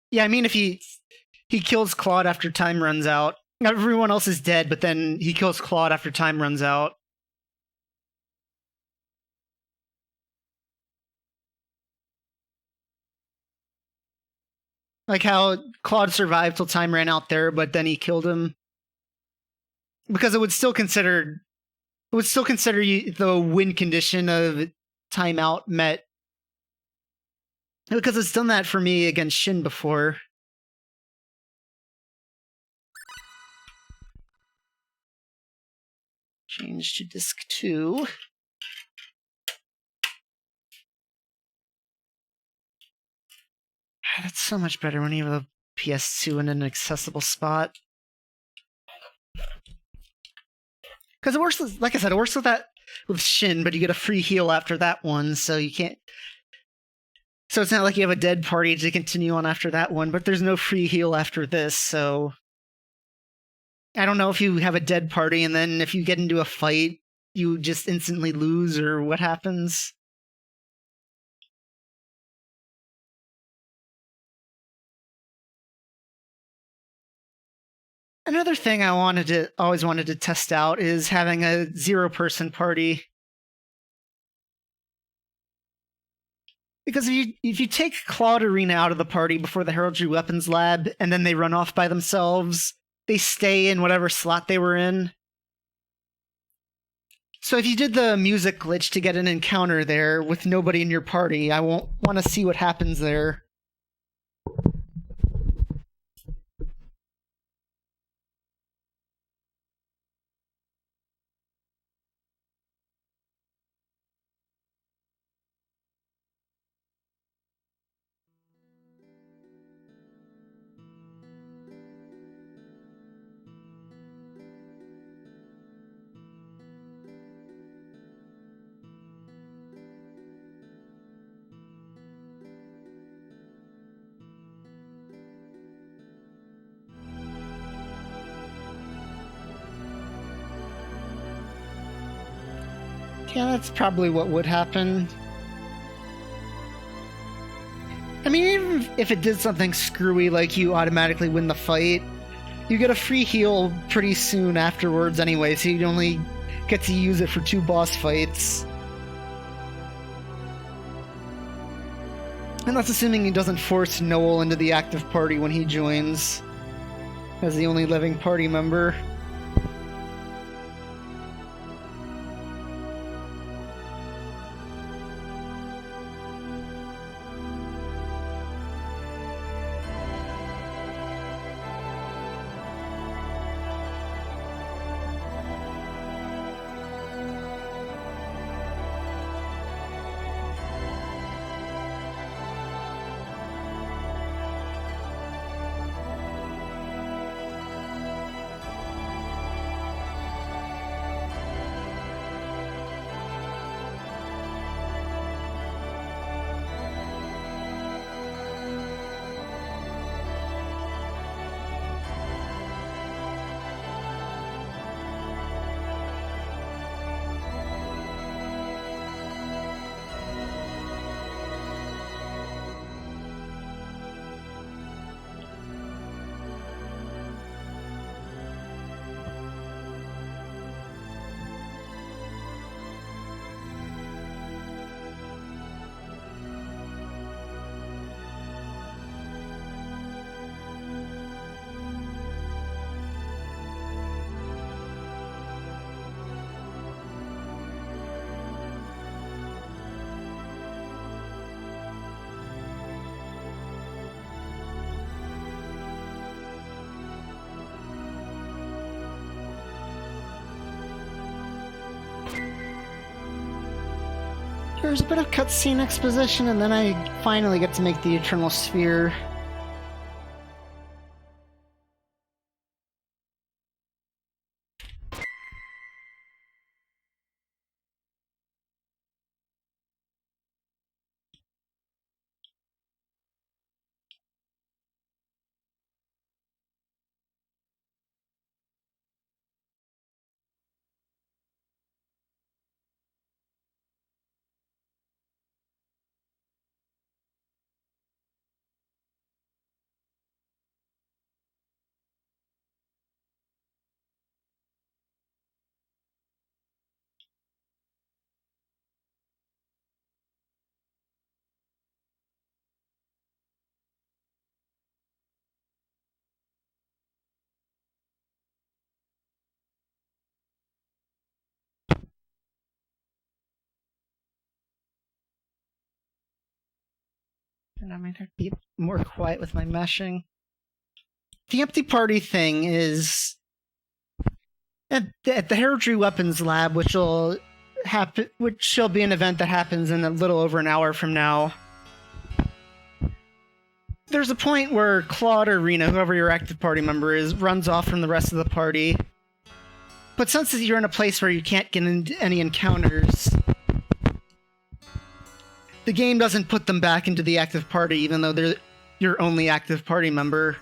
Yeah, I mean if he kills Claude after time runs out. Everyone else is dead, but then he kills Claude after time runs out. Like how Claude survived till time ran out there, but then he killed him. Because it would still consider the win condition of timeout met. Because it's done that for me against Shin before. Change to disc 2. That's so much better when you have a PS2 in an accessible spot. Because it works with, like I said, it works with that with Shin, but you get a free heal after that one, so you can't. So it's not like you have a dead party to continue on after that one, but there's no free heal after this, so I don't know if you have a dead party and then if you get into a fight, you just instantly lose or what happens. Another thing I always wanted to test out is having a 0-person party. Because if you take Claude Arena out of the party before the Heraldry Weapons Lab, and then they run off by themselves, they stay in whatever slot they were in. So if you did the music glitch to get an encounter there with nobody in your party, I won't want to see what happens there. Yeah, that's probably what would happen. I mean, even if it did something screwy, like you automatically win the fight, you get a free heal pretty soon afterwards anyway, so you only get to use it for 2 boss fights. And that's assuming he doesn't force Noel into the active party when he joins, as the only living party member. There's a bit of cutscene exposition, and then I finally get to make the Eternal Sphere. And I might have to be more quiet with my meshing. The empty party thing is at the Heraldry Weapons Lab, which will be an event that happens in a little over an hour from now. There's a point where Claude or Rena, whoever your active party member is, runs off from the rest of the party. But since you're in a place where you can't get into any encounters, the game doesn't put them back into the active party, even though they're your only active party member.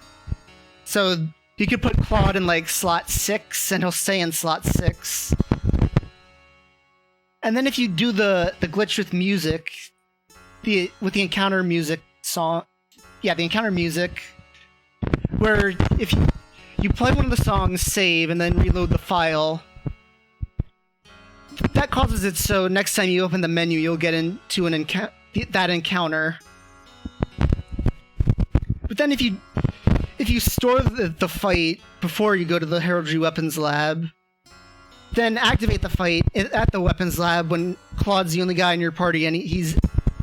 So you could put Claude in like slot 6, and he'll stay in slot 6. And then if you do the glitch with music, with the encounter music song, the encounter music, where if you play one of the songs, save, and then reload the file, that causes it so next time you open the menu, you'll get into that encounter. But then if you store the fight before you go to the Heraldry Weapons Lab, then activate the fight at the Weapons Lab when Claude's the only guy in your party and he's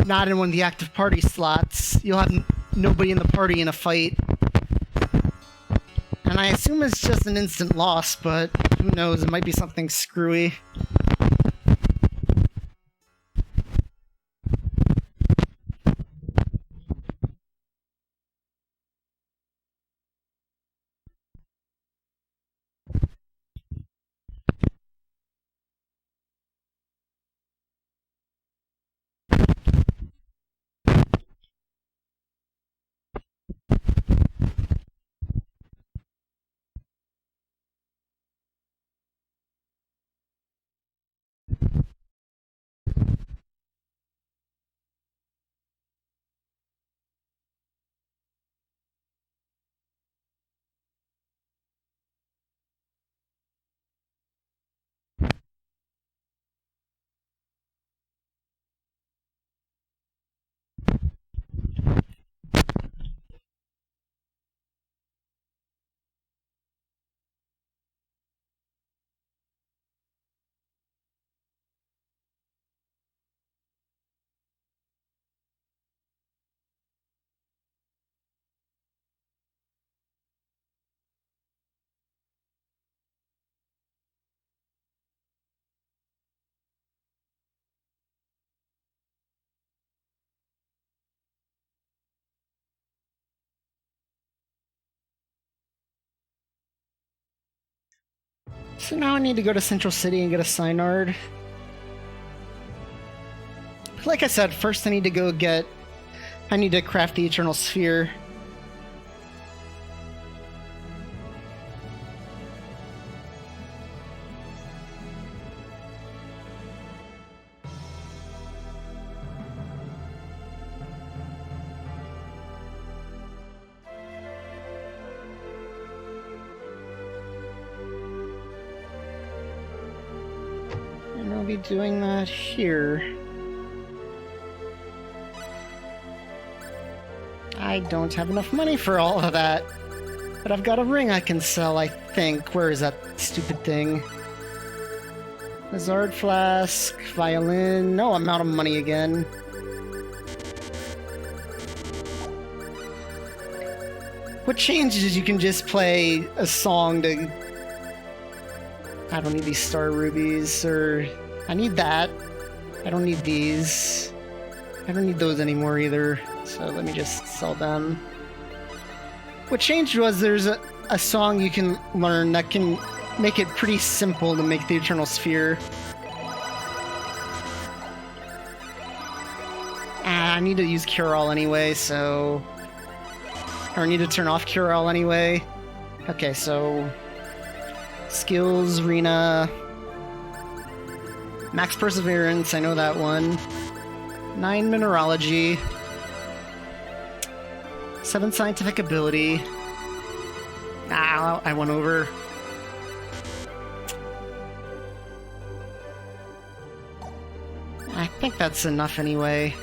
not in one of the active party slots, you'll have nobody in the party in a fight. And I assume it's just an instant loss, but who knows, it might be something screwy. So now I need to go to Central City and get a Synard. Like I said, first I need to craft the Eternal Sphere. And I'll be doing that here. I don't have enough money for all of that. But I've got a ring I can sell, I think. Where is that stupid thing? Hazard Flask, Violin. No, I'm out of money again. What changed is you can just play a song to... I don't need these Star Rubies, or... I need that. I don't need these. I don't need those anymore either, so let me just sell them. What changed was there's a song you can learn that can make it pretty simple to make the Eternal Sphere. I need to use Cure-All anyway, so... Or I need to turn off Cure-All anyway. Okay, so... Skills, Rena... Max Perseverance, I know that one. 9 Mineralogy. 7 Scientific Ability. Ah, I went over. I think that's enough anyway.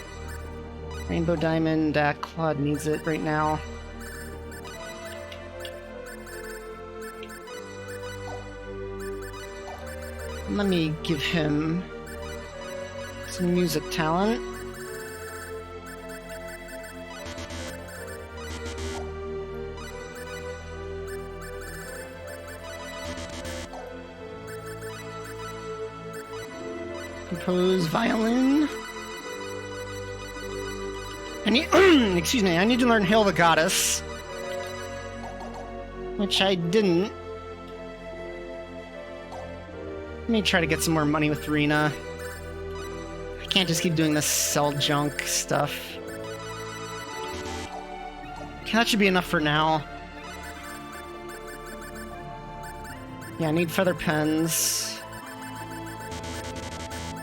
Rainbow Diamond, Claude needs it right now. Let me give him some music talent. Compose violin. I need excuse me, I need to learn Hail the Goddess. Which I didn't. Let me try to get some more money with Rena. I can't just keep doing this sell junk stuff. Okay, that should be enough for now. Yeah, I need feather pens.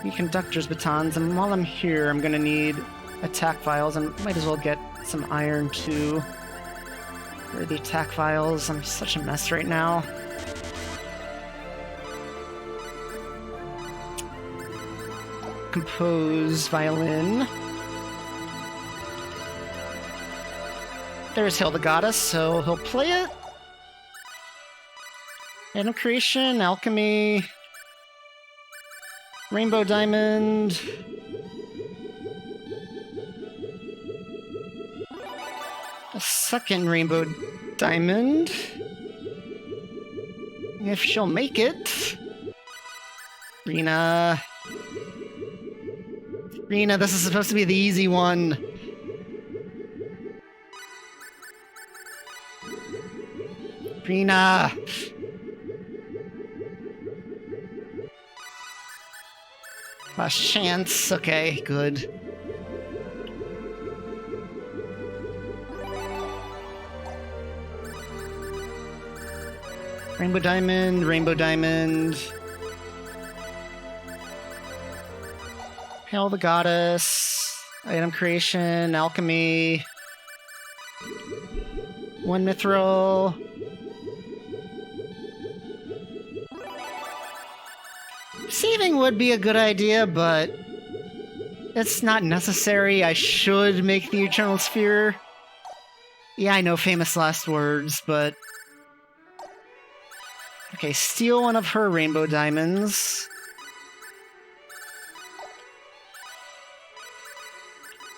Need conductor's batons, and while I'm here, I'm gonna need attack vials, and might as well get some iron too. Where are the attack vials? I'm such a mess right now. Compose violin. There's Hail the Goddess, so he'll play it. Random Creation, Alchemy, Rainbow Diamond. A second Rainbow Diamond. If she'll make it. Rena, this is supposed to be the easy one. Rena. Last chance. Okay, good. Rainbow Diamond, Rainbow Diamond. Hail the Goddess. Item Creation, Alchemy. 1 Mithril. Saving would be a good idea, but it's not necessary. I should make the Eternal Sphere. Yeah, I know, famous last words, but... Okay, steal one of her Rainbow Diamonds.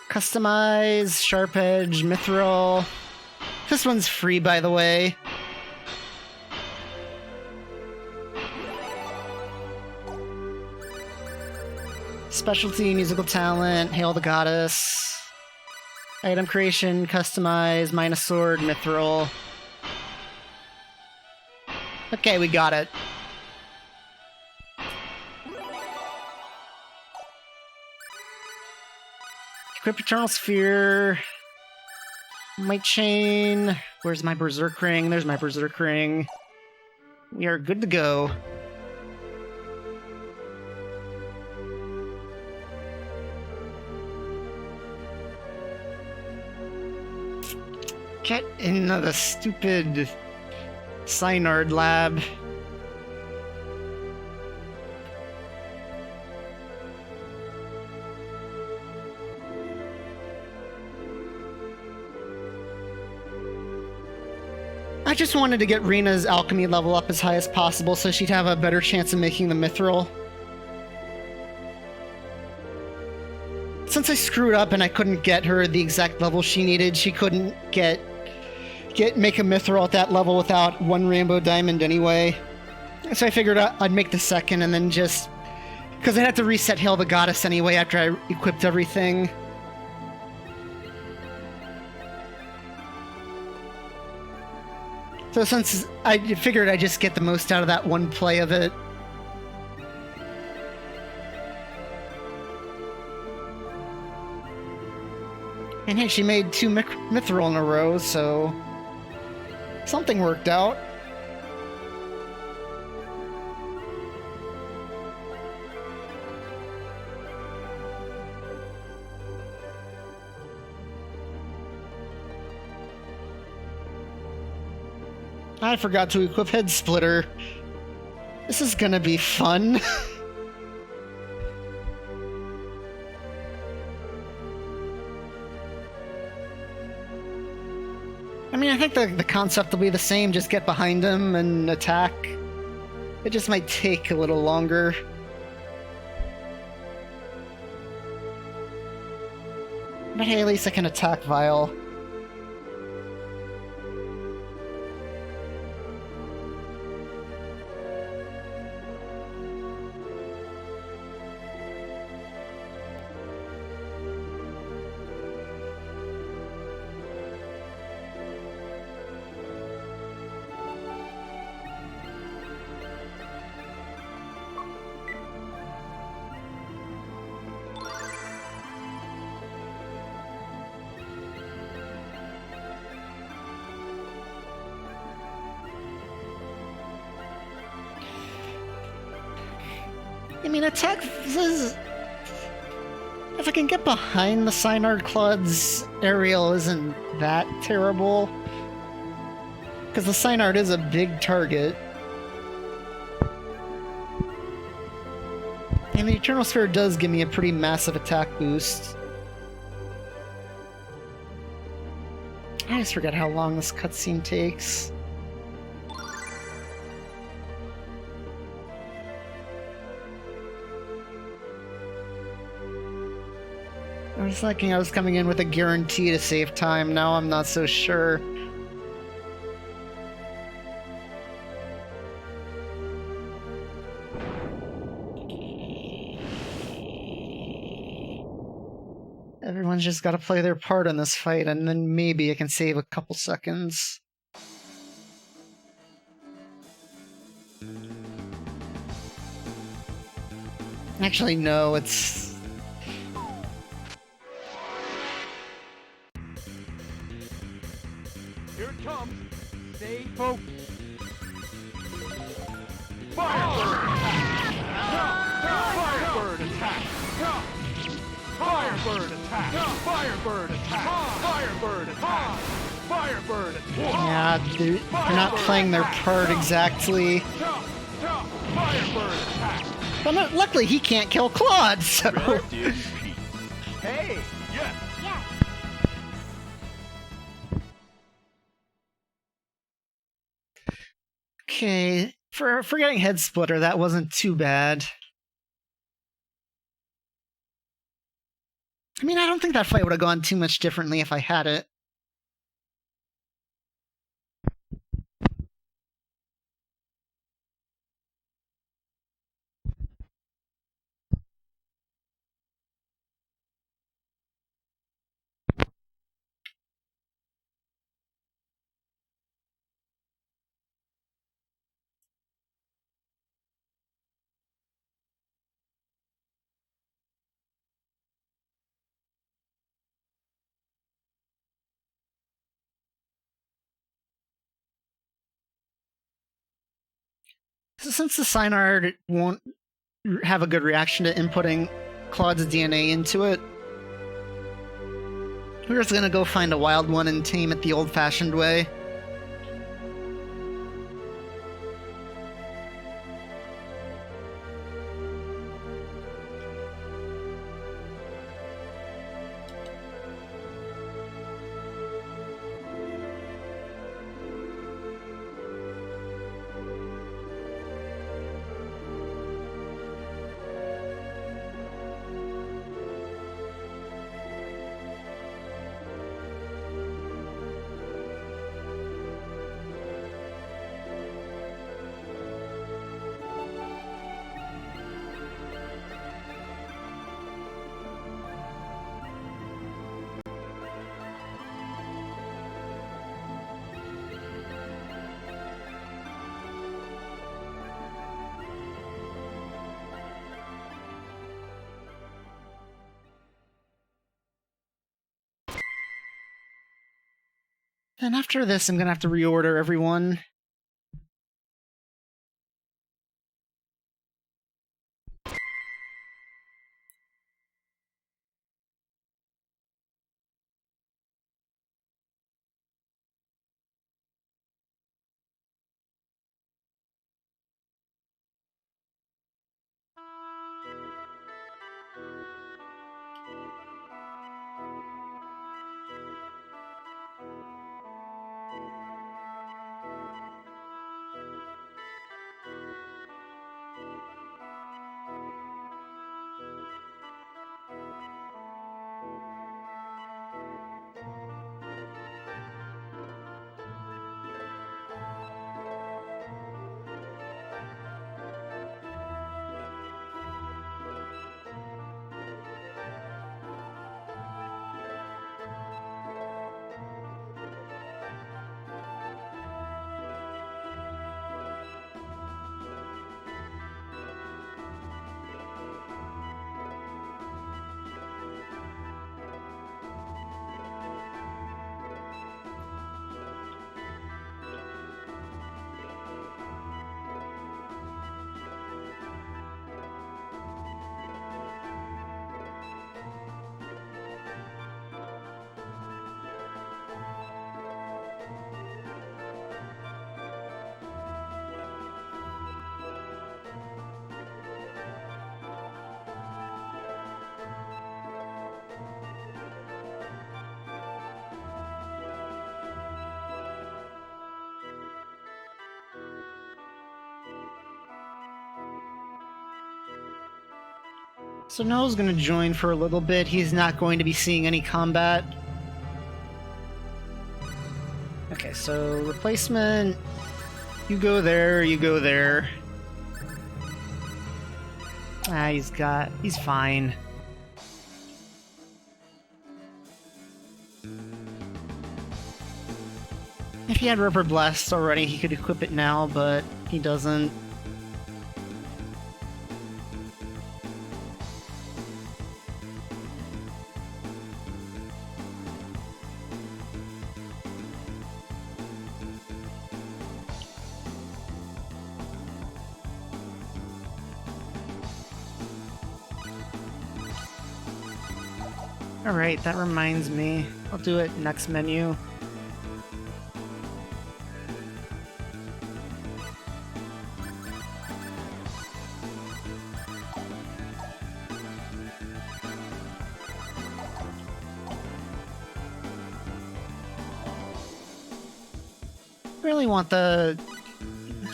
Customize, Sharp Edge, Mithril. This one's free, by the way. Specialty, Musical Talent, Hail the Goddess. Item Creation, Customize, Mina Sword, Mithril. Okay, we got it. Equip Eternal Sphere. Might Chain. Where's my Berserk Ring? There's my Berserk Ring. We are good to go. Get in the stupid Synard lab. I just wanted to get Rena's alchemy level up as high as possible so she'd have a better chance of making the mithril. Since I screwed up and I couldn't get her the exact level she needed, she couldn't make a mithril at that level without one rainbow diamond anyway. So I figured I'd make the second and then just... because I'd have to reset Hail the Goddess anyway after I equipped everything. So since I figured I'd just get the most out of that one play of it. And hey, she made 2 mithril in a row, so something worked out. I forgot to equip Head Splitter. This is gonna be fun. I mean, I think the concept will be the same, just get behind him and attack. It just might take a little longer. But hey, at least I can attack Vile. I mean, attack is... if I can get behind the Synard Claude's aerial isn't that terrible. Because the Synard is a big target. And the Eternal Sphere does give me a pretty massive attack boost. I just forget how long this cutscene takes. I was thinking I was coming in with a guarantee to save time, now I'm not so sure. Everyone's just gotta play their part in this fight, and then maybe I can save a couple seconds. Actually, no, it's... Here it comes. Stay focused. Firebird attack! Firebird attack! Firebird attack! Firebird attack! Firebird attack! yeah, they're not playing their part exactly. Firebird attack! But luckily he can't kill Claude, so... Rest in peace. Hey! Yes! Yes. Okay, for getting Head Splitter, that wasn't too bad. I mean, I don't think that fight would have gone too much differently if I had it. Since the Synard won't have a good reaction to inputting Claude's DNA into it, we're just gonna go find a wild one and tame it the old-fashioned way. And after this, I'm gonna have to reorder everyone. So Noah's gonna join for a little bit. He's not going to be seeing any combat. Okay, so replacement. You go there, you go there. Ah, he's fine. If he had Rubber Blast already, he could equip it now, but he doesn't. Alright, that reminds me. I'll do it next menu. Really want the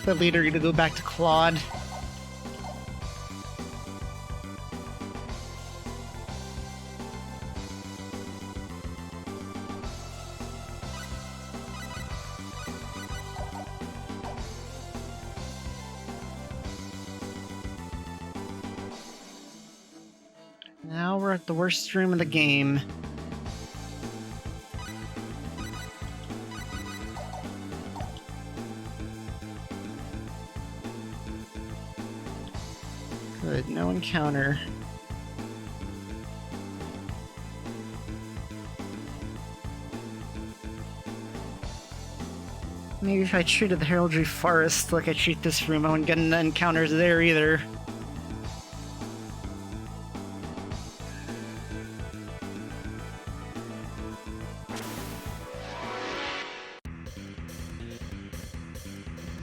leader to go back to Claude. Now we're at the worst room of the game. Good, no encounter. Maybe if I treated the heraldry forest like I treat this room, I wouldn't get into encounters there either.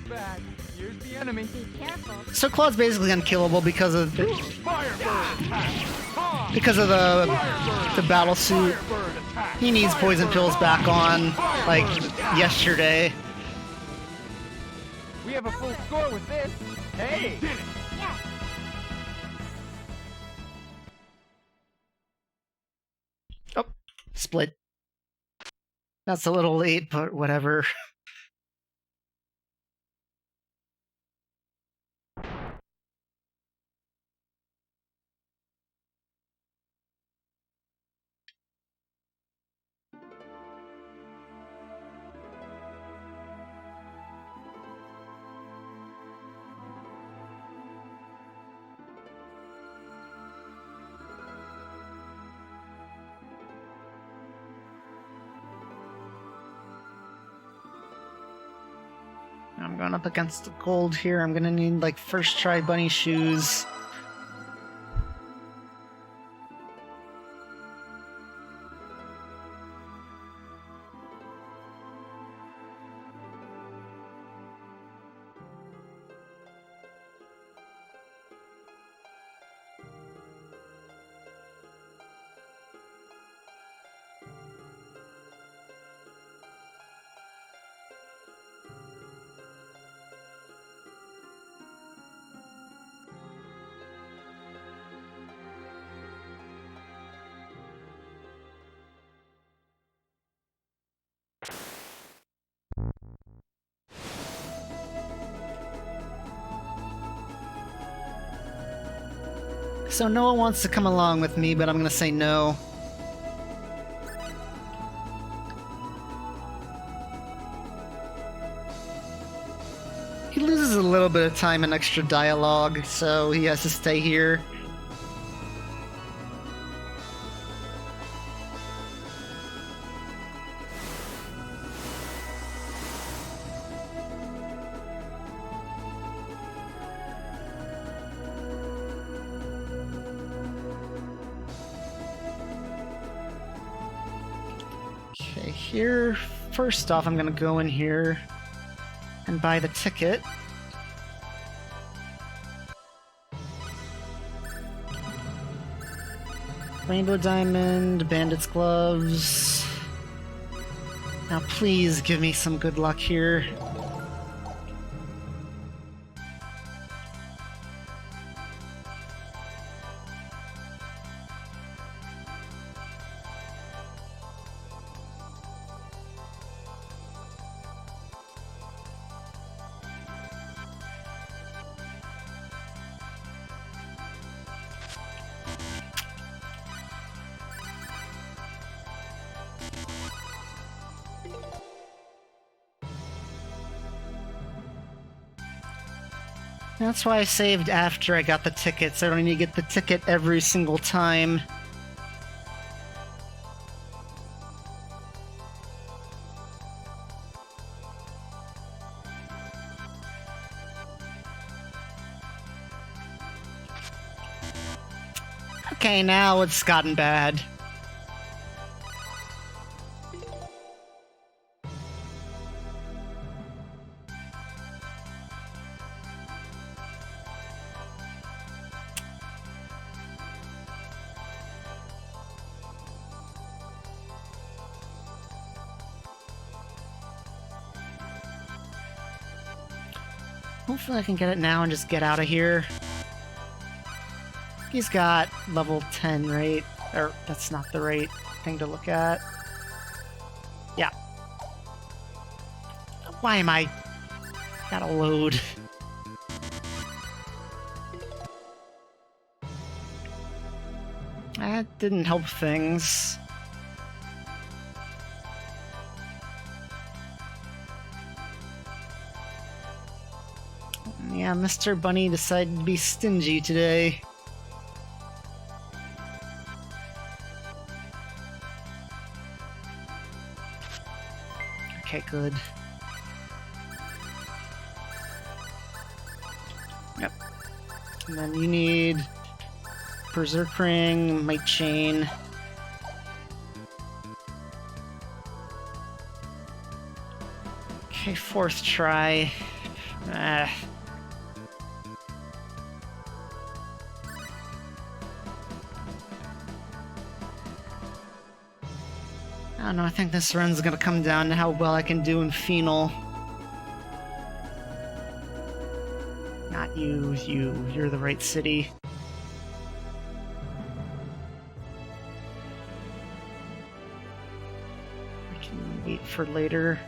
Bad. Here's the enemy. Be careful. So Claude's basically unkillable because of Firebird attack. Ha! the battle suit. Firebird attack. He needs poison pills back on, like yesterday. We have a full score with this. Hey! Did it. Yes. Oh, split. That's a little late, but whatever. I'm going up against the gold here. I'm gonna need, like, first try bunny shoes. So Noah wants to come along with me, but I'm gonna say no. He loses a little bit of time and extra dialogue, so he has to stay here. Okay, here, first off, I'm gonna go in here and buy the ticket. Rainbow Diamond, Bandit's Gloves. Now please give me some good luck here. That's why I saved after I got the ticket, so I don't need to get the ticket every single time. Okay, now it's gotten bad. Hopefully I can get it now and just get out of here. He's got level 10, right? Or, that's not the right thing to look at. Yeah. Why am I... Gotta load. That didn't help things. Yeah, Mr. Bunny decided to be stingy today. Okay, good. And then you need Berserk Ring, Might Chain. Okay, fourth try. Ah. I don't know, I think this run's gonna come down to how well I can do in Phenol. Not you, you're the right city. I can wait for later.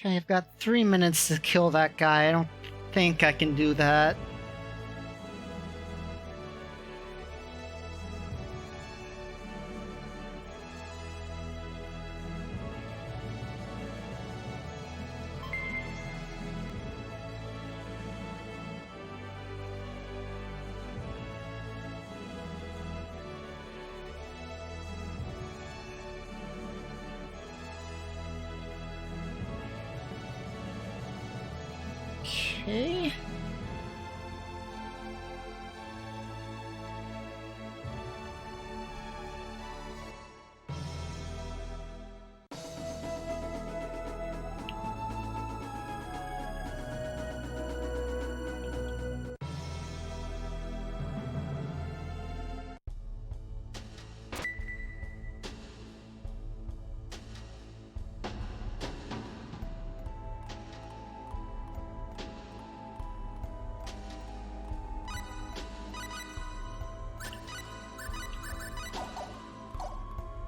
Okay, I've got 3 minutes to kill that guy. I don't think I can do that. Okay.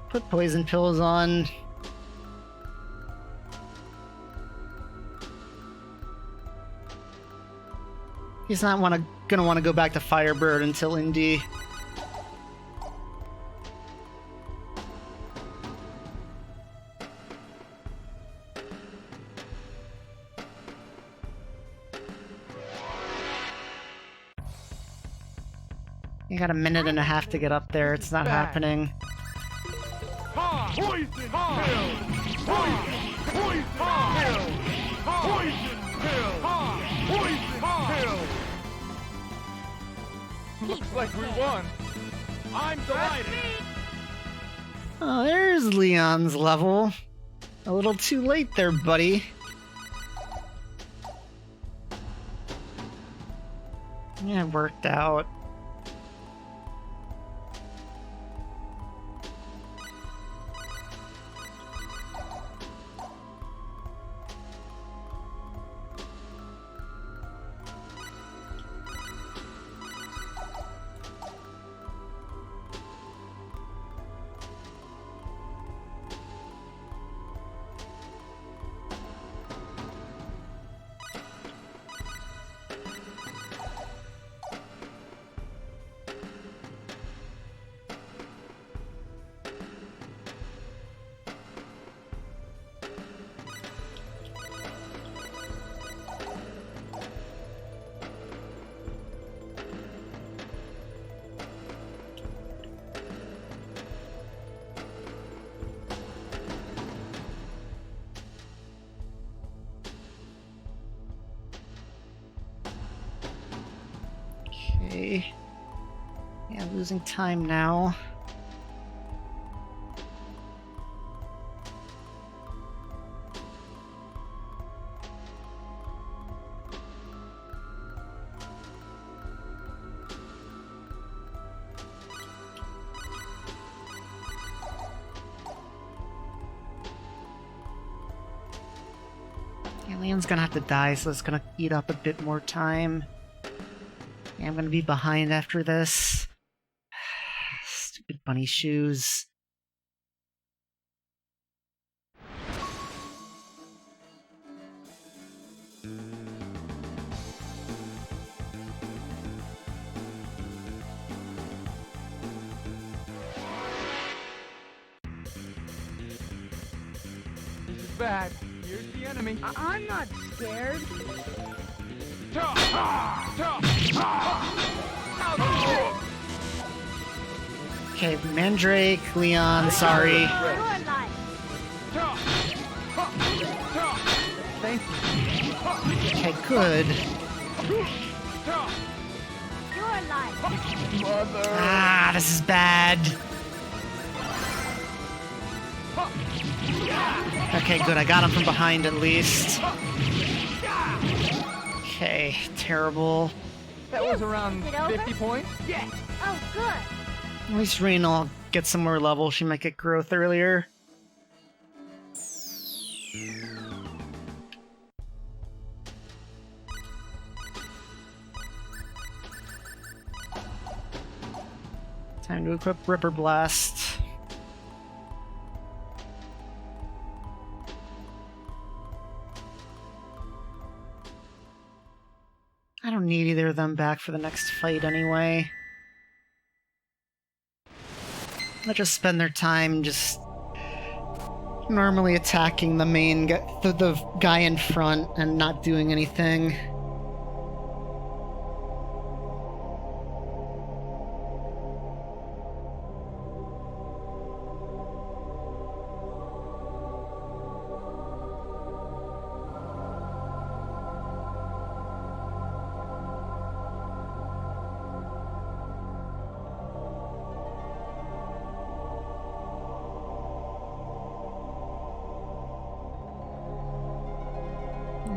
Put poison pills on. He's not gonna want to go back to Firebird until Indy. You got a minute and a half to get up there. It's not happening. Poison pill! Poison pill! Poison pill! Poison pill! Looks like we won. I'm delighted. Oh, there's Leon's level. A little too late there, buddy. Yeah, it worked out. losing time now. Leon's gonna have to die, so it's gonna eat up a bit more time. Yeah, I'm gonna be behind after this. Stupid bunny shoes. This is bad. Here's the enemy. I'm not scared. Okay, Mandrake, Leon, sorry. Your life. Thank you. Okay, good. Your life. Mother. Ah, this is bad. Okay, good, I got him from behind at least. Okay, terrible. That was around Is it over? 50 points? Yeah. Oh, good. At least Rain will get some more level. She might get growth earlier. Time to equip Ripper Blast. I don't need either of them back for the next fight anyway. They'll just spend their time just normally attacking the main guy, the guy in front and not doing anything.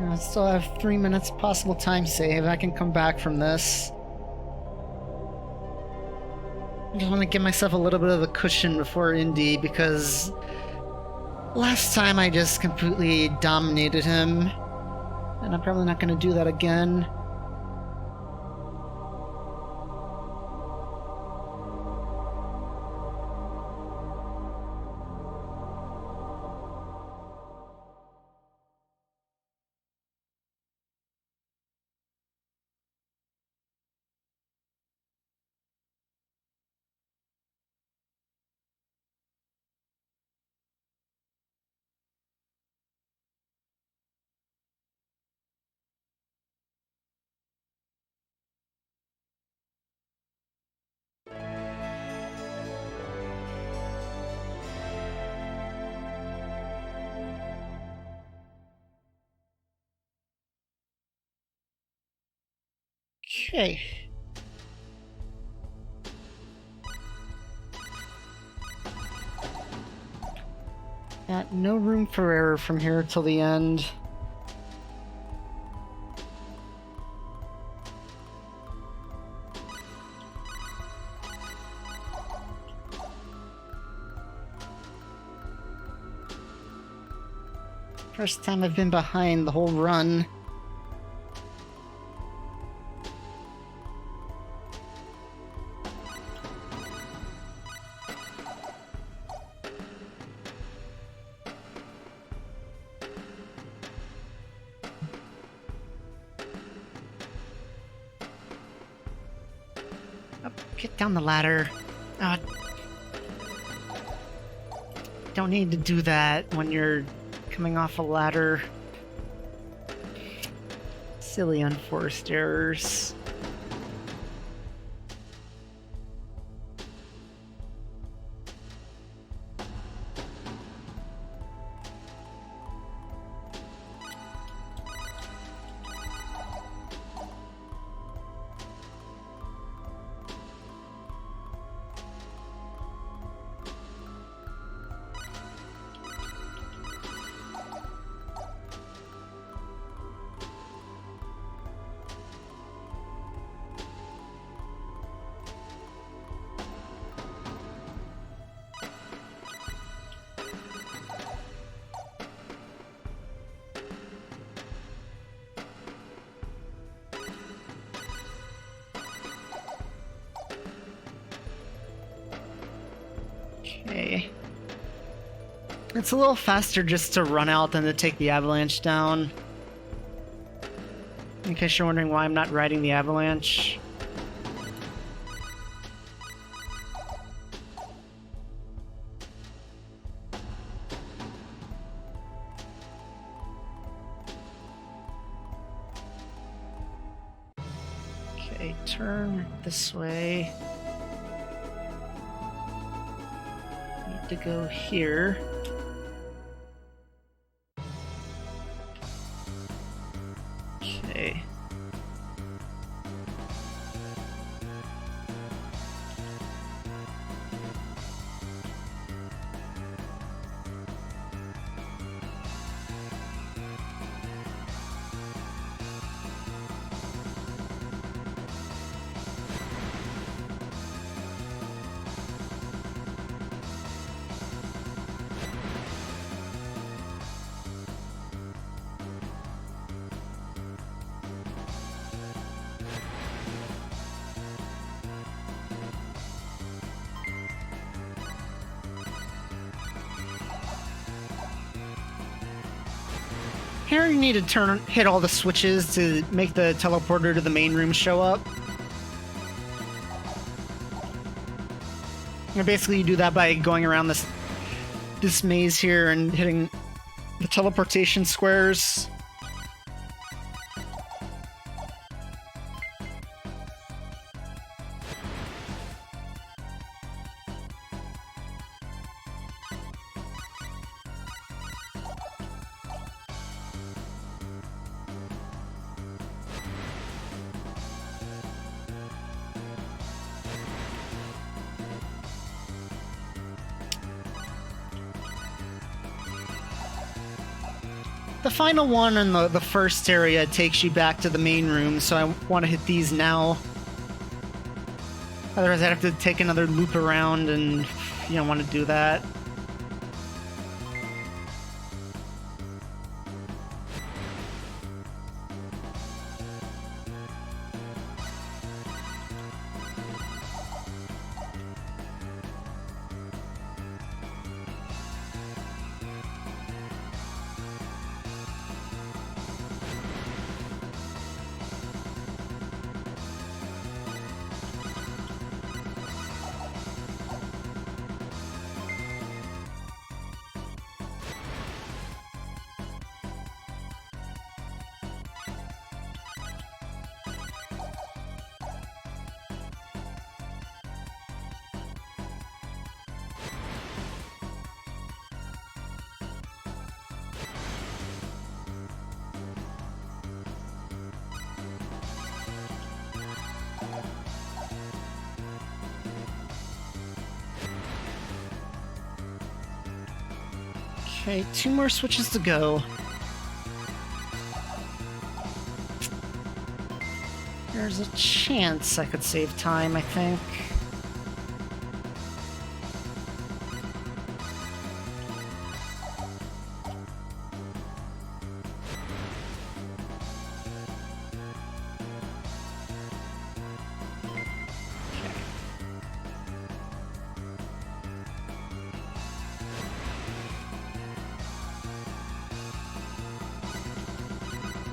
I still have 3 minutes possible time save. I can come back from this. I just want to give myself a little bit of a cushion before Indy because last time I just completely dominated him, and I'm probably not going to do that again. Okay. Got no room for error from here till the end. First time I've been behind the whole run. Get down the ladder. Don't need to do that when you're coming off a ladder. Silly unforced errors. Okay. It's a little faster just to run out than to take the avalanche down. In case you're wondering why I'm not riding the avalanche. Okay, turn this way. Need to go here. Okay. Here you need to hit all the switches to make the teleporter to the main room show up. And basically you do that by going around this maze here and hitting the teleportation squares. The final one in the first area takes you back to the main room, so I want to hit these now. Otherwise I'd have to take another loop around, and you don't want to do that. Okay, 2 more switches to go. There's a chance I could save time, I think.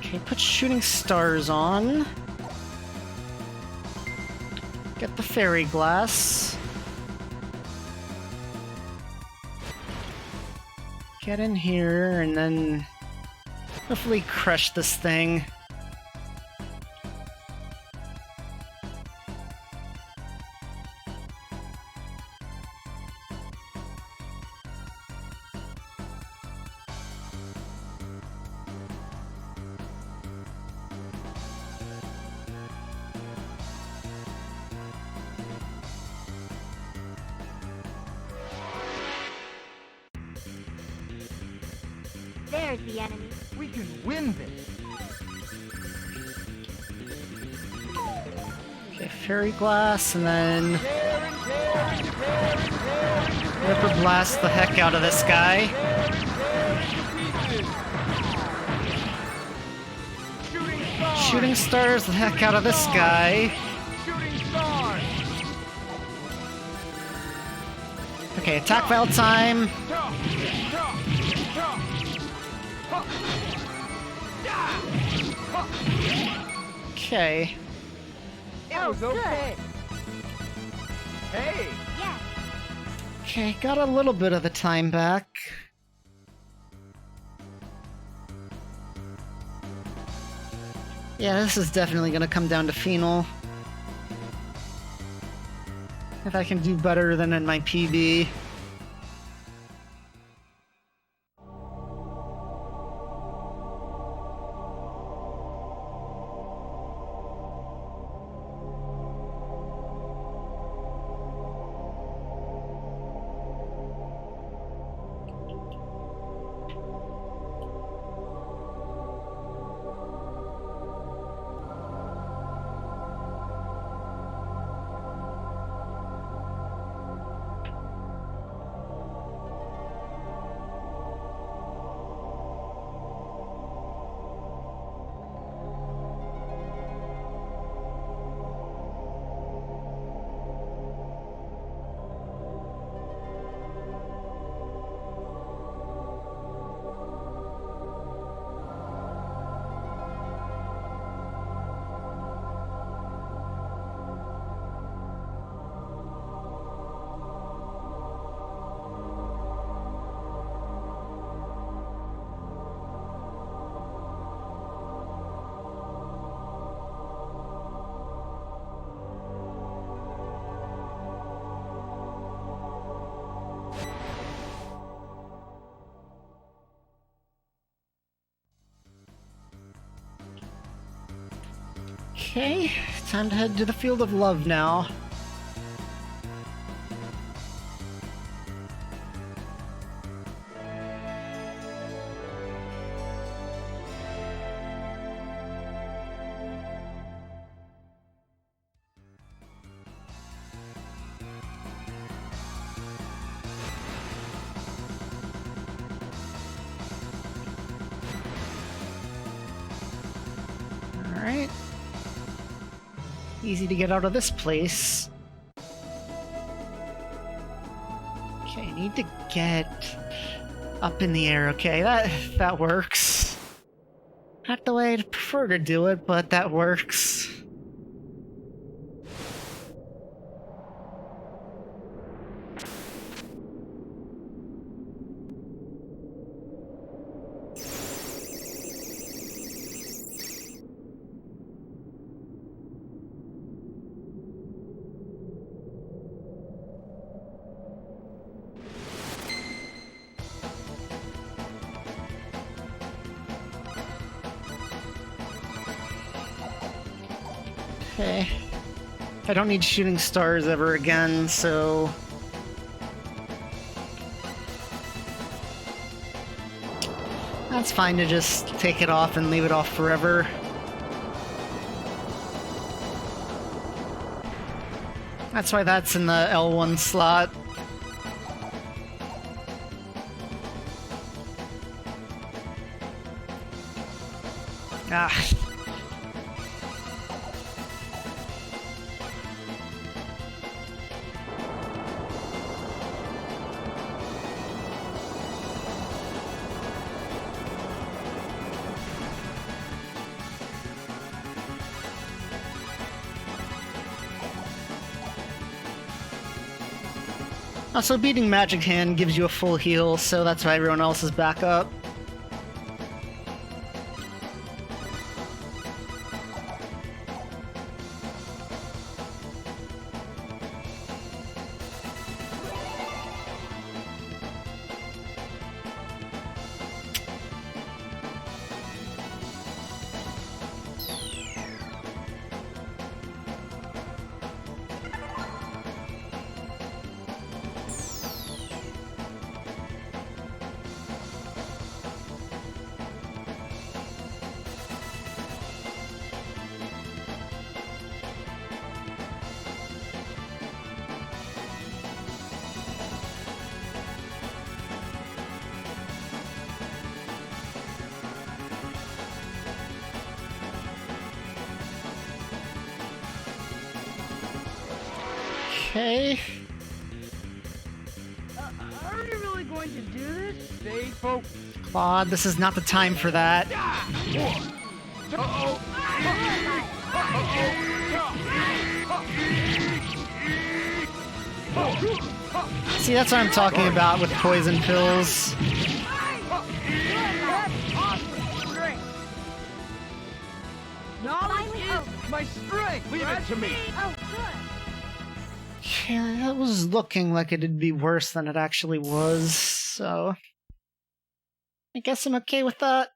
Okay, put shooting stars on. Get the fairy glass. Get in here and then hopefully crush this thing. There's the enemy. We can win this. Okay, fairy glass, and then Ripper blast the heck out of this guy. Shooting stars the heck out of this guy. Shooting stars. Okay, attack file time. Okay. It was okay. Hey! Yeah. Okay, got a little bit of the time back. Yeah, this is definitely gonna come down to Phenol. If I can do better than in my PB. Okay, time to head to the Field of Love now. Alright. Easy to get out of this place. Okay, need to get up in the air. Okay, that works. Not the way I'd prefer to do it, but that works. Okay. I don't need shooting stars ever again, so... That's fine to just take it off and leave it off forever. That's why that's in the L1 slot. Ah. Also, beating Magic Hand gives you a full heal, so that's why everyone else is back up. Okay. going to do this? Stay focused. Claude, this is not the time for that. Uh-oh. See, that's what I'm talking about with poison pills. Knowledge is my strength. Leave it to me. Oh, good. Yeah, that was looking like it'd be worse than it actually was, so I guess I'm okay with that.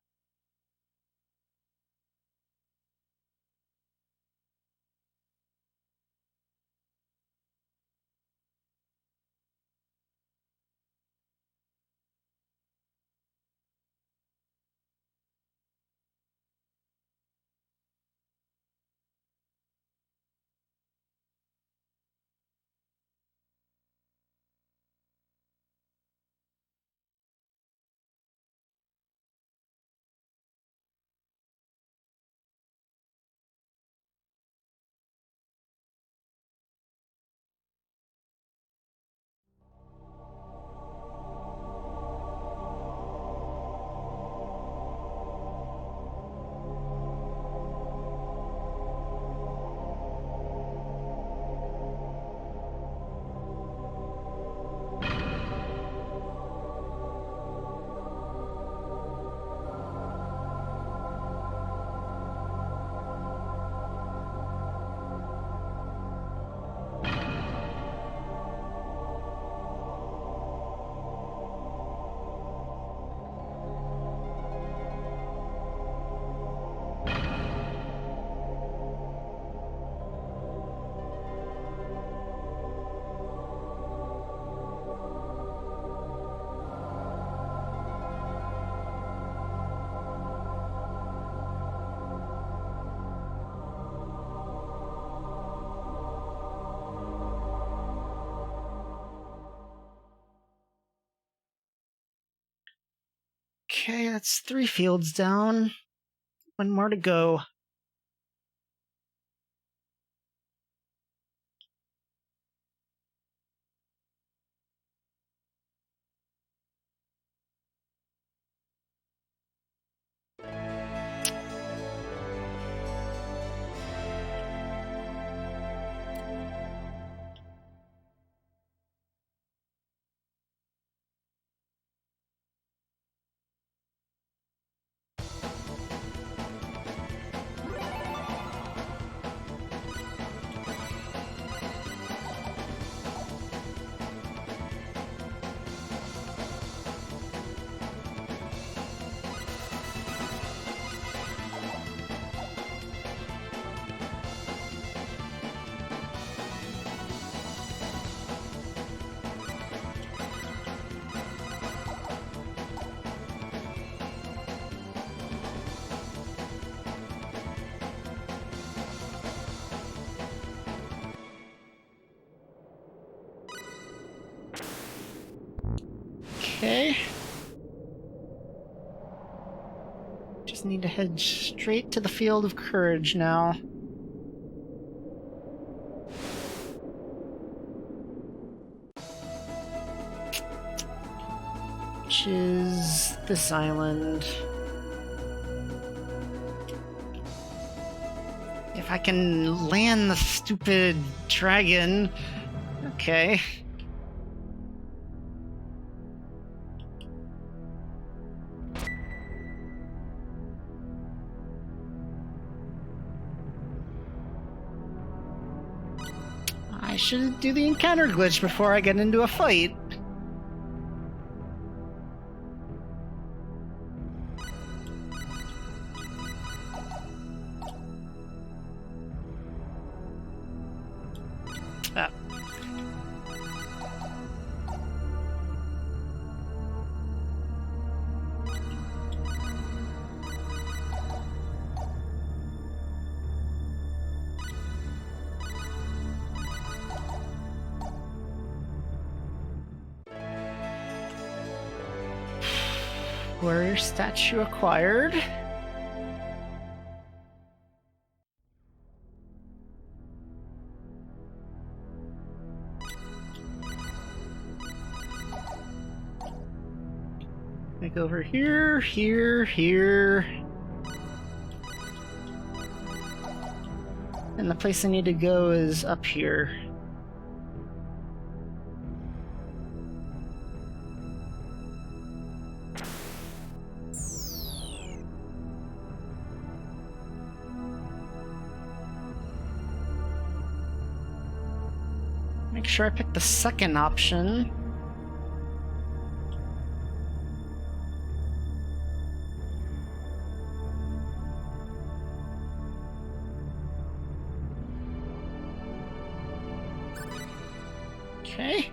Okay, that's 3 fields down. 1 more to go. Okay. Just need to head straight to the Field of Courage now. Which is this island. If I can land the stupid dragon. Okay. I should do the encounter glitch before I get into a fight. Ah. Warrior statue acquired. Like over here, here. And the place I need to go is up here. Make sure I pick the second option. Okay.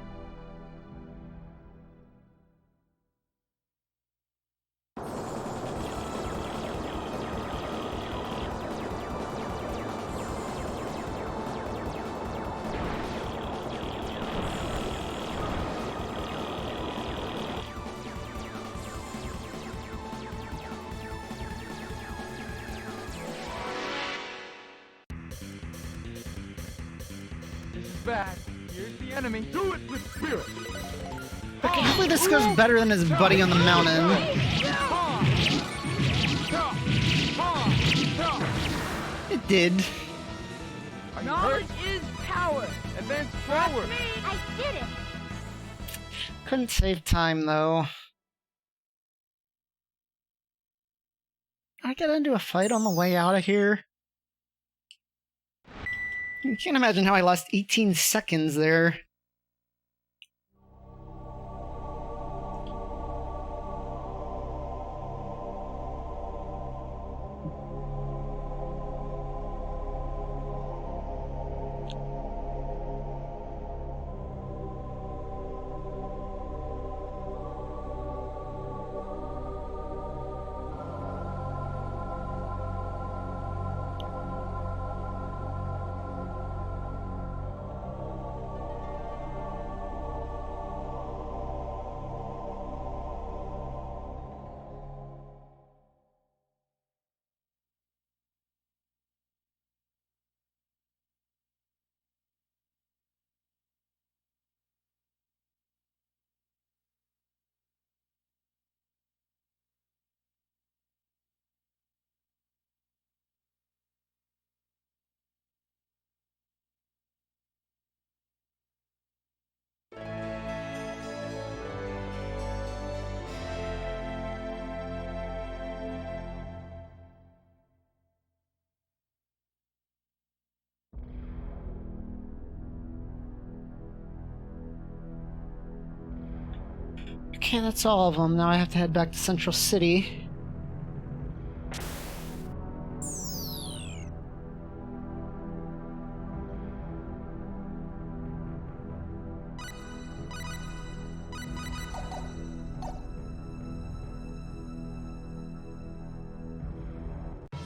This is bad. Here's the enemy. Do it with spirit. Okay, hopefully this goes better than his buddy on the mountain. It did. Knowledge is power. Advance forward. I did it. Couldn't save time though. I get into a fight on the way out of here. You can't imagine how I lost 18 seconds there. Okay, that's all of them. Now I have to head back to Central City.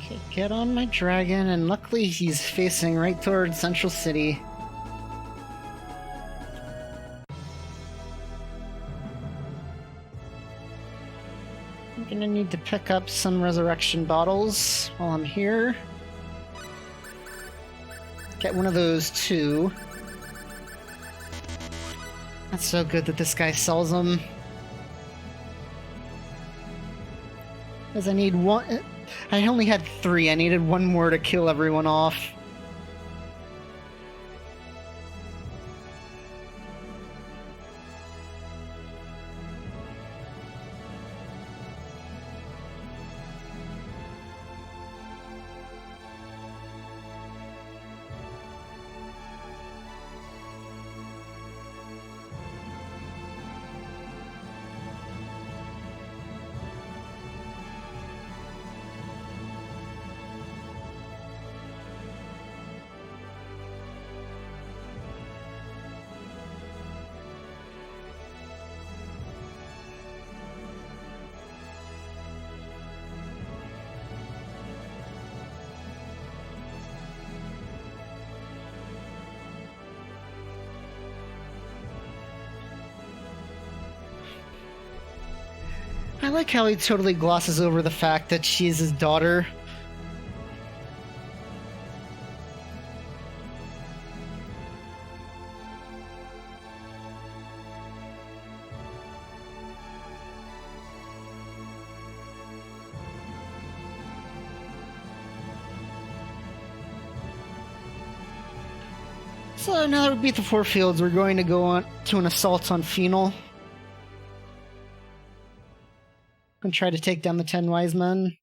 Okay, get on my dragon, and luckily he's facing right towards Central City. I'm gonna need to pick up some resurrection bottles while I'm here. Get one of those too. That's so good that this guy sells them. Because I need one. I only had 3. I needed one more to kill everyone off. I like how he totally glosses over the fact that she's his daughter. So now that we beat the 4 fields, we're going to go on to an assault on Phenol. And try to take down the 10 wise men.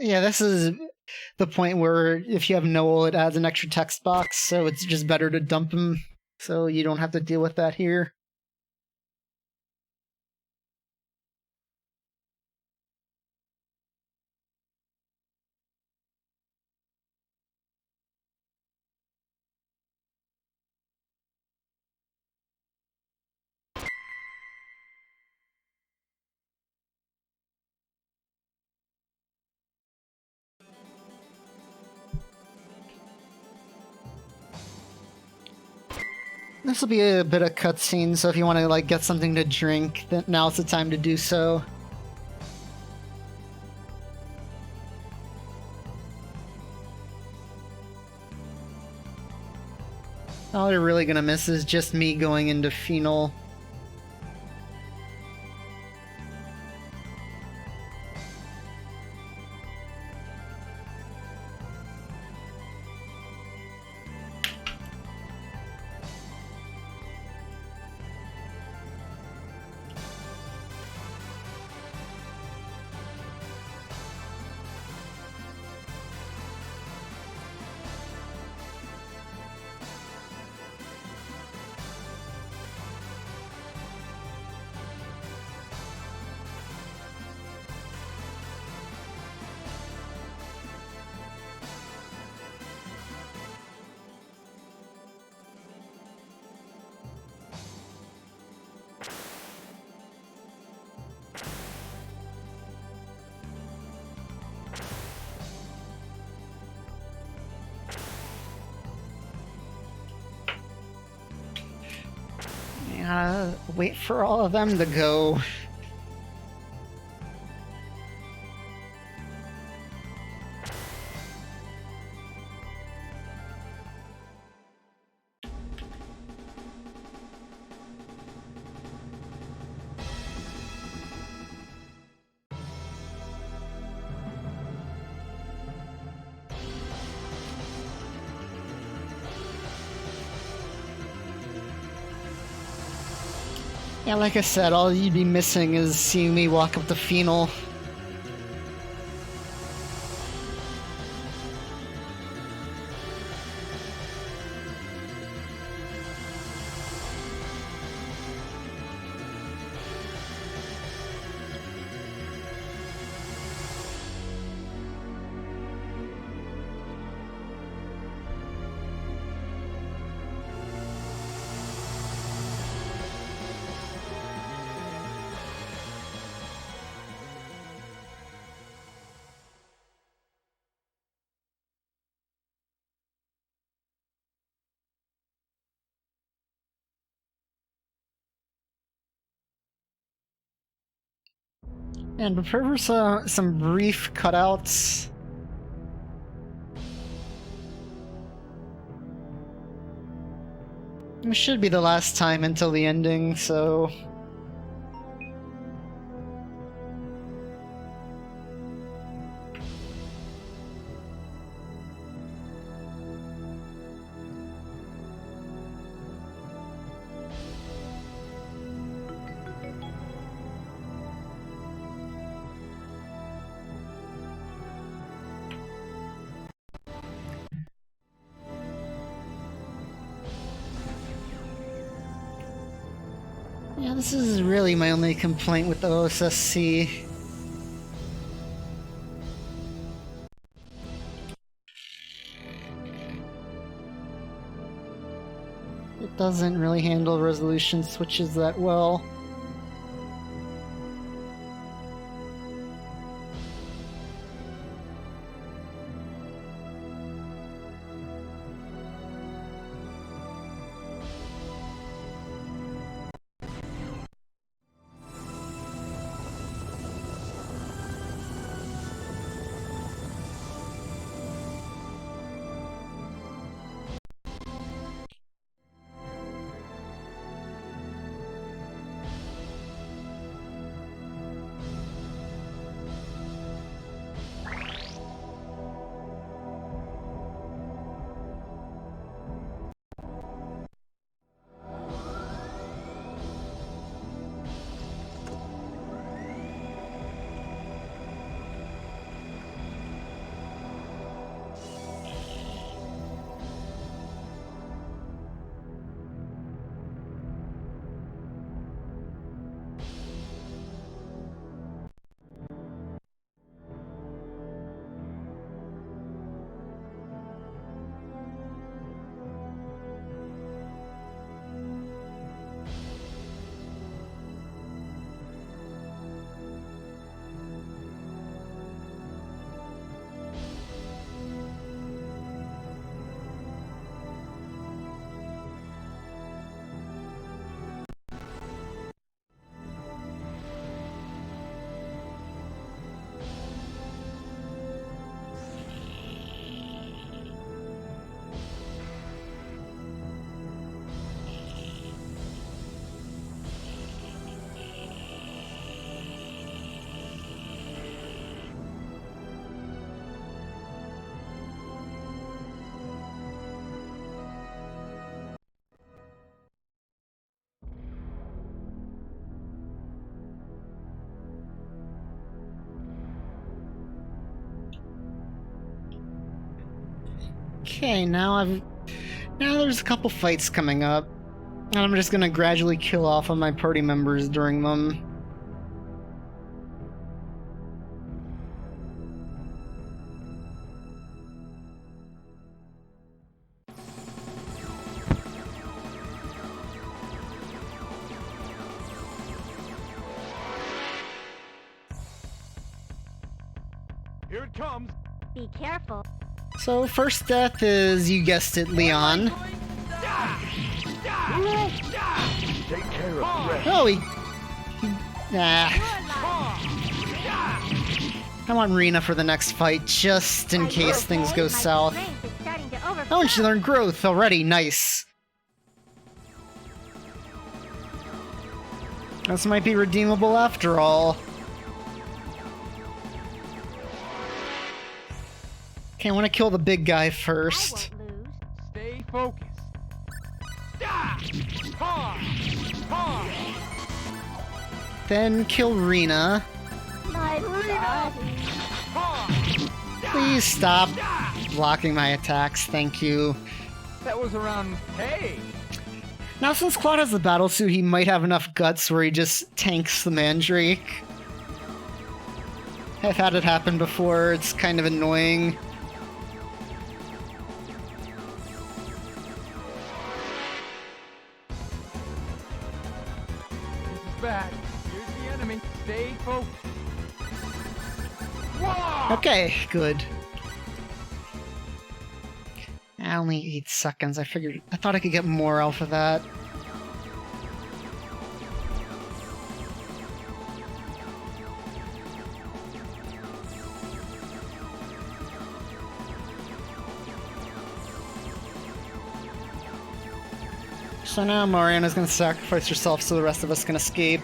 Yeah, this is the point where if you have Noel, it adds an extra text box, so it's just better to dump him, so you don't have to deal with that here. This will be a bit of cutscene, so if you want to like get something to drink, then now's the time to do so. All you're really gonna miss is just me going into Phenol. Wait for all of them to go. Yeah, like I said, all you'd be missing is seeing me walk up the Phenol. And prepare for some brief cutouts. It should be the last time until the ending, so... Yeah, this is really my only complaint with the OSSC. It doesn't really handle resolution switches that well. Okay, now there's a couple fights coming up, and I'm just gonna gradually kill off of my party members during them. Here it comes. Be careful. So first death is, you guessed it, Leon. Take care of Red. Oh, nah. I want Rena for the next fight, just in case things go south. Oh, and she learned growth already. Nice. This might be redeemable after all. Okay, I want to kill the big guy first. Stay focused. Then kill Rena. My body. Please stop blocking my attacks, thank you. That was around. Hey! Now, since Claude has the battle suit, he might have enough guts where he just tanks the Mandrake. I've had it happen before, it's kind of annoying. This is bad. Here's the enemy. Stay focused. Whoa! Okay, good. Only 8 seconds. I thought I could get more off of that. So now Mariana's gonna sacrifice herself so the rest of us can escape.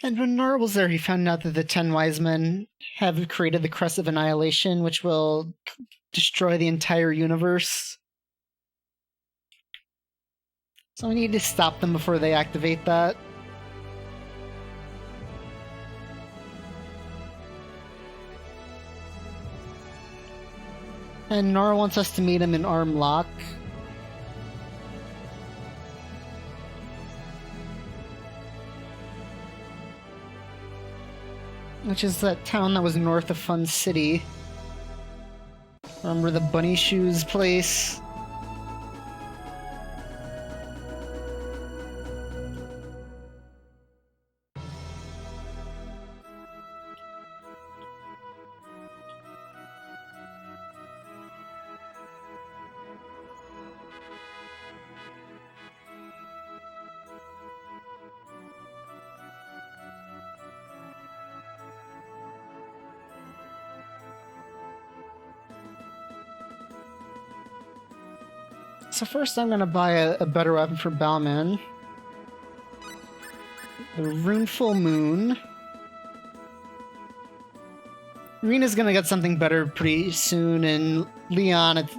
And when Nora was there, he found out that the 10 Wise Men have created the Crest of Annihilation, which will destroy the entire universe. So we need to stop them before they activate that. And Nora wants us to meet him in Armlock. Which is that town that was north of Fun City. Remember the Bunny Shoes place? So first I'm gonna buy a better weapon for Balman. The Runeful Moon. Rena's gonna get something better pretty soon, and Leon it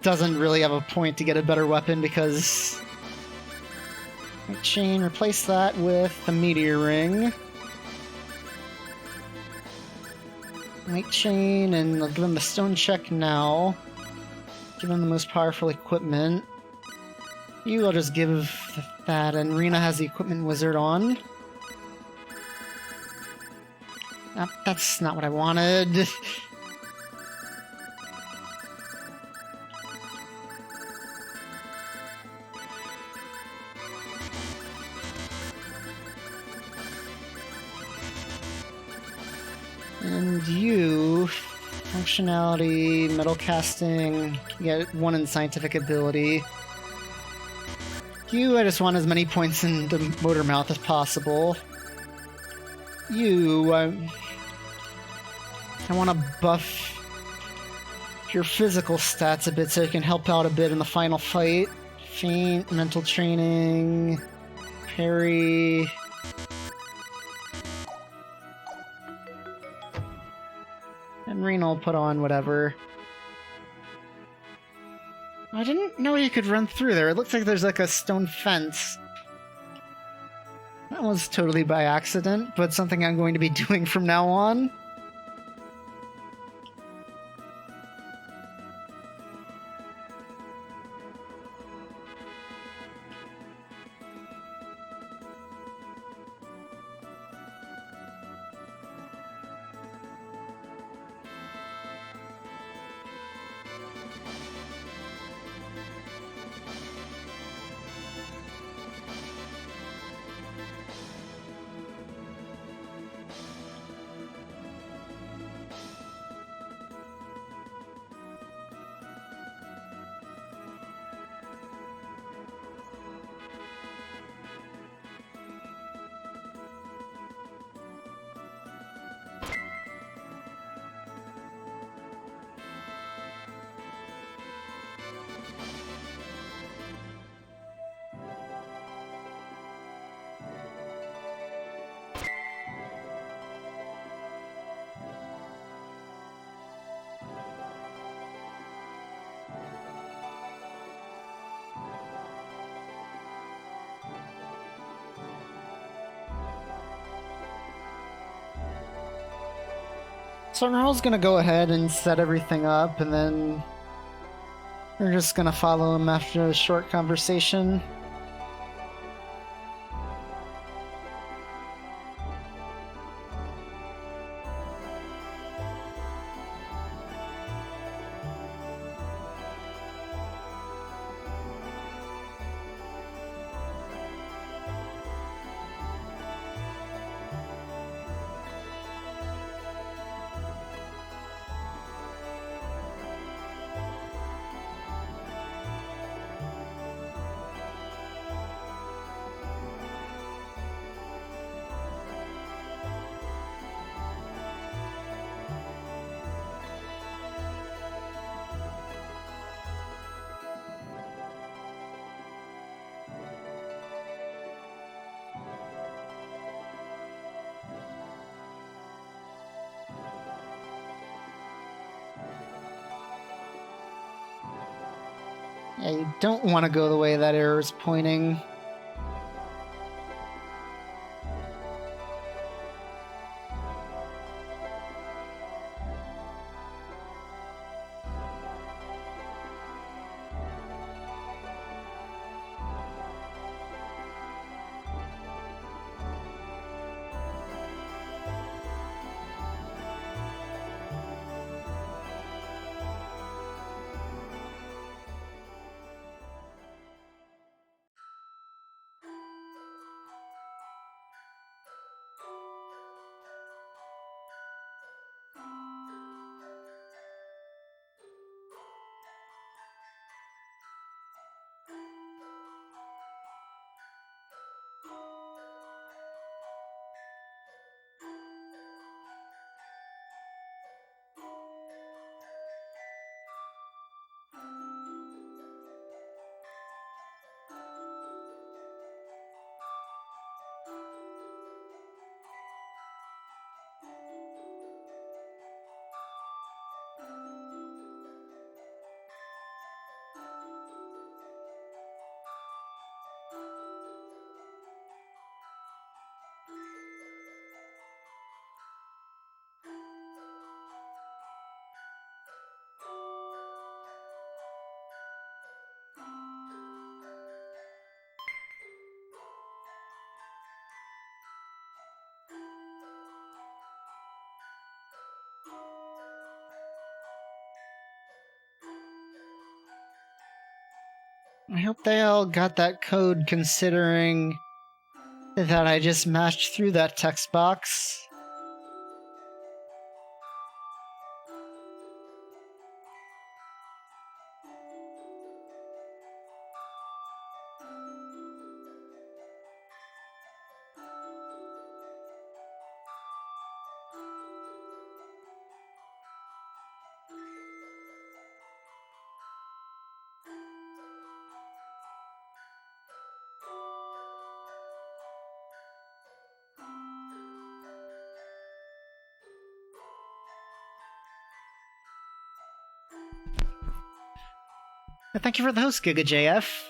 doesn't really have a point to get a better weapon because... Chain, replace that with the Meteor Ring. Night Chain, and I'll give him the Stone Check now. Give him the most powerful equipment. You, I'll just give that, and Rena has the Equipment Wizard on. That's not what I wanted. And you... Functionality, metal casting, you get 1 in scientific ability. You, I just want as many points in the motor mouth as possible. You, I want to buff your physical stats a bit so you can help out a bit in the final fight. Feint, mental training, parry... And Rena will put on whatever. I didn't know you could run through there. It looks like there's like a stone fence. That was totally by accident, but something I'm going to be doing from now on. So Gnarl's gonna go ahead and set everything up, and then we're just gonna follow him after a short conversation. Yeah, you don't want to go the way that arrow is pointing. I hope they all got that code considering that I just mashed through that text box. Thank you for the host, GigaJF.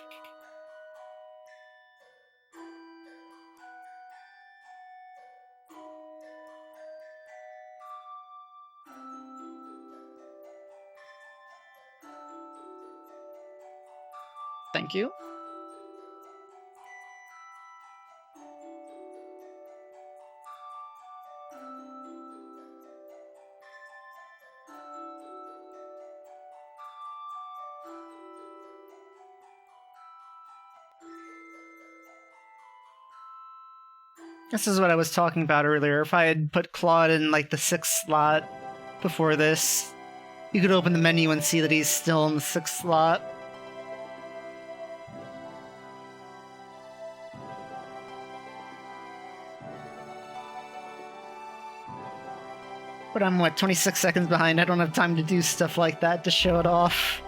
Thank you. This is what I was talking about earlier. If I had put Claude in like the 6th slot before this, you could open the menu and see that he's still in the 6th slot. But I'm, what, 26 seconds behind? I don't have time to do stuff like that to show it off.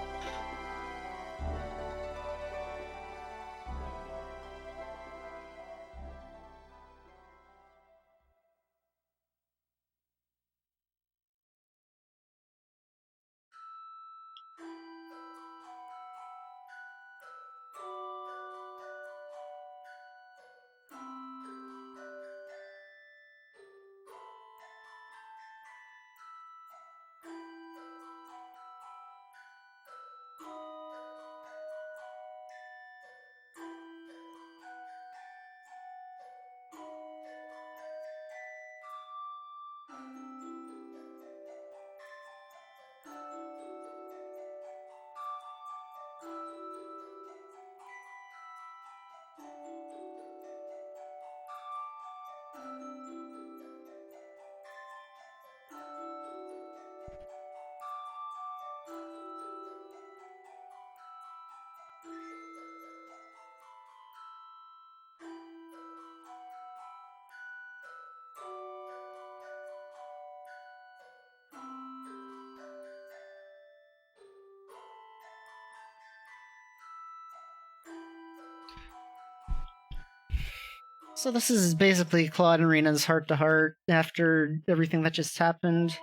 So this is basically Claude and Rena's heart-to-heart after everything that just happened.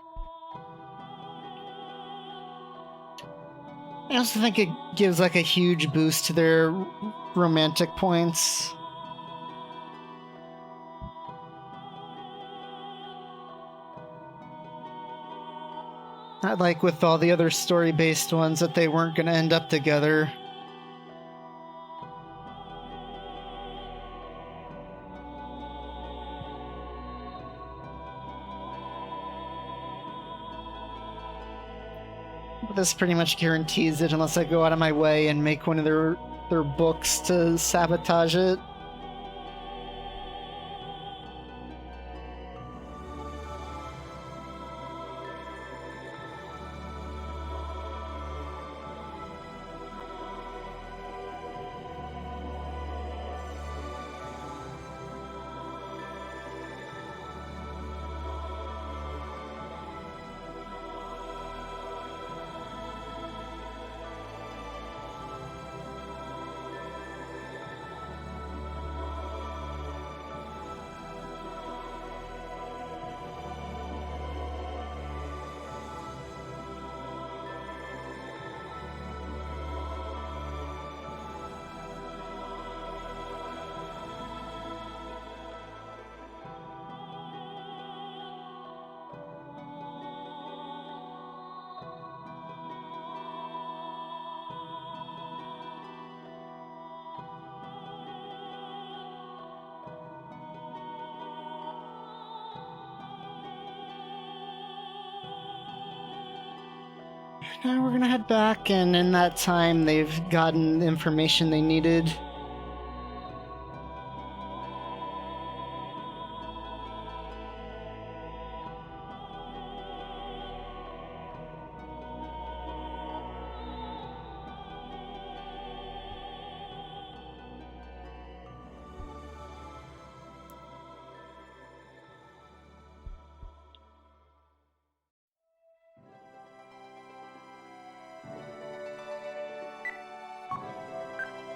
I also think it gives like a huge boost to their romantic points. Not like with all the other story-based ones that they weren't going to end up together. But this pretty much guarantees it unless I go out of my way and make one of their books to sabotage it. Now we're gonna head back, and in that time, they've gotten the information they needed.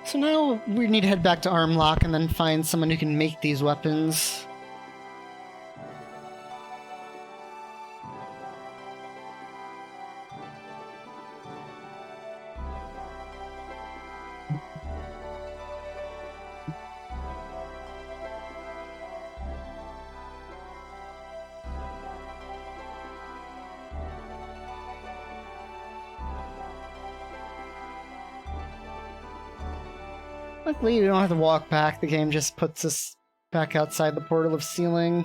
So now we need to head back to Armlock and then find someone who can make these weapons. Luckily, we don't have to walk back. The game just puts us back outside the portal of Sealing.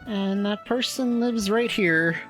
And that person lives right here.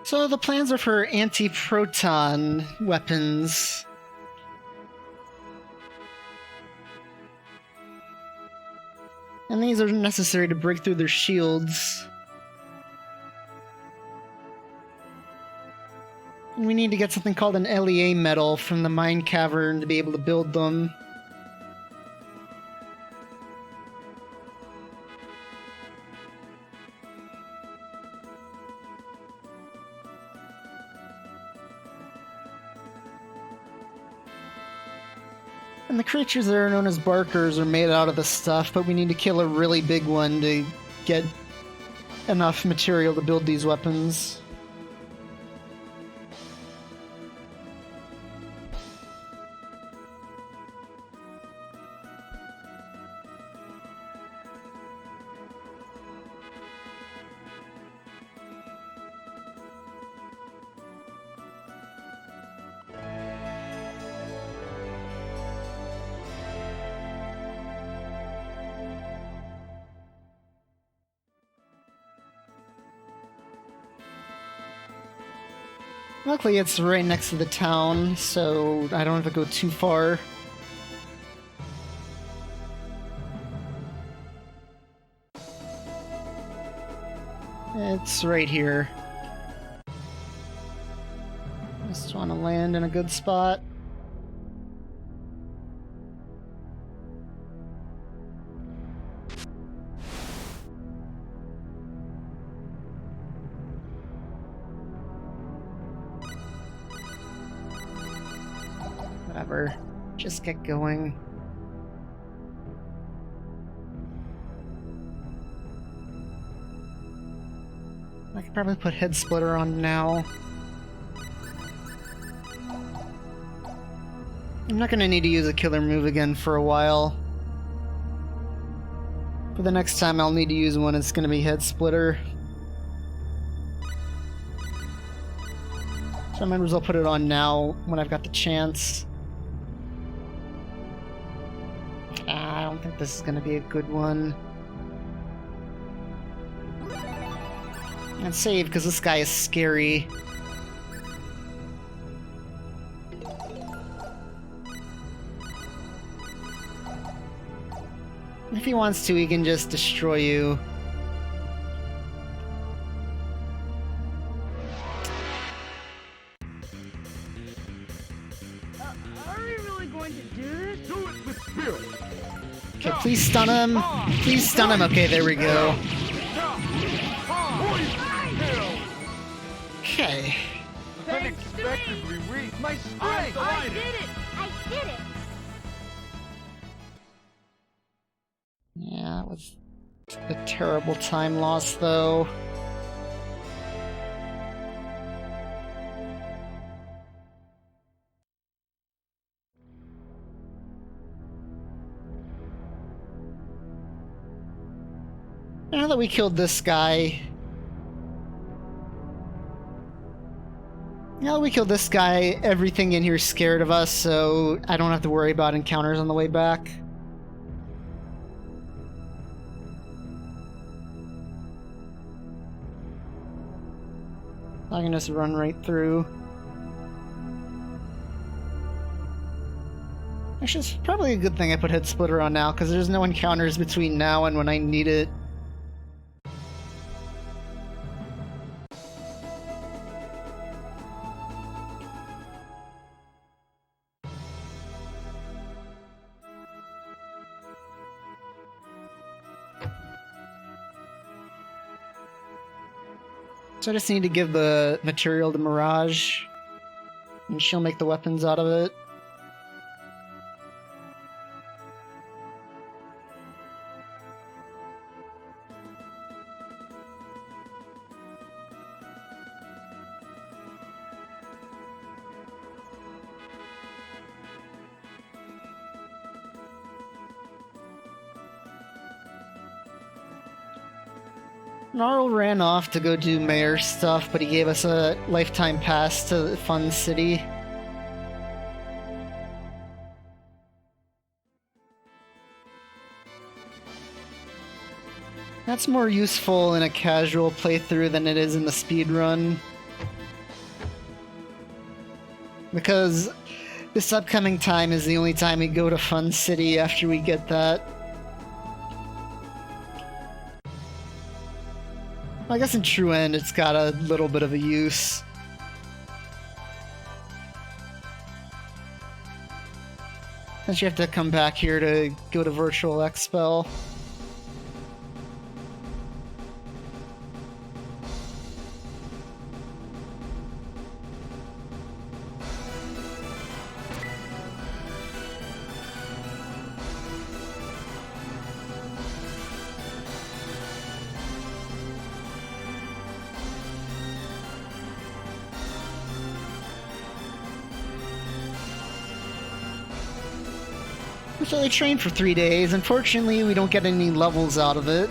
So the plans are for anti-proton weapons. And these are necessary to break through their shields. And we need to get something called an LEA metal from the mine cavern to be able to build them. And the creatures that are known as barkers are made out of this stuff, but we need to kill a really big one to get enough material to build these weapons. Luckily, it's right next to the town, so I don't have to go too far. It's right here. Just want to land in a good spot. Whatever. Just get going. I could probably put Head Splitter on now. I'm not gonna need to use a killer move again for a while. For the next time I'll need to use one, it's gonna be Head Splitter. So I might as well put it on now when I've got the chance. I don't think this is gonna be a good one. And save, because this guy is scary. If he wants to, he can just destroy you. Are we really going to do this? Do it with spirit. Okay, please stun him. Please stun him. Okay, there we go. Okay. Unexpectedly weak. My strength. I did it! I did it! Yeah, that was a terrible time loss, though. Now that we killed this guy... Now that we killed this guy, everything in here is scared of us, so I don't have to worry about encounters on the way back. I can just run right through. Actually, it's probably a good thing I put Head Splitter on now, because there's no encounters between now and when I need it. So I just need to give the material to Mirage, and she'll make the weapons out of it. Gnarl ran off to go do mayor stuff, but he gave us a lifetime pass to Fun City. That's more useful in a casual playthrough than it is in the speedrun. Because this upcoming time is the only time we go to Fun City after we get that. I guess in True End it's got a little bit of a use. Since you have to come back here to go to Virtual Expel. So they train for 3 days. Unfortunately, we don't get any levels out of it.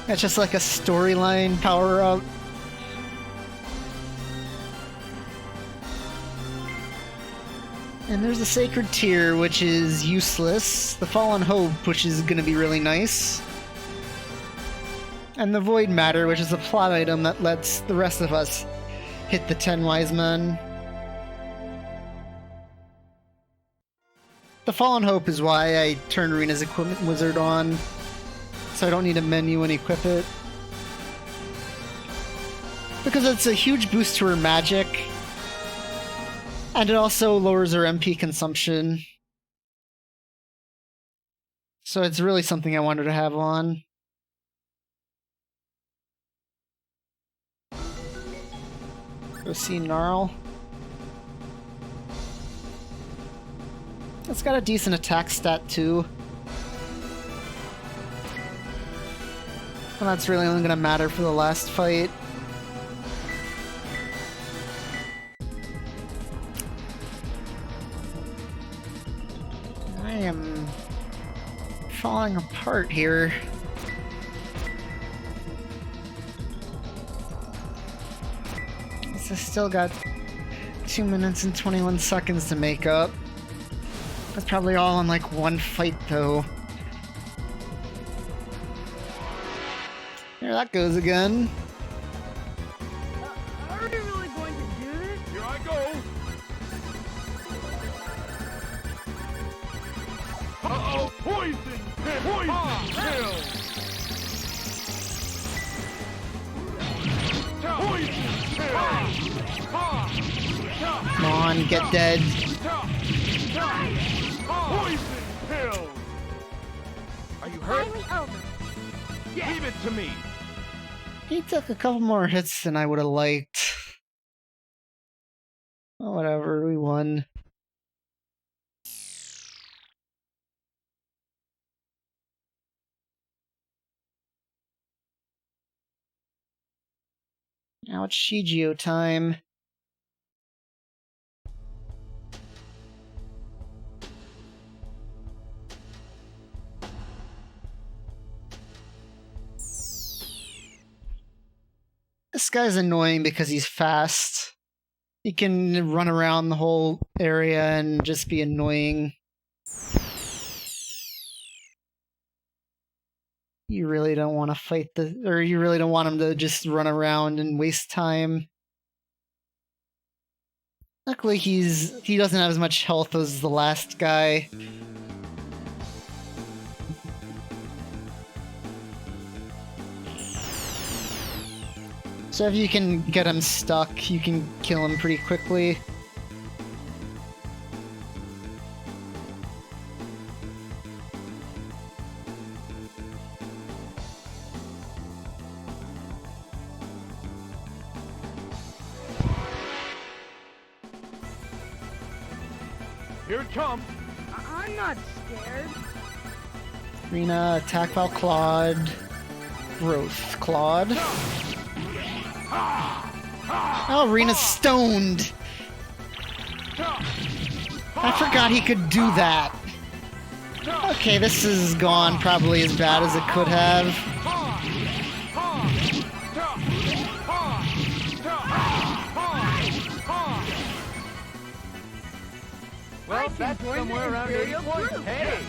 That's just like a storyline power-up. And there's the Sacred Tear, which is useless. The Fallen Hope, which is gonna be really nice. And the Void Matter, which is a plot item that lets the rest of us hit the 10 Wise Men. The Fallen Hope is why I turned Rena's Equipment Wizard on, so I don't need a menu and equip it. Because it's a huge boost to her magic, and it also lowers her MP consumption. So it's really something I wanted to have on. Go see Gnarl. It's got a decent attack stat too. And that's really only gonna matter for the last fight. I am falling apart here. So still got 2 minutes and 21 seconds to make up. That's probably all in like one fight though. There that goes again. Are we really going to do this? Here I go. Uh-oh, poison! Poison pill! Poison pill! Come on, get dead. Poison pill! Are you hurt? Finally over. Give it to me! He took a couple more hits than I would have liked. Oh, whatever, we won. Now it's Shigio time. This guy's annoying because he's fast. He can run around the whole area and just be annoying. You really don't want to fight or you really don't want him to just run around and waste time. Luckily he doesn't have as much health as the last guy. So if you can get him stuck, you can kill him pretty quickly. Here it comes! I'm not scared. Rena, attack while Claude. Growth, Claude. Oh, Rena's stoned! I forgot he could do that. Okay, this is gone probably as bad as it could have. Well, that's somewhere around 8 points. Hey!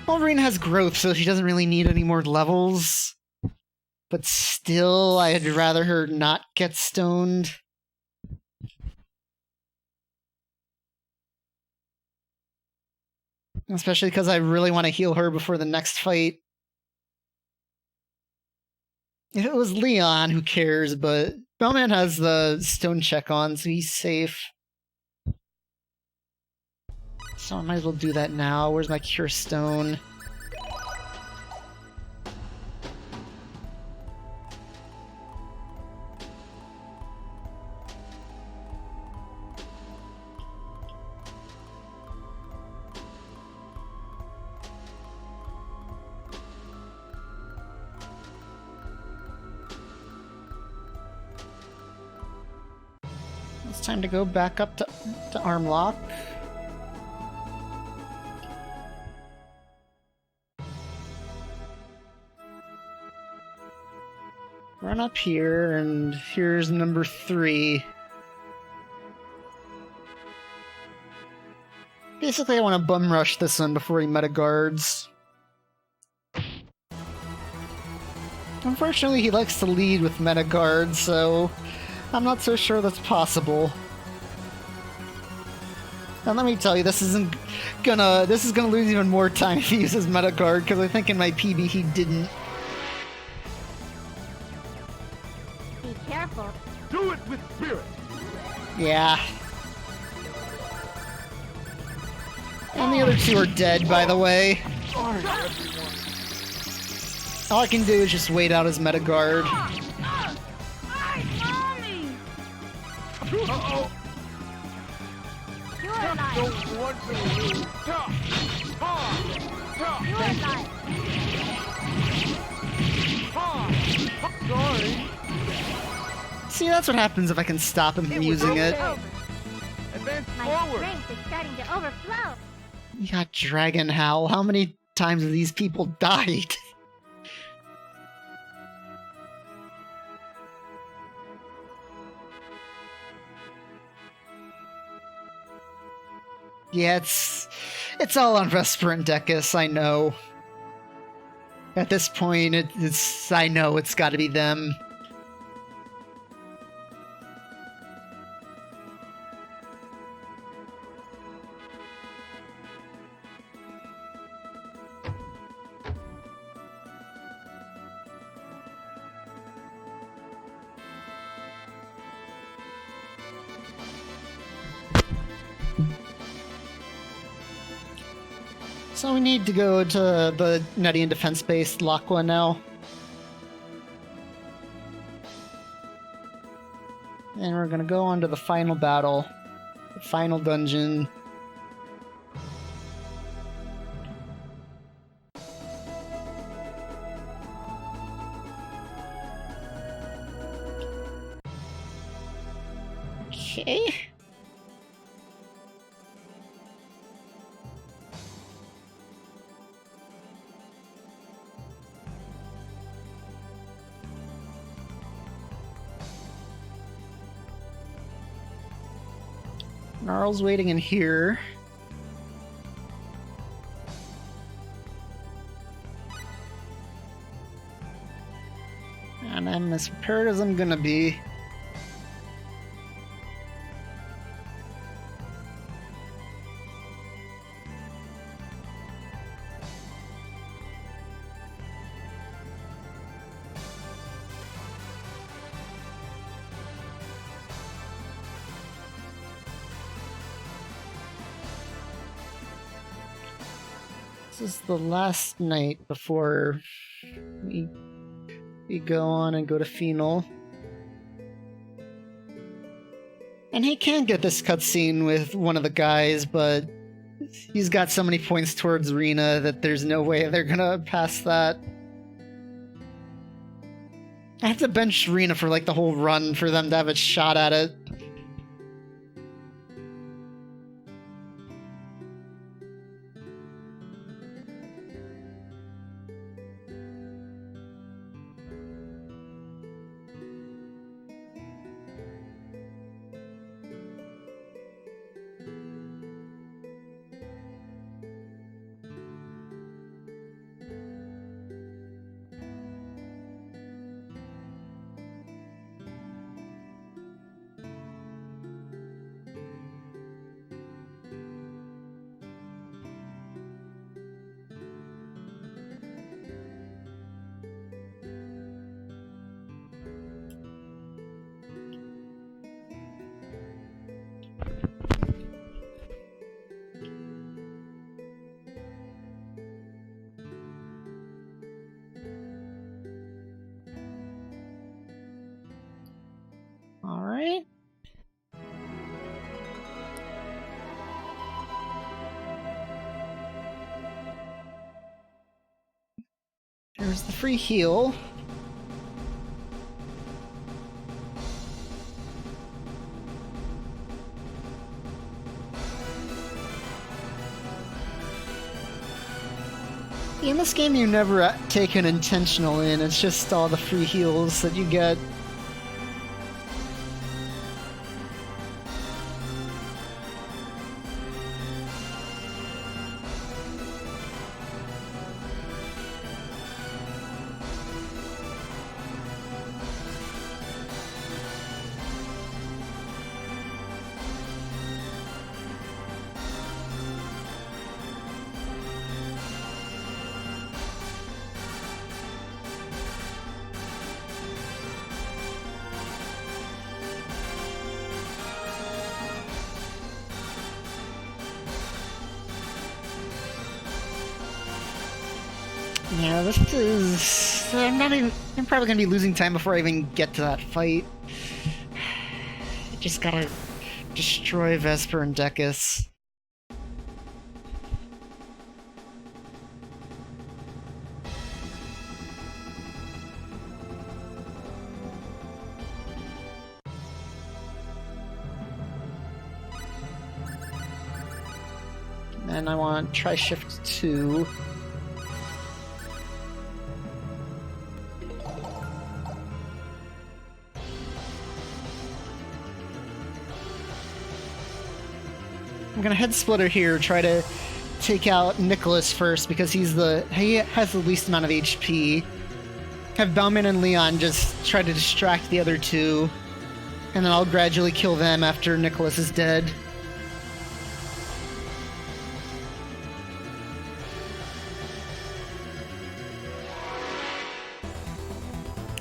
Well, Rena has growth, so she doesn't really need any more levels. But still, I'd rather her not get stoned. Especially because I really want to heal her before the next fight. If it was Leon, who cares, but Bellman has the stone check on, so he's safe. So I might as well do that now. Where's my cure stone? It's time to go back up to Armlock. Run up here, and here's number 3. Basically, I want to bum rush this one before he meta guards. Unfortunately, he likes to lead with meta guards, so I'm not so sure that's possible. And let me tell you, this is gonna lose even more time if he uses meta guard, because I think in my PB he didn't. Be careful. Do it with spirit. Yeah. And the other 2 are dead, by the way. Darn everyone. All I can do is just wait out his meta guard. Uh-oh. You're alive. Don't want to lose. You're alive. Sorry. See, that's what happens if I can stop him from using it. Over. Advance My forward. strength is starting to overflow. You got Dragon Howl. How many times have these people died? Yeah, it's all on Vesper and Decus, I know. At this point, I know it's gotta be them. So we need to go to the Nutty and defense-based Laqua now. And we're gonna go on to the final battle. The final dungeon. Okay. Gnarl's waiting in here. And I'm as prepared as I'm gonna be. This is the last night before we go on and go to Phenol. And he can get this cutscene with one of the guys, but he's got so many points towards Rena that there's no way they're gonna pass that. I have to bench Rena for like the whole run for them to have a shot at it. Alright. There's the free heal. In this game, you never take an intentional in, it's just all the free heals that you get. Yeah, this is... I'm probably gonna be losing time before I even get to that fight. I just gotta destroy Vesper and Decus. And I want to try shift 2. I'm gonna head splitter here, try to take out Nicholas first because he has the least amount of HP. Have Bauman and Leon just try to distract the other two, and then I'll gradually kill them after Nicholas is dead.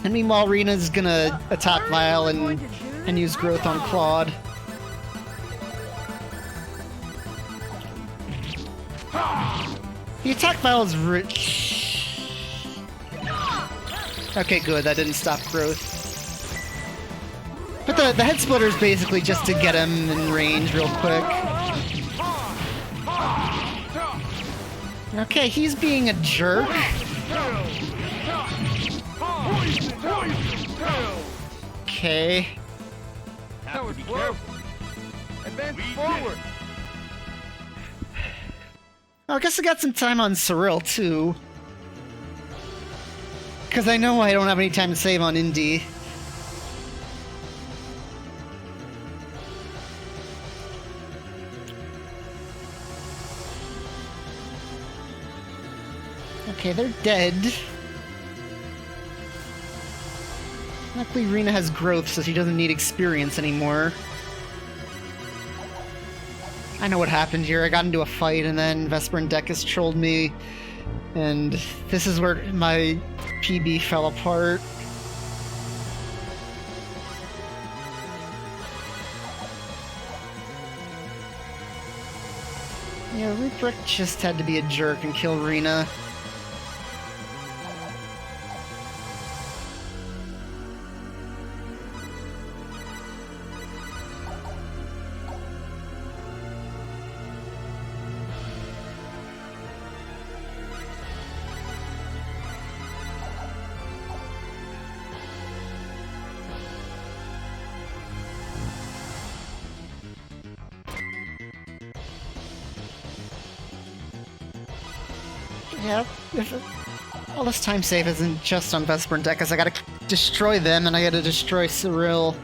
And meanwhile, Rena's gonna attack Vile and use growth on Claude. The attack Vile is rich. Okay, good, that didn't stop growth. But the head splitter is basically just to get him in range real quick. Okay, he's being a jerk. Okay. That was close. Advance forward. Oh, I guess I got some time on Cyril, too. Because I know I don't have any time to save on Indy. Okay, they're dead. Luckily, Rena has growth, so she doesn't need experience anymore. I know what happened here. I got into a fight, and then Vesper and Decus trolled me, and this is where my PB fell apart. Yeah, Ruprecht just had to be a jerk and kill Rena. Yeah, all this time save isn't just on Vesper and Decus. I gotta destroy them, and I gotta destroy Cyril.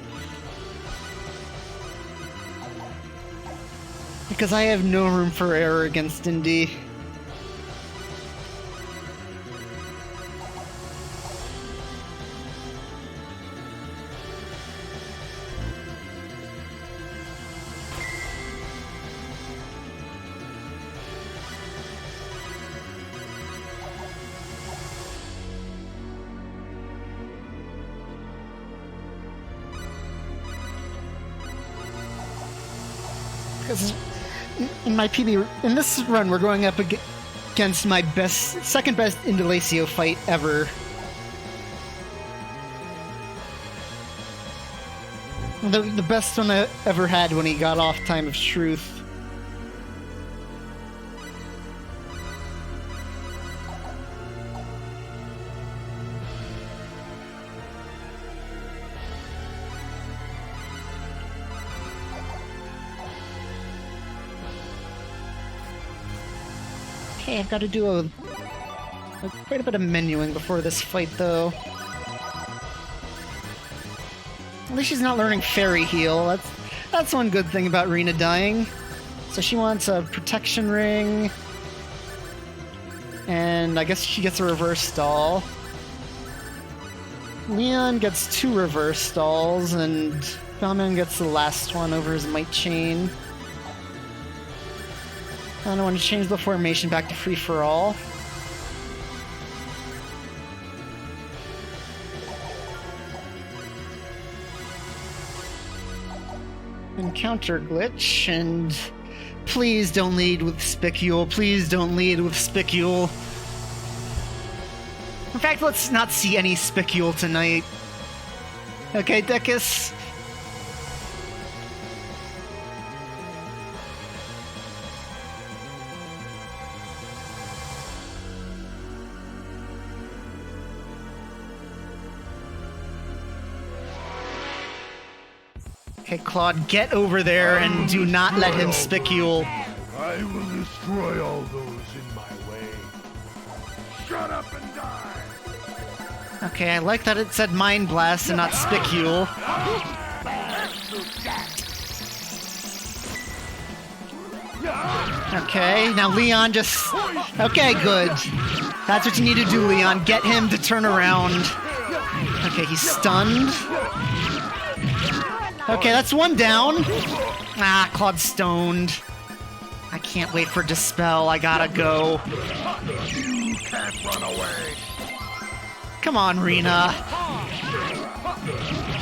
Because I have no room for error against Indy. Because in my PB, in this run, we're going up against my second best Indalecio fight ever. The best one I ever had when he got off Time of Truth. Okay, I've got to do a Quite a bit of menuing before this fight, though. At least she's not learning Fairy Heal. That's one good thing about Rena dying. So she wants a protection ring. And I guess she gets a reverse stall. Leon gets 2 reverse stalls, and Bowman gets the last one over his Might Chain. And I want to change the formation back to free-for-all. Encounter glitch, and please don't lead with Spicule. Please don't lead with Spicule. In fact, let's not see any Spicule tonight. Okay, Decus? Okay, Claude, get over there and do not let him Spicule. I will destroy all those in my way. Shut up and die! Okay, I like that it said Mind Blast and not Spicule. Okay, now Leon just... Okay, good. That's what you need to do, Leon. Get him to turn around. Okay, he's stunned. Okay, that's one down. Ah, Claude's stoned. I can't wait for Dispel. I gotta go. You can't run away! Come on, Rena.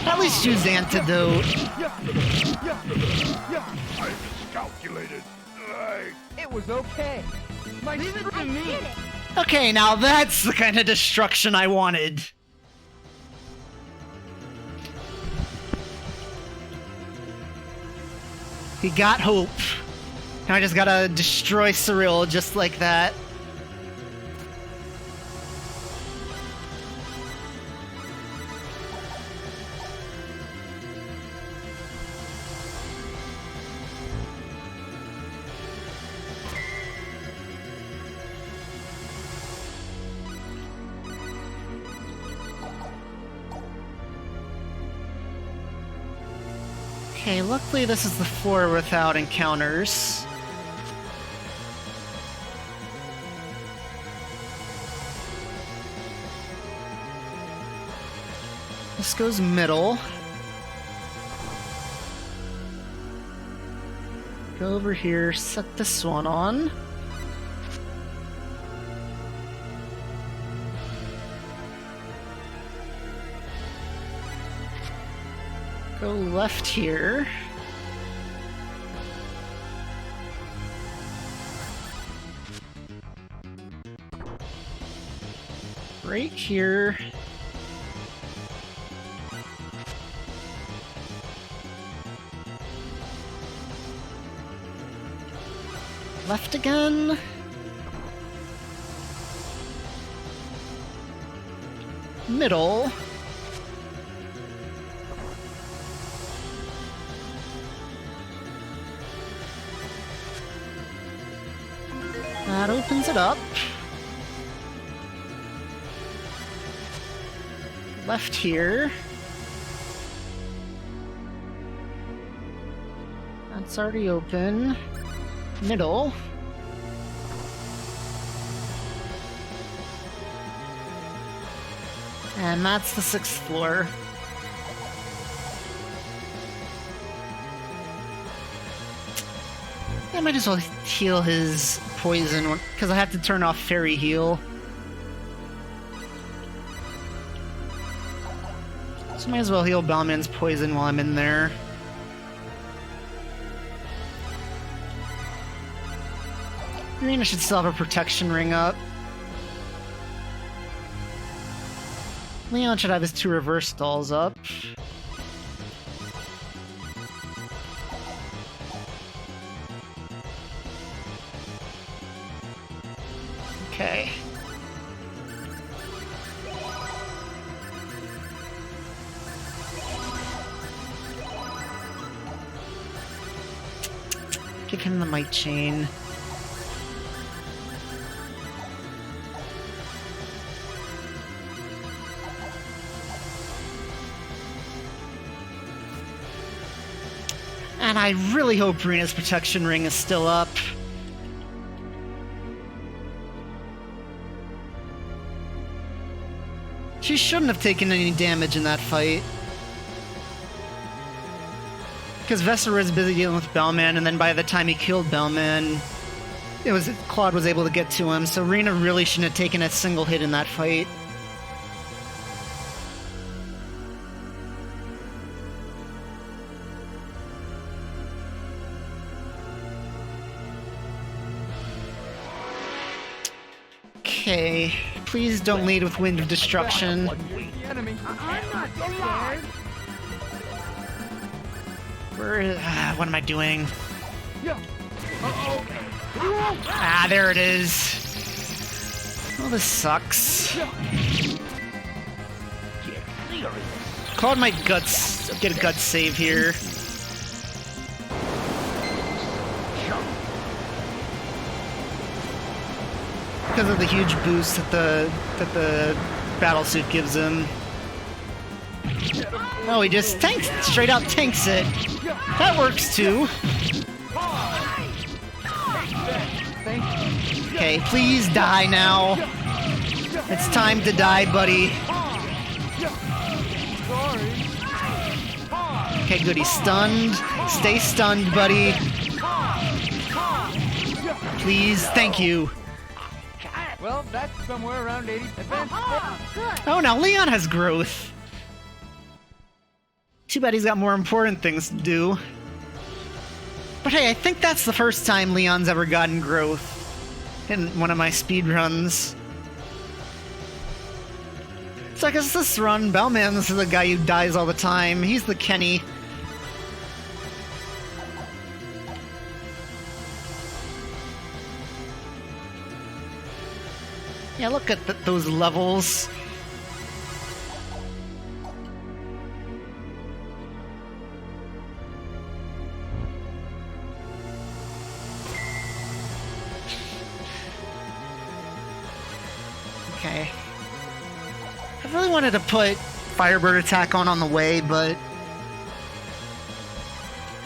At least use Antidote. I miscalculated. It was okay. Leave it to me. Okay, now that's the kind of destruction I wanted. He got hope. Now I just gotta destroy Cyril just like that. Okay, luckily this is the floor without encounters. This goes middle. Go over here, set this one on. Go left here. Right here. Left again. Middle. That opens it up. Left here. That's already open. Middle. And that's the 6th floor. I might as well heal his poison, because I have to turn off Fairy Heal. So might as well heal Bellman's poison while I'm in there. Rena should still have a protection ring up. Leon should have his 2 reverse stalls up. Okay. Give him the Might Chain. Man, I really hope Rena's protection ring is still up. She shouldn't have taken any damage in that fight. Because Vesser was busy dealing with Bellman, and then by the time he killed Bellman, Claude was able to get to him, so Rena really shouldn't have taken a single hit in that fight. Okay, please don't lead with Wind of Destruction. What am I doing? Ah, there it is. Oh, this sucks. Claude might get a guts save here. Because of the huge boost that the battle suit gives him. No, he just straight out tanks it. That works too. Okay, please die now. It's time to die, buddy. Okay, good, he's stunned. Stay stunned, buddy. Please, thank you. Well, that's somewhere around 80%. Oh, now Leon has growth. Too bad he's got more important things to do. But hey, I think that's the first time Leon's ever gotten growth in one of my speedruns. So I guess this run, Bellman, this is the guy who dies all the time. He's the Kenny. Yeah, look at those levels. Okay. I really wanted to put Firebird Attack on the way, but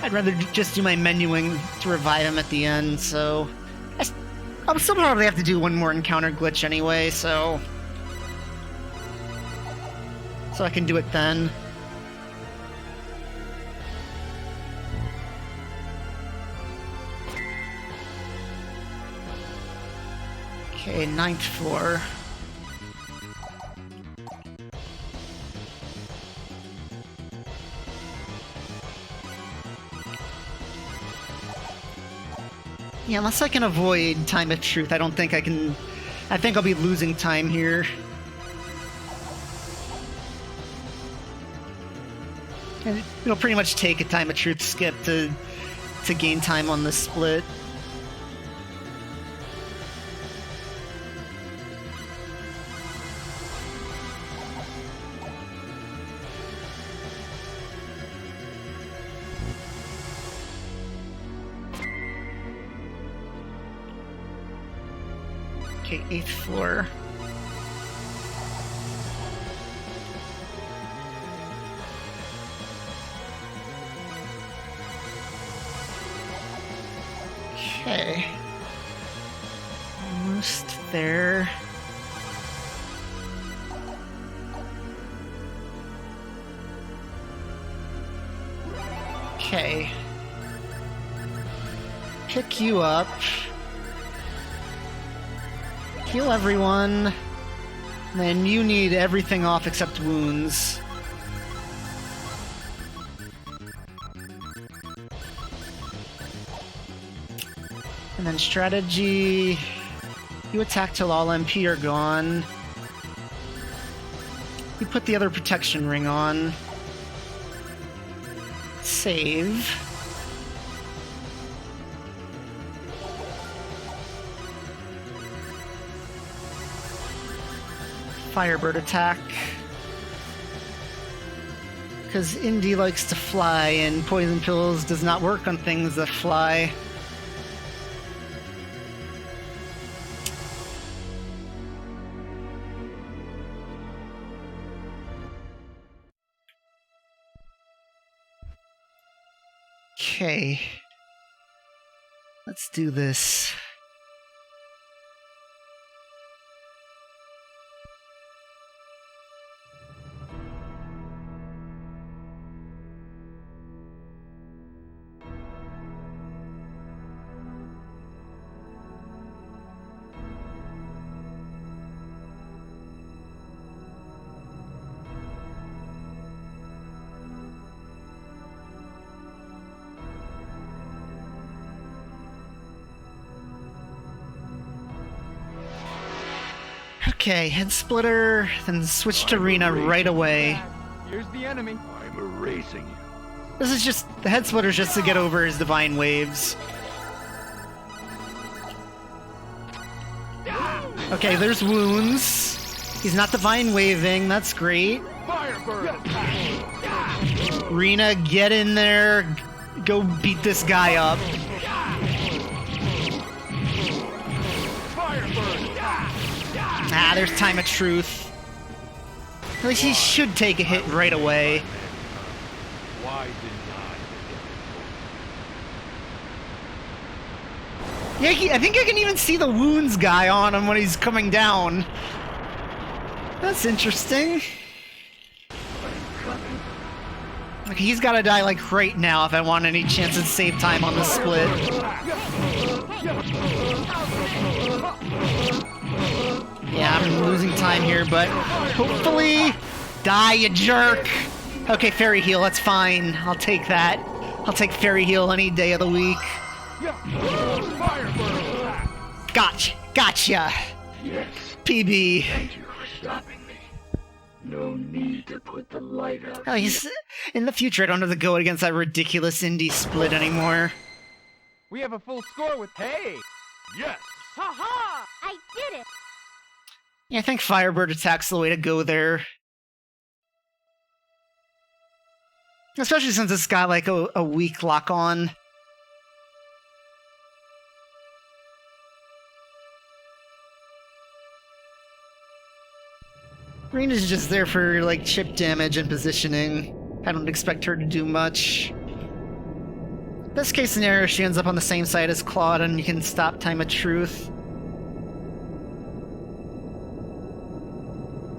I'd rather just do my menuing to revive him at the end, so I'll still probably have to do one more encounter glitch anyway, so I can do it then. Okay, 9th floor. Yeah, unless I can avoid Time of Truth, I don't think I can. I think I'll be losing time here. And it'll pretty much take a Time of Truth skip to gain time on this split. Okay, 8th floor. Okay. Almost there. Okay. Pick you up. Heal everyone. Then you need everything off except wounds. And then strategy. You attack till all MP are gone. You put the other protection ring on. Save. Firebird attack. Because Indy likes to fly, and poison pills does not work on things that fly. Okay. Let's do this. Okay, head splitter, then switch to arena right away. Here's the enemy. I'm erasing you. This is just, the head splitter's just to get over his divine waves. Okay, there's wounds. He's not divine waving, that's great. Firebird! Rena, get in there, go beat this guy up. Firebird! Ah, there's time of truth. At least he should take a hit right away. Why didn't Yeah, I think I can even see the wounds guy on him when he's coming down. That's interesting. Okay, he's gotta die like right now if I want any chance to save time on the split. Yeah, I'm losing time here, but hopefully... Die, you jerk! Okay, fairy heal, that's fine. I'll take that. I'll take fairy heal any day of the week. Firebird! Gotcha! Yes, PB. thank you for stopping me. No need to put the light out. At least in the future, I don't have to go against that ridiculous indie split anymore. We have a full score with Hey! Yes! Ha ha! I did it! Yeah, I think Firebird attack's the way to go there. Especially since it's got like a weak lock on. Rena's just there for like chip damage and positioning. I don't expect her to do much. Best case scenario, she ends up on the same side as Claude and you can stop Time of Truth.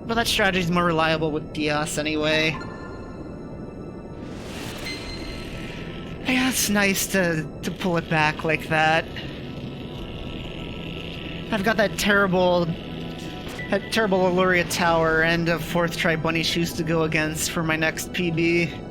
But that strategy's more reliable with Diaz anyway. Yeah, it's nice to pull it back like that. I've got that terrible Illuria Tower and a 4th try Bunny Shoes to go against for my next PB.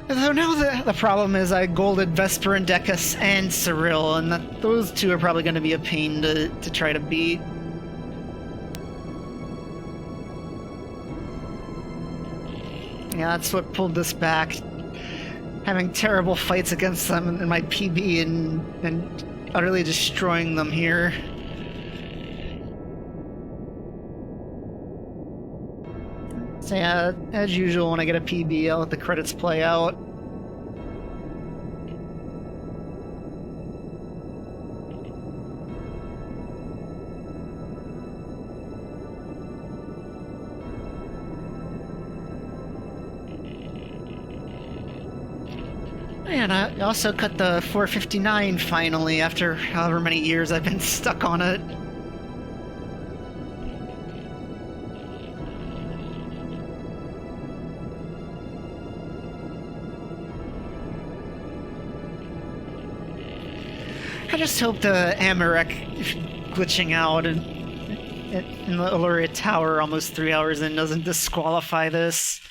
So now the problem is I golded Vesper and Decus and Cyril, and those two are probably going to be a pain to try to beat. Yeah, that's what pulled this back. Having terrible fights against them in my PB and utterly destroying them here. So yeah, as usual, when I get a PB, I'll let the credits play out. And I also cut the 459 finally, after however many years I've been stuck on it. I just hope the Amarek glitching out in the Illuria Tower almost 3 hours in doesn't disqualify this.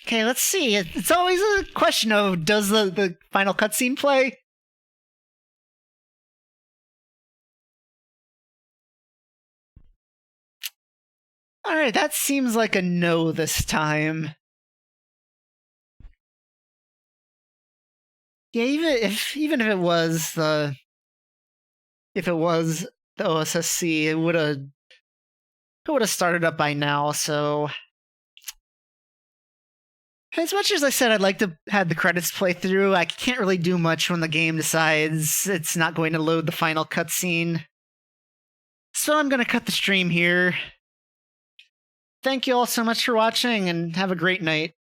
Okay, let's see. It's always a question of, does the final cutscene play? Alright, that seems like a no this time. Yeah, even if it was the OSSC, it would have started up by now, so as much as I said I'd like to have the credits play through, I can't really do much when the game decides it's not going to load the final cutscene. So I'm going to cut the stream here. Thank you all so much for watching, and have a great night.